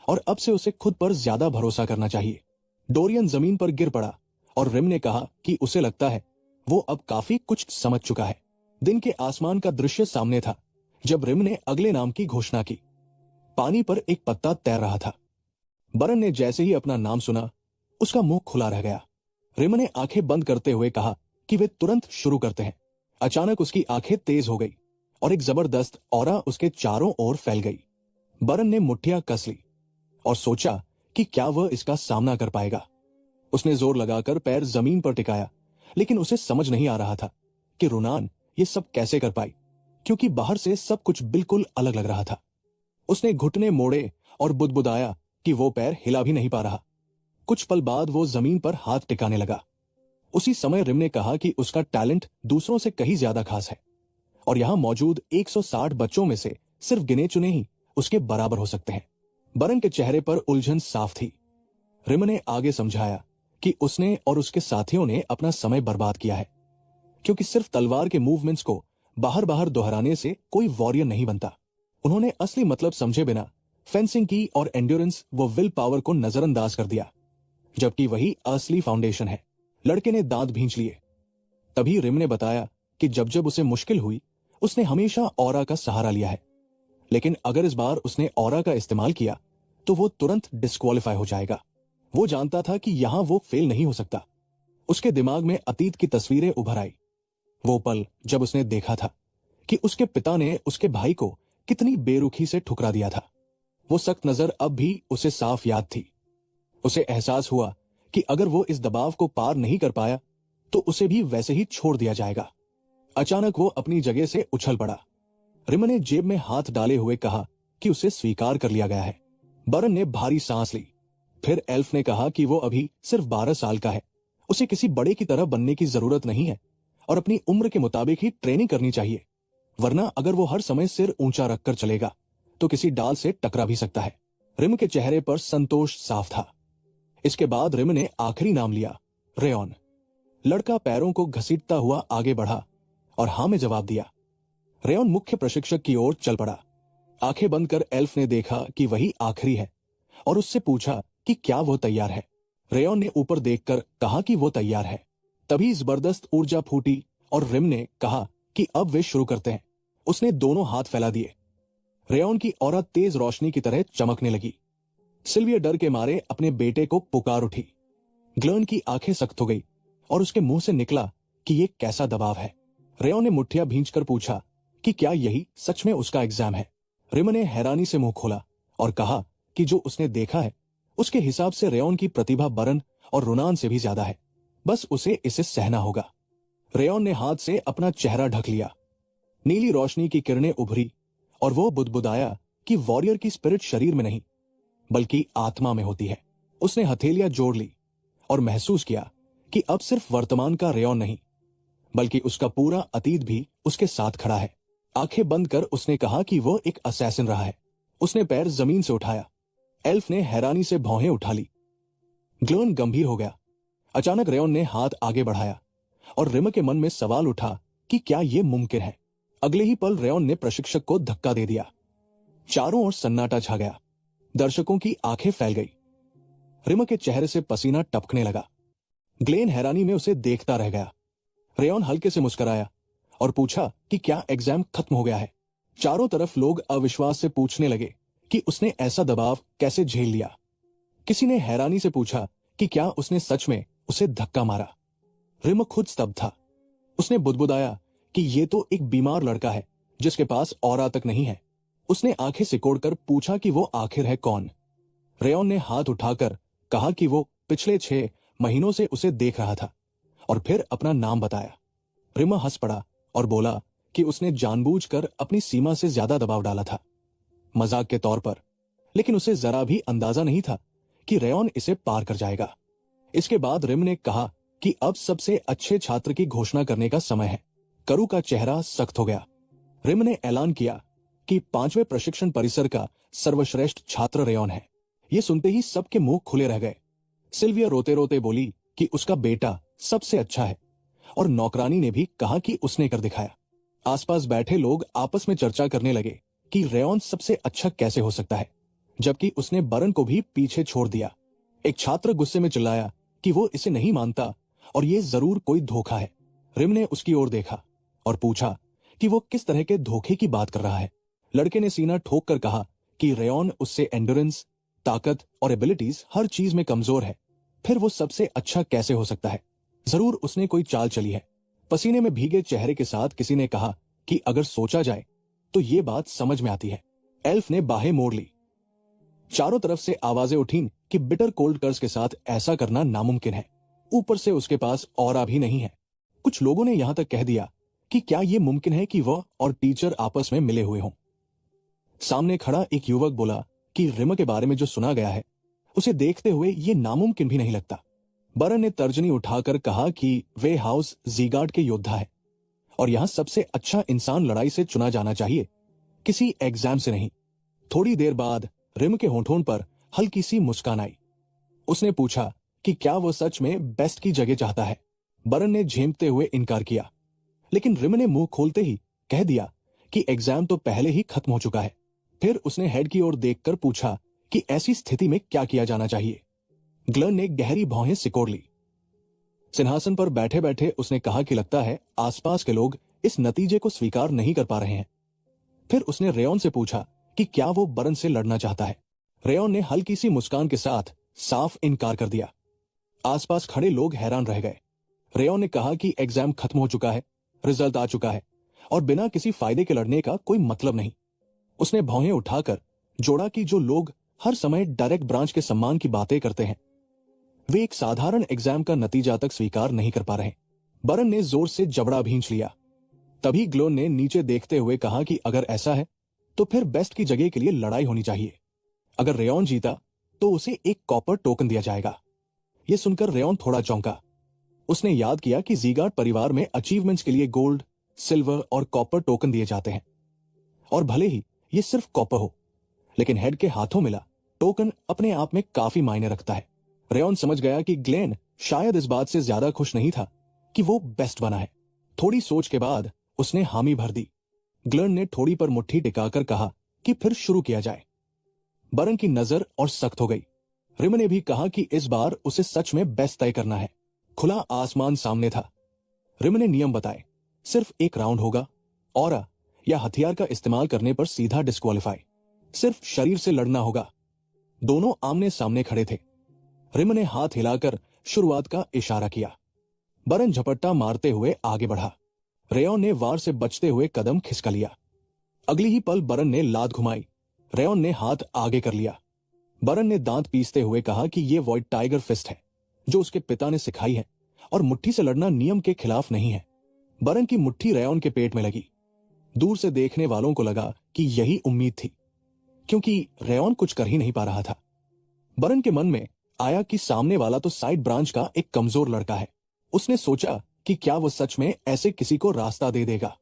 और अब से उसे खुद पर ज्यादा भरोसा करना चाहिए। डोरियन जमीन पर गिर पड़ा और रिम ने कहा कि उसे लगता है वो अब काफी कुछ समझ चुका है। दिन के आसमान का दृश्य सामने था जब रिम ने अगले नाम की घोषणा की। पानी पर एक पत्ता तैर रहा था। बरन ने जैसे ही अपना नाम सुना, उसका मुंह खुला रह गया। रिम ने आंखें बंद करते हुए कहा कि वे तुरंत शुरू करते हैं। अचानक उसकी आंखें तेज हो गई और एक जबरदस्त ऑरा उसके चारों ओर फैल गई। बरन ने मुट्ठियां कस ली और सोचा कि क्या वह इसका सामना कर पाएगा। उसने जोर लगाकर पैर जमीन पर टिकाया, लेकिन उसे समझ नहीं आ रहा था कि रोनान ये सब कैसे कर पाई, क्योंकि बाहर से सब कुछ बिल्कुल अलग लग रहा था। उसने घुटने मोड़े और बुदबुदाया कि वो पैर हिला भी नहीं पा रहा। कुछ पल बाद वो जमीन पर हाथ टिकाने लगा। उसी समय रिम ने कहा कि उसका टैलेंट दूसरों से कहीं ज्यादा खास है और यहां मौजूद 160 बच्चों में से सिर्फ गिने चुने ही उसके बराबर हो सकते हैं। बरन के चेहरे पर उलझन साफ थी। रिम ने आगे समझाया कि उसने और उसके साथियों ने अपना समय बर्बाद किया है, क्योंकि सिर्फ तलवार के मूवमेंट्स को बाहर बाहर दोहराने से कोई वॉरियर नहीं बनता। उन्होंने असली मतलब समझे बिना फेंसिंग की और एंड्योरेंस व विल पावर को नजरअंदाज कर दिया, जबकि वही असली फाउंडेशन है। लड़के ने दांत भींच लिए। तभी रिम ने बताया कि जब जब उसे मुश्किल हुई उसने हमेशा ऑरा का सहारा लिया है, लेकिन अगर इस बार उसने ऑरा का इस्तेमाल किया तो वो तुरंत डिस्क्वालीफाई हो जाएगा। वो जानता था कि यहां वो फेल नहीं हो सकता। उसके दिमाग में अतीत की तस्वीरें उभर आई। वो पल जब उसने देखा था कि उसके पिता ने उसके भाई को कितनी बेरुखी से ठुकरा दिया था। वो सख्त नजर अब भी उसे साफ याद थी। उसे एहसास हुआ कि अगर वो इस दबाव को पार नहीं कर पाया तो उसे भी वैसे ही छोड़ दिया जाएगा। अचानक वो अपनी जगह से उछल पड़ा। रिम ने जेब में हाथ डाले हुए कहा कि उसे स्वीकार कर लिया गया है। बरन ने भारी सांस ली। फिर एल्फ ने कहा कि वो अभी सिर्फ 12 साल का है, उसे किसी बड़े की तरह बनने की जरूरत नहीं है और अपनी उम्र के मुताबिक ही ट्रेनिंग करनी चाहिए, वरना अगर वो हर समय सिर ऊंचा रखकर चलेगा तो किसी डाल से टकरा भी सकता है। रिम के चेहरे पर संतोष साफ था। इसके बाद रिम ने आखिरी नाम लिया, रेयॉन। लड़का पैरों को घसीटता हुआ आगे बढ़ा और हां में जवाब दिया। रेयॉन मुख्य प्रशिक्षक की ओर चल पड़ा। आंखें बंद कर एल्फ ने देखा कि वही आखिरी है और उससे पूछा कि क्या वो तैयार है। रेयॉन ने ऊपर देखकर कहा कि वो तैयार है। तभी जबरदस्त ऊर्जा फूटी और रिम ने कहा कि अब वे शुरू करते हैं। उसने दोनों हाथ फैला दिए। रेयॉन की औरत तेज रोशनी की तरह चमकने लगी। सिल्विया डर के मारे अपने बेटे को पुकार उठी। ग्लर्न की आंखें सख्त हो गई और उसके मुंह से निकला कि ये कैसा दबाव है। रेयॉन ने मुट्ठियां भींचकर पूछा कि क्या यही सच में उसका एग्जाम है। रिम ने हैरानी से मुंह खोला और कहा कि जो उसने देखा है उसके हिसाब से रेयॉन की प्रतिभा बरन और रोनान से भी ज्यादा है, बस उसे इसे सहना होगा। रेयॉन ने हाथ से अपना चेहरा ढक लिया। नीली रोशनी की किरणें उभरी और वो बुदबुदाया कि वॉरियर की स्पिरिट शरीर में नहीं बल्कि आत्मा में होती है। उसने हथेलियां जोड़ ली और महसूस किया कि अब सिर्फ वर्तमान का रेयॉन नहीं बल्कि उसका पूरा अतीत भी उसके साथ खड़ा है। आंखें बंद कर उसने कहा कि वो एक असैसिन रहा है। उसने पैर जमीन से उठाया। एल्फ ने हैरानी से भौहें उठा ली। ग्लोन गंभीर हो गया। अचानक रेयॉन ने हाथ आगे बढ़ाया और रिम के मन में सवाल उठा कि क्या यह मुमकिन है। अगले ही पल रेयॉन ने प्रशिक्षक को धक्का दे दिया। चारों ओर सन्नाटा छा गया। दर्शकों की आंखें फैल गई। रिम के चेहरे से पसीना टपकने लगा। ग्लेन हैरानी में उसे देखता रह गया। रेयॉन हल्के से मुस्कुराया और पूछा कि क्या एग्जाम खत्म हो गया है। चारों तरफ लोग अविश्वास से पूछने लगे कि उसने ऐसा दबाव कैसे झेल लिया। किसी ने हैरानी से पूछा कि क्या उसने सच में उसे धक्का मारा। रिम खुद स्तब्ध था। उसने बुदबुदाया कि ये तो एक बीमार लड़का है जिसके पास ऑरा तक नहीं है। उसने आंखें सिकोड़कर पूछा कि वो आखिर है कौन। रेयॉन ने हाथ उठाकर कहा कि वो पिछले 6 महीनों से उसे देख रहा था और फिर अपना नाम बताया। रिमा हंस पड़ा और बोला कि उसने जानबूझकर अपनी सीमा से ज्यादा दबाव डाला था, मजाक के तौर पर, लेकिन उसे जरा भी अंदाजा नहीं था कि रेयॉन इसे पार कर जाएगा। इसके बाद रिम ने कहा कि अब सबसे अच्छे छात्र की घोषणा करने का समय है। करू का चेहरा सख्त हो गया। रिम ने ऐलान किया कि 5वें प्रशिक्षण परिसर का सर्वश्रेष्ठ छात्र रेयॉन है। ये सुनते ही सबके मुंह खुले रह गए। सिल्विया रोते रोते बोली कि उसका बेटा सबसे अच्छा है और नौकरानी ने भी कहा कि उसने कर दिखाया। आसपास बैठे लोग आपस में चर्चा करने लगे कि रेयॉन सबसे अच्छा कैसे हो सकता है, जबकि उसने बरन को भी पीछे छोड़ दिया। एक छात्र गुस्से में चिल्लाया कि वो इसे नहीं मानता और ये जरूर कोई धोखा है। रिम ने उसकी ओर देखा और पूछा कि वो किस तरह के धोखे की बात कर रहा है। लड़के ने सीना ठोक कर कहा कि रेयॉन उससे एंड्योरेंस, ताकत और एबिलिटीज हर चीज में कमजोर है। फिर वो सबसे अच्छा कैसे हो सकता है? जरूर उसने कोई चाल चली है। पसीने में भीगे चेहरे के साथ किसी ने कहा कि अगर सोचा जाए तो ये बात समझ में आती है। एल्फ ने बाहें मोड़ ली। चारों तरफ से आवाजें उठीं कि बिटर कोल्ड कर्स के साथ ऐसा करना नामुमकिन है। ऊपर से उसके पास ऑरा भी नहीं है। कुछ लोगों ने यहां तक कह दिया कि क्या यह मुमकिन है कि वह और टीचर आपस में मिले हुए हों। सामने खड़ा एक युवक बोला कि रिम के बारे में जो सुना गया है उसे देखते हुए यह नामुमकिन भी नहीं लगता। बरन ने तर्जनी उठाकर कहा कि वे हाउस ज़ीगार्ड के योद्धा है और यहां सबसे अच्छा इंसान लड़ाई से चुना जाना चाहिए, किसी एग्जाम से नहीं। थोड़ी देर बाद रिम के होठों पर हल्की सी मुस्कान आई। उसने पूछा कि क्या वो सच में बेस्ट की जगह चाहता है। बरन ने झेंपते हुए इनकार किया, लेकिन रिम ने मुंह खोलते ही कह दिया कि एग्जाम तो पहले ही खत्म हो चुका है। फिर उसने हेड की ओर देखकर पूछा कि ऐसी स्थिति में क्या किया जाना चाहिए। ग्लन ने गहरी भौहें सिकोड़ ली। सिंहासन पर बैठे बैठे उसने कहा कि लगता है आसपास के लोग इस नतीजे को स्वीकार नहीं कर पा रहे हैं। फिर उसने रेयॉन से पूछा कि क्या वो बरन से लड़ना चाहता है। रेयॉन ने हल्की सी मुस्कान के साथ साफ इनकार कर दिया। आसपास खड़े लोग हैरान रह गए। रेयॉन ने कहा कि एग्जाम खत्म हो चुका है, रिजल्ट आ चुका है और बिना किसी फायदे के लड़ने का कोई मतलब नहीं। उसने भौहें उठाकर जोड़ा कि जो लोग हर समय डायरेक्ट ब्रांच के सम्मान की बातें करते हैं वे एक साधारण एग्जाम का नतीजा तक स्वीकार नहीं कर पा रहे। बरन ने जोर से जबड़ा भींच लिया। तभी ग्लोन ने नीचे देखते हुए कहा कि अगर ऐसा है तो फिर बेस्ट की जगह के लिए लड़ाई होनी चाहिए। अगर रेयॉन जीता तो उसे एक कॉपर टोकन दिया जाएगा। यह सुनकर रेयॉन थोड़ा चौंका। उसने याद किया कि ज़ीगार्ड परिवार में अचीवमेंट्स के लिए गोल्ड, सिल्वर और कॉपर टोकन दिए जाते हैं और भले ही ये सिर्फ कॉपर हो, लेकिन हेड के हाथों मिला टोकन अपने आप में काफी मायने रखता है। रेयॉन समझ गया कि ग्लेन शायद इस बात से ज्यादा खुश नहीं था कि वो बेस्ट बना है। थोड़ी सोच के बाद उसने हामी भर दी। ग्लेन ने थोड़ी पर मुट्ठी टिकाकर कहा कि फिर शुरू किया जाए। बरन की नजर और सख्त हो गई। रिम ने भी कहा कि इस बार उसे सच में बेस्ट तय करना है। खुला आसमान सामने था। रिम ने नियम बताए, सिर्फ एक राउंड होगा, ऑरा या हथियार का इस्तेमाल करने पर सीधा डिस्क्वालीफाई, सिर्फ शरीर से लड़ना होगा। दोनों आमने सामने खड़े थे। रिम ने हाथ हिलाकर शुरुआत का इशारा किया। बरन झपट्टा मारते हुए आगे बढ़ा। रेयॉन ने वार से बचते हुए कदम खिसका लिया। अगली ही पल बरन ने लात घुमाई। रेयॉन ने हाथ आगे कर लिया। बरन ने दांत पीसते हुए कहा कि यह व्हाइट टाइगर फिस्ट है जो उसके पिता ने सिखाई है और मुट्ठी से लड़ना नियम के खिलाफ नहीं है। बरन की मुट्ठी रेयॉन के पेट में लगी। दूर से देखने वालों को लगा कि यही उम्मीद थी, क्योंकि रेयॉन कुछ कर ही नहीं पा रहा था। बरन के मन में आया कि सामने वाला तो साइड ब्रांच का एक कमजोर लड़का है। उसने सोचा कि क्या वो सच में ऐसे किसी को रास्ता दे देगा।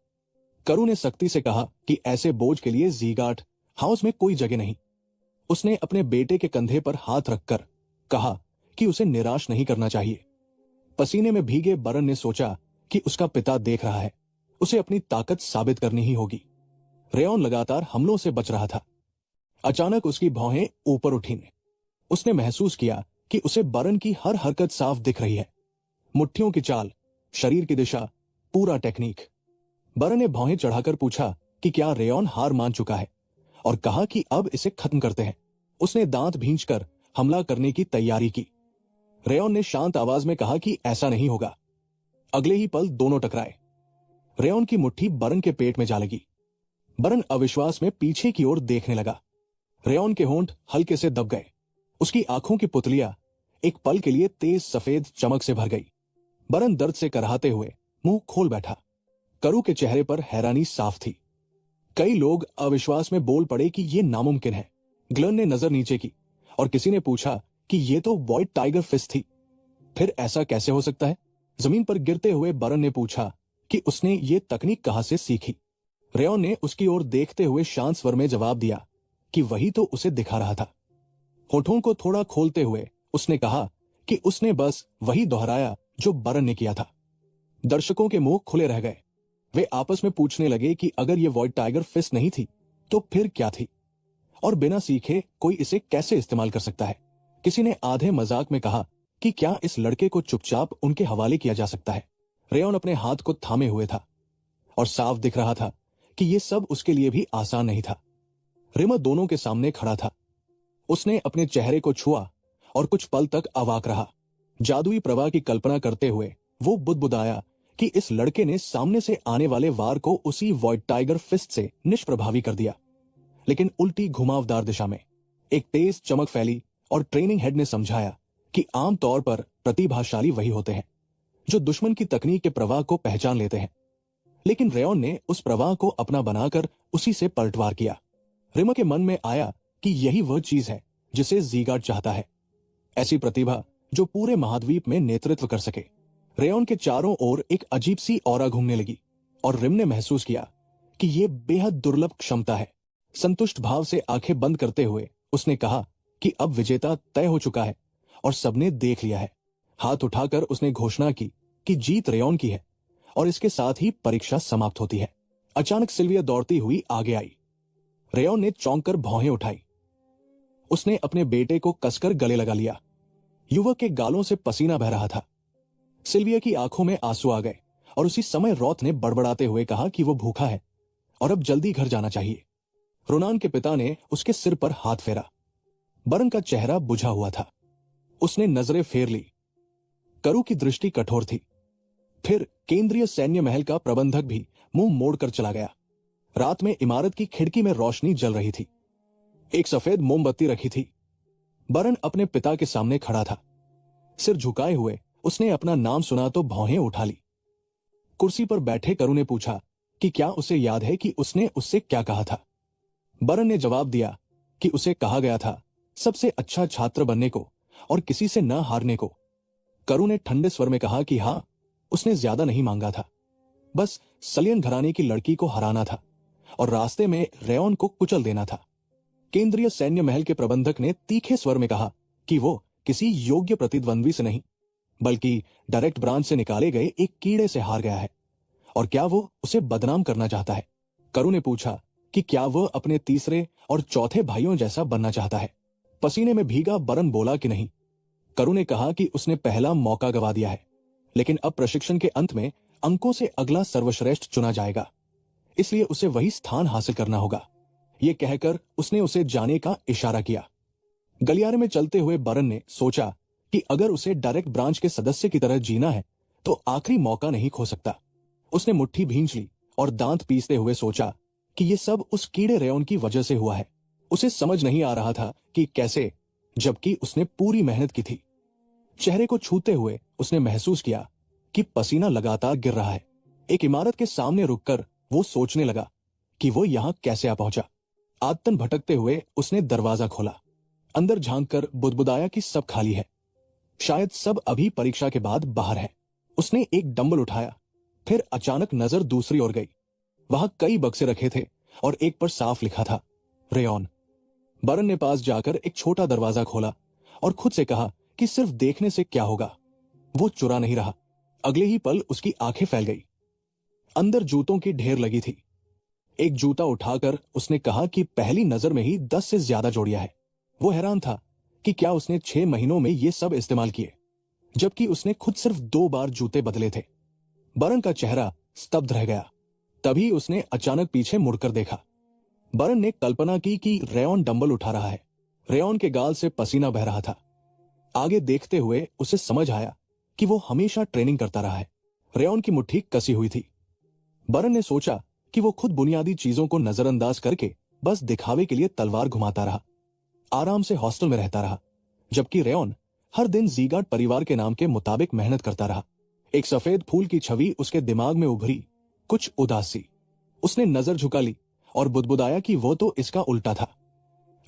करू ने सख्ती से कहा कि ऐसे बोझ के लिए ज़ीगार्ड हाउस में कोई जगह नहीं। उसने अपने बेटे के कंधे पर हाथ रखकर कहा कि उसे निराश नहीं करना चाहिए। पसीने में भीगे बरन ने सोचा कि उसका पिता देख रहा है, उसे अपनी ताकत साबित करनी ही होगी। रेयॉन लगातार हमलों से बच रहा था। अचानक उसकी भौहें ऊपर उठीं। उसने महसूस किया कि उसे बरन की हर हरकत साफ दिख रही है। मुट्ठियों की चाल, शरीर की दिशा, पूरा टेक्निक। बरन ने भौहें चढ़ाकर पूछा कि क्या रेयॉन हार मान चुका है और कहा कि अब इसे खत्म करते हैं। उसने दांत भींचकर हमला करने की तैयारी की। रेयॉन ने शांत आवाज में कहा कि ऐसा नहीं होगा। अगले ही पल दोनों टकराए। रेयॉन की मुट्ठी बरन के पेट में जा लगी। बरन अविश्वास में पीछे की ओर देखने लगा। रेयॉन के होंठ हल्के से दब गए। उसकी आंखों की पुतलियां एक पल के लिए तेज सफेद चमक से भर गई। बरन दर्द से कराहते हुए मुंह खोल बैठा। करू के चेहरे पर हैरानी साफ थी। कई लोग अविश्वास में बोल पड़े कि यह नामुमकिन है। ग्लेन ने नजर नीचे की और किसी ने पूछा कि यह तो व्हाइट टाइगर फिश थी। फिर ऐसा कैसे हो सकता है? जमीन पर गिरते हुए बरन ने पूछा कि उसने ये तकनीक कहां से सीखी। रेयॉन ने उसकी ओर देखते हुए शांत स्वर में जवाब दिया कि वही तो उसे दिखा रहा था। होठों को थोड़ा खोलते हुए उसने कहा कि उसने बस वही दोहराया जो बरन ने किया था। दर्शकों के मुंह खुले रह गए। वे आपस में पूछने लगे कि अगर ये व्हाइट टाइगर फिश नहीं थी तो फिर क्या थी, और बिना सीखे कोई इसे कैसे इस्तेमाल कर सकता है। किसी ने आधे मजाक में कहा कि क्या इस लड़के को चुपचाप उनके हवाले किया जा सकता है। रेयॉन अपने हाथ को थामे हुए था और साफ दिख रहा था कि यह सब उसके लिए भी आसान नहीं था। रिमा दोनों के सामने खड़ा था। उसने अपने चेहरे को छुआ और कुछ पल तक अवाक रहा। जादुई प्रवाह की कल्पना करते हुए वो बुदबुदाया कि इस लड़के ने सामने से आने वाले वार को उसी व्हाइट टाइगर फिस्ट से निष्प्रभावी कर दिया। लेकिन उल्टी घुमावदार दिशा में एक तेज चमक फैली और ट्रेनिंग हेड ने समझाया कि आमतौर पर प्रतिभाशाली वही होते हैं जो दुश्मन की तकनीक के प्रवाह को पहचान लेते हैं। लेकिन रेयॉन ने उस प्रवाह को अपना बनाकर उसी से पलटवार किया। रिमा के मन में आया कि यही वह चीज है जिसे ज़ीगार्ड चाहता है, ऐसी प्रतिभा जो पूरे महाद्वीप में नेतृत्व कर सके। रेयॉन के चारों ओर एक अजीब सी ऑरा घूमने लगी और रिम ने महसूस किया कि यह बेहद दुर्लभ क्षमता है। संतुष्ट भाव से आंखें बंद करते हुए उसने कहा कि अब विजेता तय हो चुका है और सबने देख लिया है। हाथ उठाकर उसने घोषणा की कि जीत रेयॉन की है और इसके साथ ही परीक्षा समाप्त होती है। अचानक सिल्विया दौड़ती हुई आगे आई। रेयॉन ने चौंक कर भौहें उठाई। उसने अपने बेटे को कसकर गले लगा लिया। युवक के गालों से पसीना बह रहा था। सिल्विया की आंखों में आंसू आ गए और उसी समय रॉथ ने बड़बड़ाते हुए कहा कि वो भूखा है और अब जल्दी घर जाना चाहिए। रोनान के पिता ने उसके सिर पर हाथ फेरा। बरन का चेहरा बुझा हुआ था। उसने नजरें फेर ली। करू की दृष्टि कठोर थी। फिर केंद्रीय सैन्य महल का प्रबंधक भी मुंह मोड़कर चला गया। रात में इमारत की खिड़की में रोशनी जल रही थी। एक सफेद मोमबत्ती रखी थी। बरन अपने पिता के सामने खड़ा था। सिर झुकाए हुए उसने अपना नाम सुना तो भौहें उठा ली। कुर्सी पर बैठे करू ने पूछा कि क्या उसे याद है कि उसने उससे क्या कहा था। बरन ने जवाब दिया कि उसे कहा गया था सबसे अच्छा छात्र बनने को और किसी से न हारने को। करू ने ठंडे स्वर में कहा कि हाँ, उसने ज्यादा नहीं मांगा था, बस सलियन घराने की लड़की को हराना था और रास्ते में रेयॉन को कुचल देना था। केंद्रीय सैन्य महल के प्रबंधक ने तीखे स्वर में कहा कि वो किसी योग्य प्रतिद्वंद्वी से नहीं बल्कि डायरेक्ट ब्रांच से निकाले गए एक कीड़े से हार गया है, और क्या वो उसे बदनाम करना चाहता है। करू ने पूछा कि क्या वह अपने तीसरे और चौथे भाइयों जैसा बनना चाहता है। पसीने में भीगा बरन बोला कि नहीं। करू ने कहा कि उसने पहला मौका गवा दिया है, लेकिन अब प्रशिक्षण के अंत में अंकों से अगला सर्वश्रेष्ठ चुना जाएगा, इसलिए उसे वही स्थान हासिल करना होगा। यह कहकर उसने उसे जाने का इशारा किया। गलियारे में चलते हुए बरन ने सोचा कि अगर उसे डायरेक्ट ब्रांच के सदस्य की तरह जीना है तो आखिरी मौका नहीं खो सकता। उसने मुट्ठी भींच ली और दांत पीसते हुए सोचा कि यह सब उस कीड़े रेयॉन की वजह से हुआ है। उसे समझ नहीं आ रहा था कि कैसे, जबकि उसने पूरी मेहनत की थी। चेहरे को छूते हुए उसने महसूस किया कि पसीना लगातार गिर रहा है। एक इमारत के सामने रुककर वो सोचने लगा कि वो यहां कैसे आ पहुंचा। आदतन भटकते हुए उसने दरवाजा खोला। अंदर झांककर बुदबुदाया कि सब खाली है, शायद सब अभी परीक्षा के बाद बाहर है। उसने एक डंबल उठाया, फिर अचानक नजर दूसरी ओर गई। वहां कई बक्से रखे थे और एक पर साफ लिखा था रेयॉन। बरन ने पास जाकर एक छोटा दरवाजा खोला और खुद से कहा कि सिर्फ देखने से क्या होगा। वो चुरा नहीं रहा। अगले ही पल उसकी आंखें फैल गई। अंदर जूतों की ढेर लगी थी। एक जूता उठाकर उसने कहा कि पहली नजर में ही 10 से ज्यादा जोड़ियां हैं। वो हैरान था कि क्या उसने 6 महीनों में ये सब इस्तेमाल किए, जबकि उसने खुद सिर्फ 2 बार जूते बदले थे। बरन का चेहरा स्तब्ध रह गया। तभी उसने अचानक पीछे मुड़कर देखा। बरन ने कल्पना की कि रेयॉन डंबल उठा रहा है। रेयॉन के गाल से पसीना बह रहा था। आगे देखते हुए उसे समझ आया कि वो हमेशा ट्रेनिंग करता रहा है। रेयॉन की मुट्ठी कसी हुई थी। बरन ने सोचा कि वो खुद बुनियादी चीजों को नजरअंदाज करके बस दिखावे के लिए तलवार घुमाता रहा। आराम से हॉस्टल में रहता रहा, जबकि रेयॉन हर दिन ज़ीगार्ड परिवार के नाम के मुताबिक मेहनत करता रहा। एक सफेद फूल की छवि उसके दिमाग में उभरी, कुछ उदासी। उसने नजर झुका ली और बुदबुदाया कि वो तो इसका उल्टा था।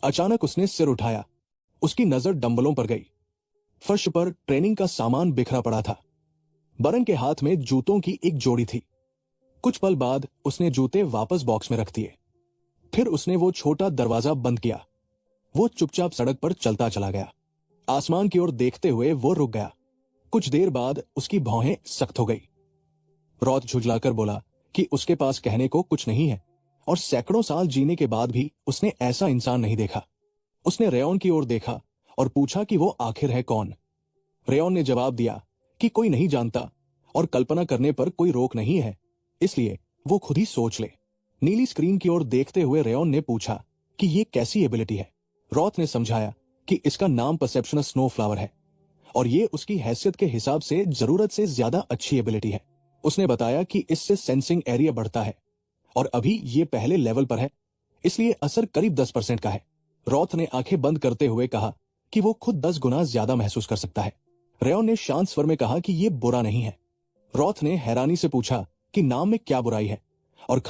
अचानक उसने सिर उठाया। उसकी नजर डंबलों पर गई। फर्श पर ट्रेनिंग का सामान बिखरा पड़ा था। बरन के हाथ में जूतों की एक जोड़ी थी। कुछ पल बाद उसने जूते वापस बॉक्स में रख दिए। फिर उसने वो छोटा दरवाजा बंद किया। वो चुपचाप सड़क पर चलता चला गया। आसमान की ओर देखते हुए वो रुक गया। कुछ देर बाद उसकी भौहें सख्त हो गई। रॉथ झुंझलाकर बोला कि उसके पास कहने को कुछ नहीं है, और सैकड़ों साल जीने के बाद भी उसने ऐसा इंसान नहीं देखा। उसने रेयॉन की ओर देखा और पूछा कि वो आखिर है कौन। रेयॉन ने जवाब दिया कि कोई नहीं जानता और कल्पना करने पर कोई रोक नहीं है, इसलिए वो खुद ही सोच ले। नीली स्क्रीन की ओर देखते हुए रेयॉन ने पूछा कि ये कैसी एबिलिटी है। रॉथ ने समझाया कि इसका नाम परसेप्शन स्नो फ्लावर है और ये उसकी हैसियत के हिसाब से जरूरत से ज्यादा अच्छी एबिलिटी है। उसने बताया कि इससे सेंसिंग एरिया बढ़ता है और अभी ये पहले लेवल पर है, इसलिए असर करीब 10% का है। रॉथ ने आंखें बंद करते हुए कहा कि वो खुद 10 गुना ज्यादा महसूस कर सकता है। रेयॉन ने शांत स्वर में कहा कि ये बुरा नहीं है। रॉथ ने हैरानी से पूछा कि नाम में क्या बुराई है, और